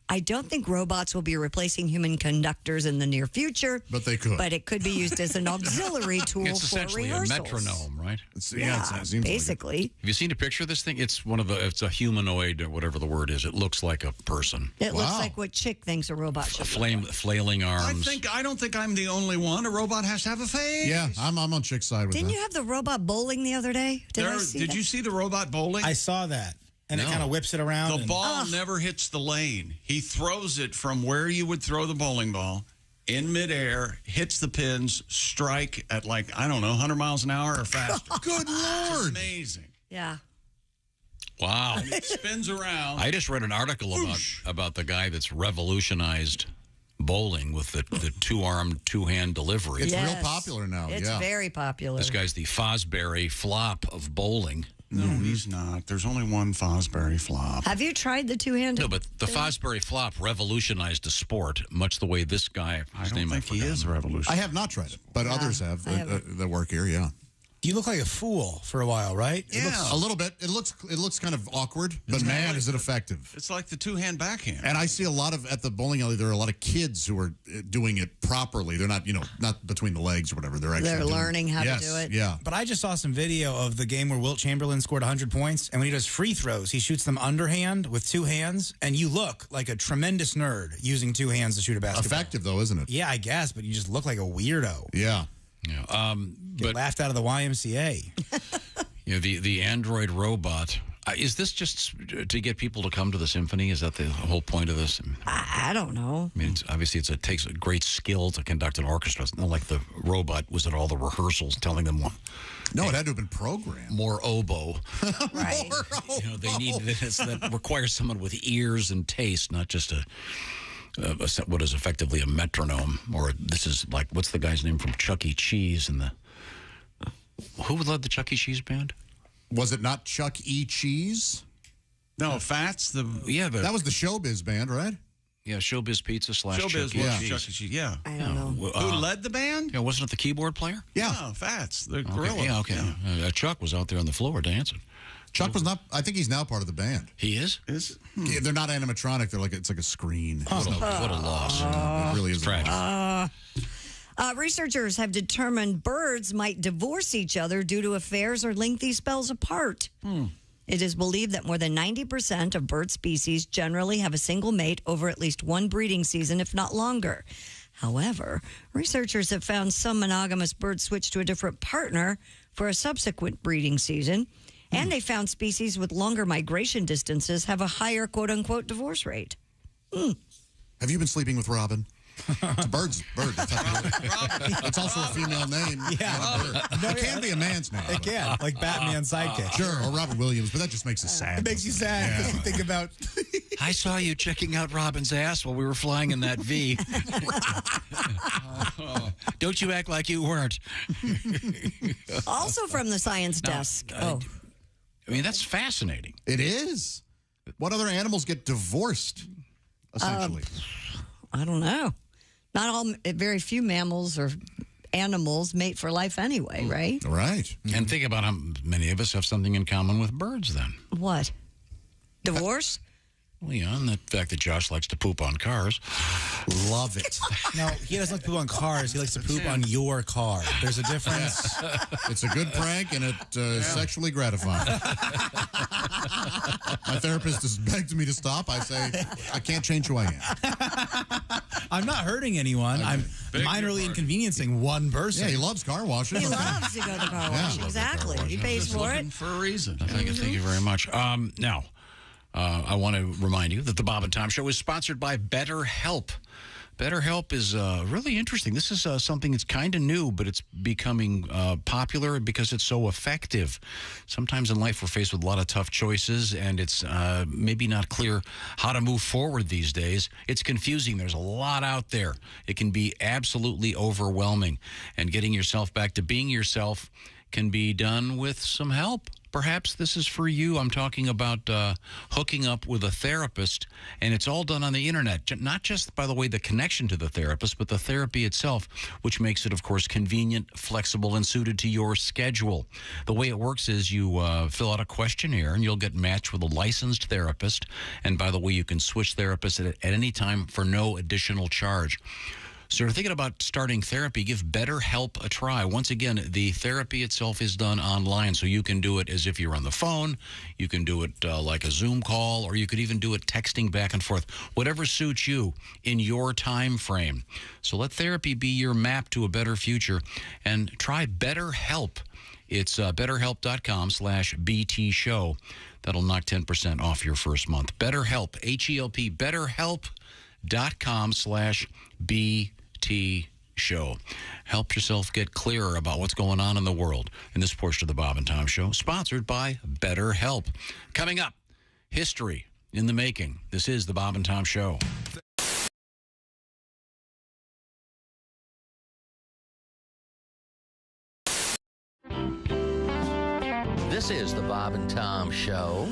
I don't think robots will be replacing human conductors in the near future. But they could. But it could be used as an auxiliary tool It's for essentially rehearsals. a metronome, right? It seems basically. Like Have you seen a picture of this thing? It's it's a humanoid or whatever the word is. It looks like a person. It looks like what Chick thinks a robot should Flailing arms. I don't think I'm the only one. A robot has to have a face. Yeah, I'm on Chick's side with Didn't that. you have the robot bowling the other day? Did you see the robot bowling? I saw that. And it kind of whips it around. The ball never hits the lane. He throws it from where you would throw the bowling ball in midair, hits the pins, strike at 100 miles an hour or faster. Good Lord. It's amazing. Yeah. Wow. And it spins around. I just read an article about the guy that's revolutionized bowling with the 2-arm, 2-hand delivery. It's real popular now. It's very popular. This guy's the Fosbury flop of bowling. No, he's not. There's only one Fosbury flop. Have you tried the 2-handed? No, but the Fosbury flop revolutionized the sport, much the way this guy, I don't think he is revolutionized. I have not tried it, but others have that work here, yeah. You look like a fool for a while, right? Yeah, a little bit. It looks kind of awkward, but man, is it effective. It's like the 2-hand backhand. And I see a lot of, at the bowling alley, there are a lot of kids who are doing it properly. They're not, not between the legs or whatever. They're learning how to do it. Yeah. But I just saw some video of the game where Wilt Chamberlain scored 100 points, and when he does free throws, he shoots them underhand with 2 hands, and you look like a tremendous nerd using 2 hands to shoot a basketball. Effective, though, isn't it? Yeah, I guess, but you just look like a weirdo. Yeah. Yeah. Get laughed out of the YMCA. The android robot. Is this just to get people to come to the symphony? Is that the whole point of this? I don't know. I mean, it takes a great skill to conduct an orchestra. It's not like the robot was at all the rehearsals telling them what. No, it had to have been programmed. More oboe. Right. More oboe. They need this. That requires someone with ears and taste, not just what is effectively a metronome. Or this is like, what's the guy's name from Chuck E. Cheese and who led the Chuck E. Cheese band? Was it not Chuck E. Cheese? No, Fats. That was the Showbiz band, right? Yeah, Showbiz Pizza / Showbiz Chuck E. was Cheese. Chuck E. Cheese. Yeah. I don't know. Who led the band? Yeah, wasn't it the keyboard player? Yeah. No, Fats, the Okay, gorilla. yeah, okay. Yeah. Chuck was out there on the floor dancing. Chuck was not. I think he's now part of the band. He is? Yeah, they're not animatronic. They're like, it's like a screen. What a loss. It really is tragic. Researchers have determined birds might divorce each other due to affairs or lengthy spells apart. It is believed that more than 90% of bird species generally have a single mate over at least one breeding season, if not longer. However, researchers have found some monogamous birds switch to a different partner for a subsequent breeding season. And they found species with longer migration distances have a higher quote-unquote divorce rate. Have you been sleeping with Robin? It's a bird. It's also a female name. Yeah. It can be a man's name. It can, like Batman's sidekick. Sure, or Robert Williams, but that just makes it sad. It makes you sad because you think about... I saw you checking out Robin's ass while we were flying in that V. Don't you act like you weren't. Also from the science desk. I mean, that's fascinating. It is. What other animals get divorced, essentially? I don't know. Not all, very few mammals or animals mate for life anyway, right? Right. And think about how many of us have something in common with birds then. What? Divorce? Well, yeah, and the fact that Josh likes to poop on cars. Love it. No, he doesn't like to poop on cars. He likes to poop on your car. There's a difference. It's a good prank, and it's sexually gratifying. My therapist has begged me to stop. I say, I can't change who I am. I'm not hurting anyone. I'm minorly inconveniencing one person. Yeah, he loves car washes. He loves to go to the car wash. Exactly. He pays for it. For a reason. Thank you very much. Now, I want to remind you that the Bob and Tom Show is sponsored by BetterHelp. BetterHelp is really interesting. This is something that's kind of new, but it's becoming popular because it's so effective. Sometimes in life we're faced with a lot of tough choices, and it's maybe not clear how to move forward these days. It's confusing. There's a lot out there. It can be absolutely overwhelming, and getting yourself back to being yourself can be done with some help. Perhaps this is for you. I'm talking about hooking up with a therapist, and it's all done on the internet. Not just, by the way, the connection to the therapist, but the therapy itself, which makes it, of course, convenient, flexible, and suited to your schedule. The way it works is you fill out a questionnaire, and you'll get matched with a licensed therapist. And by the way, you can switch therapists at any time for no additional charge. So if you're thinking about starting therapy, give BetterHelp a try. Once again, the therapy itself is done online, so you can do it as if you're on the phone. You can do it like a Zoom call, or you could even do it texting back and forth. Whatever suits you in your time frame. So let therapy be your map to a better future, and try BetterHelp. It's betterhelp.com/BT show. That'll knock 10% off your first month. BetterHelp, H-E-L-P, betterhelp.com/BT show. Help yourself get clearer about what's going on in the world in this portion of the Bob and Tom Show, sponsored by BetterHelp. Coming up, history in the making. This is the Bob and Tom Show. This is the Bob and Tom Show.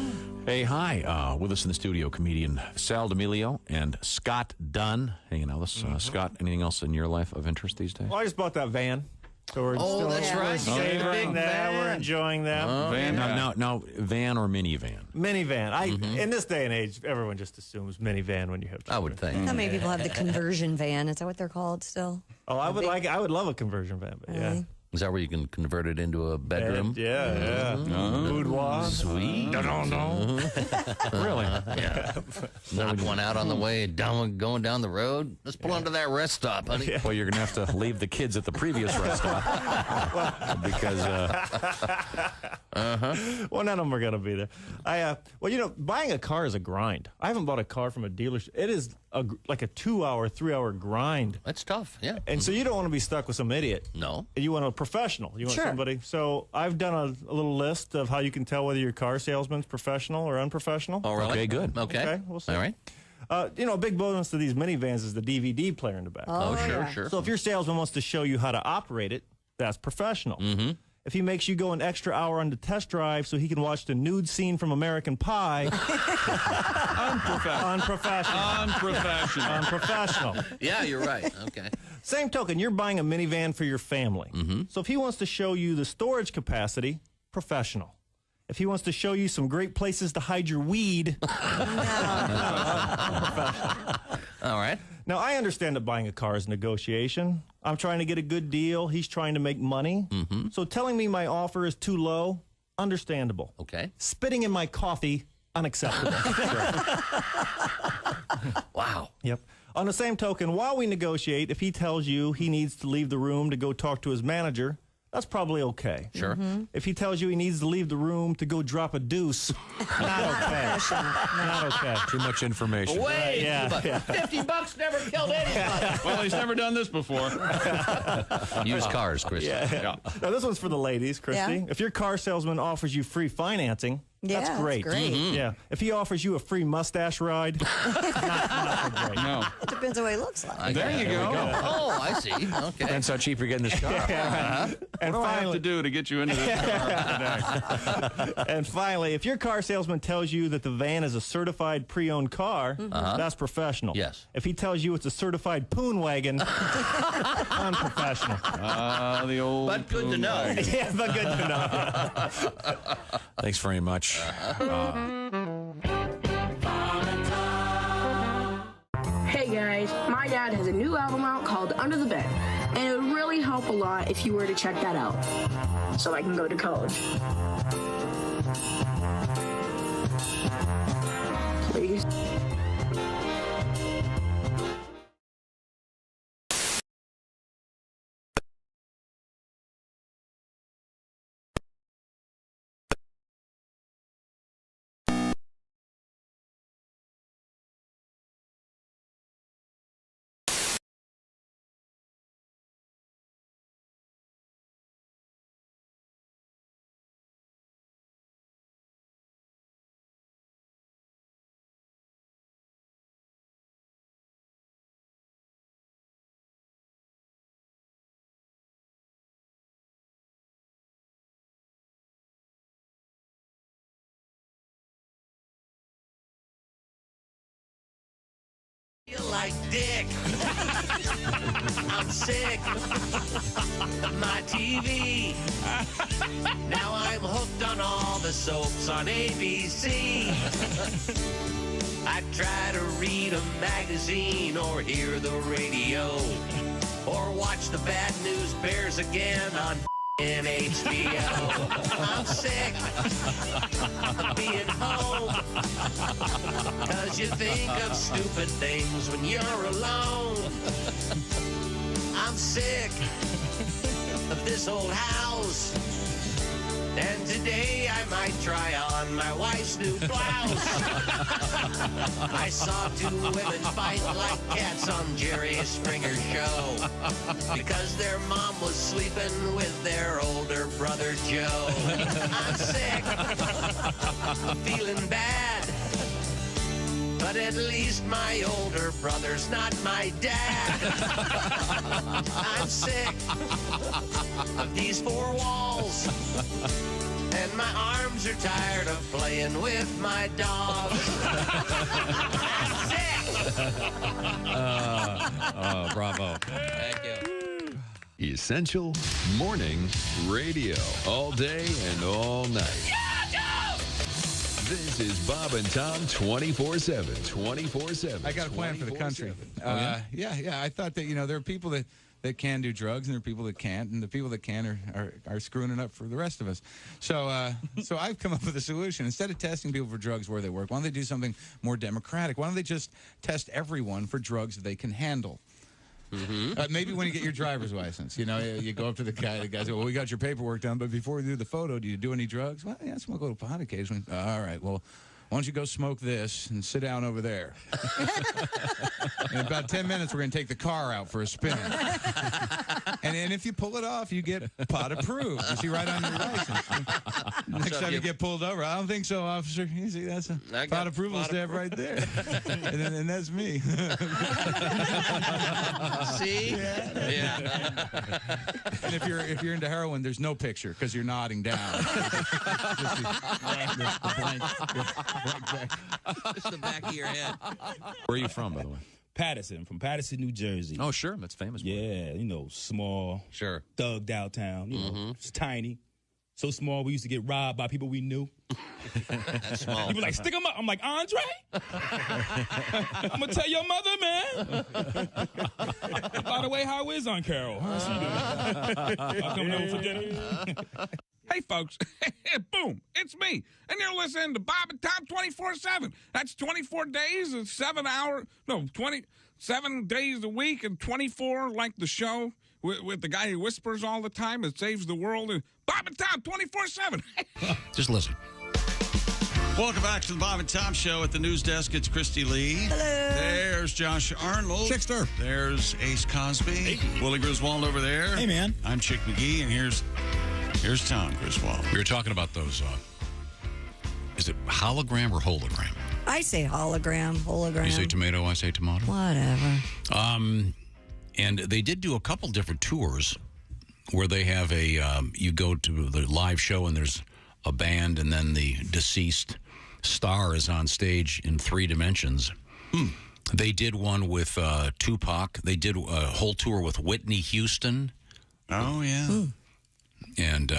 Hey, hi. With us in the studio, comedian Sal D'Amelio and Scott Dunn hanging out with us. Scott, anything else in your life of interest these days? Well, I just bought that van. So we're that's right. Savoring that. We're enjoying that. Van? Yeah. Now, van or minivan? Minivan. In this day and age, everyone just assumes minivan when you have children. I would think. How many people have the conversion van? Is that what they're called still? Oh, I would love a conversion van, but yeah. Is that where you can convert it into a bedroom? Yeah. Boudoir. Sweet. No. Really? Yeah. Knock one out on the way going down the road. Let's pull into that rest stop, honey. Yeah. Well, you're going to have to leave the kids at the previous rest stop because... Well, none of them are going to be there. Buying a car is a grind. I haven't bought a car from a dealership. It is like a 2-hour, 3-hour grind. That's tough, yeah. And so you don't want to be stuck with some idiot. No. You want a professional. You want somebody. So I've done a little list of how you can tell whether your car salesman's professional or unprofessional. Oh, really? Okay, good. Okay, we'll see. All right. A big bonus to these minivans is the DVD player in the back. Oh, sure. So if your salesman wants to show you how to operate it, that's professional. Mm-hmm. If he makes you go an extra hour on the test drive so he can watch the nude scene from American Pie, unprofessional. Yeah, you're right. Okay. Same token, you're buying a minivan for your family. Mm-hmm. So if he wants to show you the storage capacity, professional. If he wants to show you some great places to hide your weed, professional. All right. Now, I understand that buying a car is negotiation. I'm trying to get a good deal. He's trying to make money. Mm-hmm. So telling me my offer is too low, understandable. Okay. Spitting in my coffee, unacceptable. Wow. Yep. On the same token, while we negotiate, if he tells you he needs to leave the room to go talk to his manager, that's probably okay. Sure. If he tells you he needs to leave the room to go drop a deuce, not okay. Not okay. Too much information. Wait, Yeah. $50 never killed anybody. Well, he's never done this before. Used cars, Christy. Yeah. Now, this one's for the ladies, Christy. Yeah. If your car salesman offers you free financing, Yeah, that's great. that's great. Yeah. If he offers you a free mustache ride, not so great. No. It depends on what he looks like. There you go. Oh, I see. Okay. Depends how cheap you're getting this car. And What do I have finally, to do to get you into this car today? and finally, if your car salesman tells you that the van is a certified pre-owned car, that's professional. Yes. If he tells you it's a certified poon wagon, unprofessional. The old. But good to know. Yeah, but good to know. Thanks very much. Hey guys, my dad has a new album out called Under the Bed, and it would really help a lot if you were to check that out, so I can go to college. Please. Feel like dick. I'm sick of my TV. Now I'm hooked on all the soaps on ABC. I try to read a magazine or hear the radio or watch the Bad News Bears again on HBO. I'm sick of being home, 'cause you think of stupid things when you're alone. I'm sick of this old house, and today I might try on my wife's new blouse. I saw two women fight like cats on Jerry Springer's show because their mom was sleeping with their older brother Joe. I'm sick of feeling bad, but at least my older brother's not my dad. I'm sick of these four walls, and my arms are tired of playing with my dog. I'm sick. Bravo. Thank you. Essential Morning Radio. All day and all night. This is Bob and Tom 24/7. 24/7. I got a plan for the country. Yeah. I thought that, there are people that can do drugs, and there are people that can't, and the people that can are screwing it up for the rest of us. So I've come up with a solution. Instead of testing people for drugs where they work, why don't they do something more democratic? Why don't they just test everyone for drugs that they can handle? Maybe when you get your driver's license, you go up to the guy says, well, we got your paperwork done, but before we do the photo, do you do any drugs? Well, yeah, I smoke a little pot occasionally. All right, well, why don't you go smoke this and sit down over there? In about 10 minutes, we're going to take the car out for a spin. And if you pull it off, you get pot approved. You see right on your license. Next time you get pulled over, I don't think so, officer. You see, that's a pot approval stamp right there. and that's me. See? Yeah. And if you're into heroin, there's no picture because you're nodding down. Just the blank. Just the back of your head. Where are you from, by the way? Patterson, from Patterson, New Jersey. Oh, sure. That's famous. Yeah, small. Sure. Thugged out town. It's tiny. So small, we used to get robbed by people we knew. That's small. People like, stick them up. I'm like, Andre? I'm going to tell your mother, man. By the way, how is Aunt Carol? How's she doing? I'll come over for dinner. Hey, folks. Boom. It's me. And you're listening to Bob and Tom 24/7. That's 24 days and 7 days a week and 24 like the show. with the guy who whispers all the time and saves the world. And Bob and Tom 24/7. Just listen. Welcome back to the Bob and Tom Show. At the news desk, it's Christy Lee. Hello. There's Josh Arnold. Chickster. There's Ace Cosby. Hey. Willie Griswold over there. Hey, man. I'm Chick McGee, and here's Tom Griswold. We were talking about those. Is it hologram or hologram? I say hologram. You say tomato, I say tomato. Whatever. And they did do a couple different tours where they have you go to the live show and there's a band and then the deceased star is on stage in 3 dimensions. They did one with Tupac. They did a whole tour with Whitney Houston. Oh, yeah. And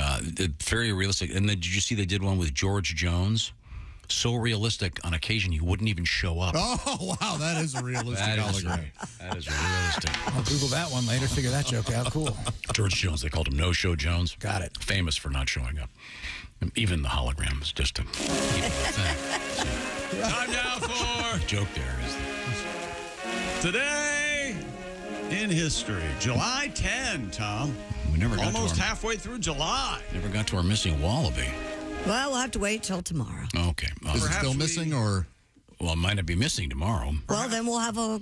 very realistic. And then did you see they did one with George Jones? So realistic, on occasion, he wouldn't even show up. Oh, wow, that is a realistic hologram. That is realistic. I'll Google that one later, figure that joke out. Cool. George Jones, they called him No-Show Jones. Got it. Famous for not showing up. Even the hologram is just a keep it thing. Time now for Joke there is Today in History. July 10, Tom. We never got Almost to our, halfway through July. Never got to our missing wallaby. Well, we'll have to wait till tomorrow. Okay. Is it still missing, or? Well, it might not be missing tomorrow. Well, then we'll have a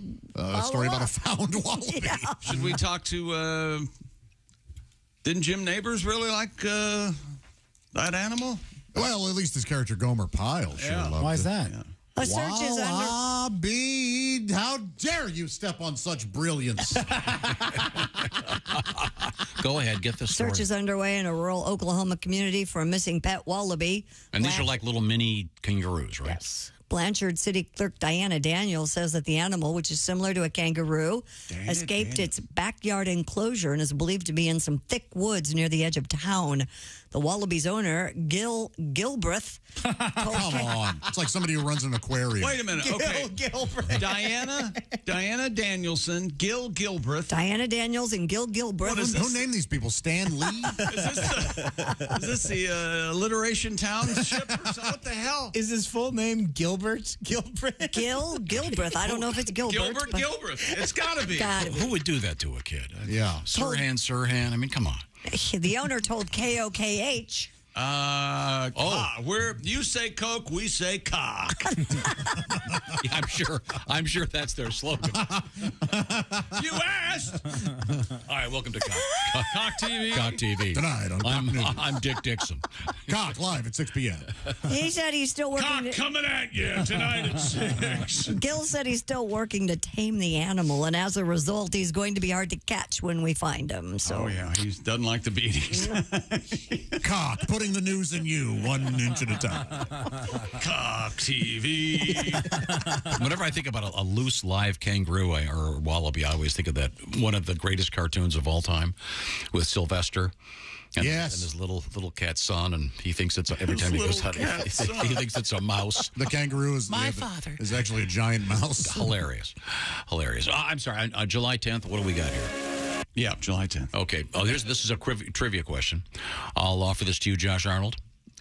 story about a found wallaby. Yeah. Should we talk to, didn't Jim Neighbors really like that animal? Well, at least his character Gomer Pyle sure loved Why is it. that? Yeah. A search is under. Wallaby, how dare you step on such brilliance? Go ahead, get the story. Search is underway in a rural Oklahoma community for a missing pet wallaby. And these are like little mini kangaroos, right? Yes. Blanchard City Clerk Diana Daniels says that the animal, which is similar to a kangaroo, escaped its backyard enclosure and is believed to be in some thick woods near the edge of town. The wallaby's owner, Gil Gilbreth. Come on. It's like somebody who runs an aquarium. Wait a minute. Okay. Gilbreth. Diana Danielson, Gil Gilbreth. Diana Daniels and Gil Gilbreth. What is this? Who named these people? Stan Lee? Is this the alliteration township or something? What the hell? Is his full name Gilbert Gilbreth? Gil Gilbreth. I don't know if it's Gilbert. Gilbert Gilbreth. It's got to be. Who would do that to a kid? Yeah. Sirhan. I mean, come on. The owner told KOKH. Where you say Coke, we say cock. Yeah, I'm sure that's their slogan. You asked. All right, welcome to Cock TV. Cock TV. Tonight on Cock News. I'm Dick Dixon. Cock live at 6 p.m. He said he's still working. Cock coming at you tonight at 6. Gil said he's still working to tame the animal, and as a result, he's going to be hard to catch when we find him. So. Oh yeah, he doesn't like the beatings. Cock putting the news in you 1 inch at a time. Cock TV. Whenever I think about a loose live kangaroo or wallaby, I always think of that one of the greatest cartoons of all time with Sylvester. And, yes. And his little cat son, and he thinks it's every time he goes hunting, he thinks it's a mouse. The kangaroo is father is actually a giant mouse. Hilarious. I'm sorry. July 10th. What do we got here? Yeah, July 10th. Okay. This is a trivia question. I'll offer this to you, Josh Arnold.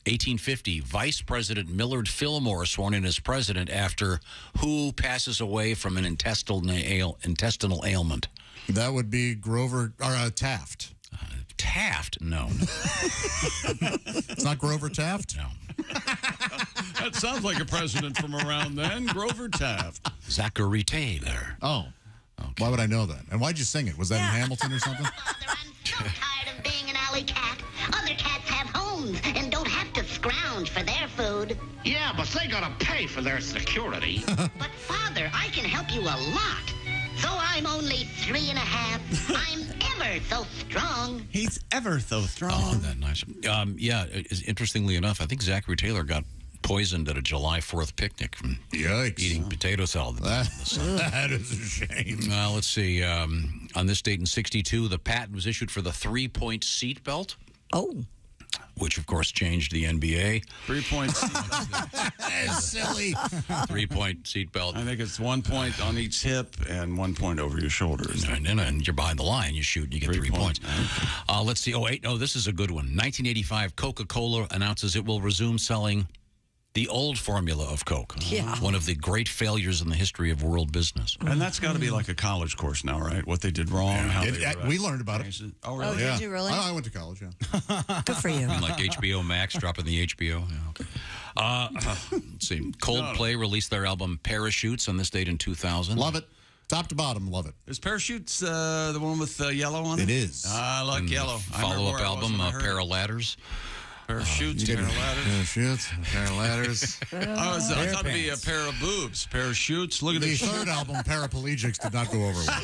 1850, Vice President Millard Fillmore sworn in as president after who passes away from an intestinal ailment? That would be Grover or Taft. Taft? No. It's not Grover Taft? No. That sounds like a president from around then, Grover Taft. Zachary Taylor. Oh. Okay. Why would I know that? And why'd you sing it? Was that in Hamilton or something? I'm so tired of being an alley cat. Other cats have homes and don't have to scrounge for their food. Yeah, but they gotta pay for their security. But, Father, I can help you a lot. Though I'm only 3.5, I'm ever so strong. He's ever so strong. Oh, that nice. Interestingly enough, I think Zachary Taylor got poisoned at a July 4th picnic from eating potato salad. That is a shame. Let's see. On this date in 1962, the patent was issued for the 3-point seatbelt. Oh. Which, of course, changed the NBA. 3-point seatbelt. That's silly. 3-point seatbelt. I think it's 1 point on each hip and 1 point over your shoulders. And you're behind the line. You shoot, you get 3 points. Let's see. This is a good one. 1985, Coca-Cola announces it will resume selling the old formula of Coke. Yeah. One of the great failures in the history of world business. And that's got to be like a college course now, right? What they did wrong. How We learned about it. Oh, really? Oh, did you really? I went to college, yeah. Good for you. Like HBO Max, dropping the HBO. Yeah, okay. Let's see. Coldplay released their album Parachutes on this date in 2000. Love it. Top to bottom, love it. Is Parachutes the one with yellow on it? It is. I like yellow. Follow-up album, Pair of Ladders. Parachutes, pair of ladders. Parachutes, pair of ladders. I thought it'd be a pair of boobs. Parachutes. Look at the this. third album, Paraplegics, did not go over well.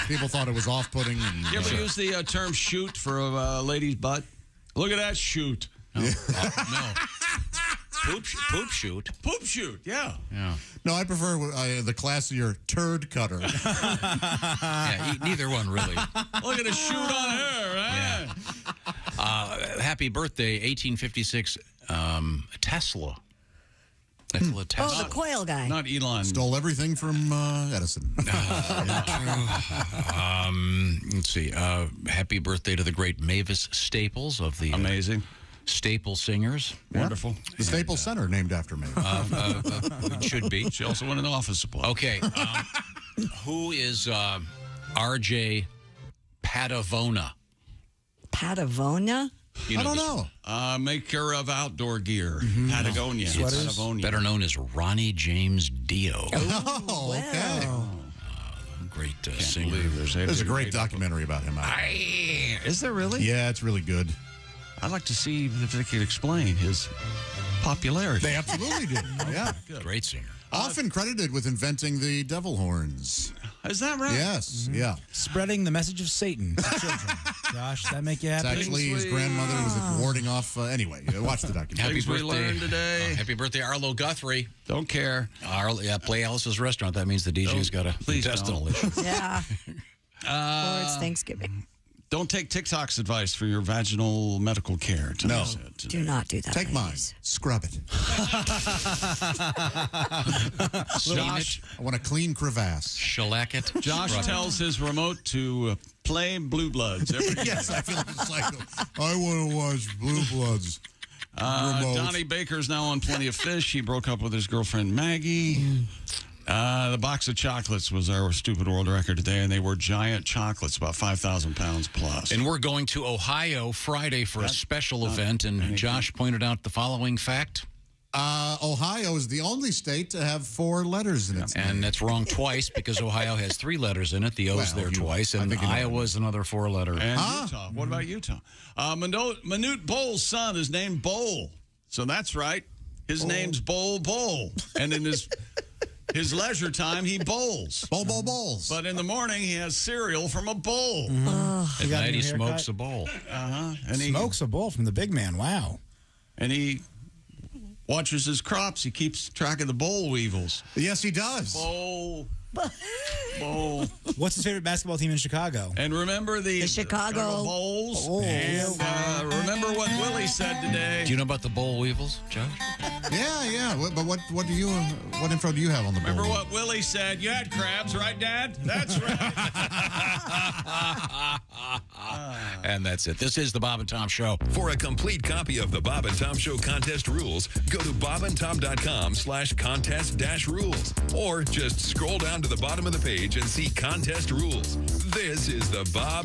People thought it was off-putting. You ever use the term shoot for a lady's butt? Look at that shoot. No. Poop shoot. Poop shoot, yeah. No, I prefer the classier turd cutter. Yeah, neither one, really. Look at the shoot on her, right? Happy birthday, 1856, Tesla. Nikola Tesla. Oh, the coil guy. Not Elon. Stole everything from Edison. Let's see. Happy birthday to the great Mavis Staples of the amazing Staple Singers. Yeah. Wonderful. The Staples Center named after me. It should be. She also won an office supply. Okay. Who is R.J. Padavona? Patavonia? You know, I don't know. Maker of outdoor gear. Patagonia. Patagonia. Better known as Ronnie James Dio. Oh, okay. Great singer. There's a great documentary about him. Is there really? Yeah, it's really good. I'd like to see if they could explain his popularity. They absolutely do. Yeah. Great singer. Often credited with inventing the devil horns. Is that right? Yes, yeah. Spreading the message of Satan to children. Josh, does that make you happy? It's actually his grandmother was warding off. Anyway, watch the documentary. Things we learned today. Happy birthday, Arlo Guthrie. Don't care. Play Alice's Restaurant. That means the DJ's got a intestinal issue. Yeah. Or it's Thanksgiving. Don't take TikTok's advice for your vaginal medical care. No. Do not do that. Take mine. Scrub it. Josh, I want a clean crevasse. Shellac it. Josh tells his remote to play Blue Bloods. Yes, I feel like I want to watch Blue Bloods. Donnie Baker's now on Plenty of Fish. He broke up with his girlfriend Maggie. The box of chocolates was our stupid world record today, and they were giant chocolates, about 5,000 pounds plus. And we're going to Ohio Friday for a special event, and Josh pointed out the following fact. Ohio is the only state to have 4 letters in its name. And that's wrong twice because Ohio has 3 letters in it. The O's there twice, and Iowa's another 4-letter. And Utah. What about Utah? Manute Bowles' son is named Bowl. So that's right. His name's Bowl. And in his leisure time, he bowls. Bowls. But in the morning, he has cereal from a bowl. At night, he smokes a bowl. And he smokes a bowl from the big man. Wow. And he watches his crops. He keeps track of the boll weevils. Yes, he does. Bowl. What's his favorite basketball team in Chicago? And remember the Chicago Bulls. Oh. And remember what Willie said today. Do you know about the boll weevils, Josh? Yeah. But what info do you have on the bowl? Remember what Willie said? You had crabs, right, Dad? That's right. And that's it. This is the Bob and Tom Show. For a complete copy of the Bob and Tom Show contest rules, go to bobandtom.com/contest-rules. Or just scroll down to the bottom of the page and see contest rules. This is the Bob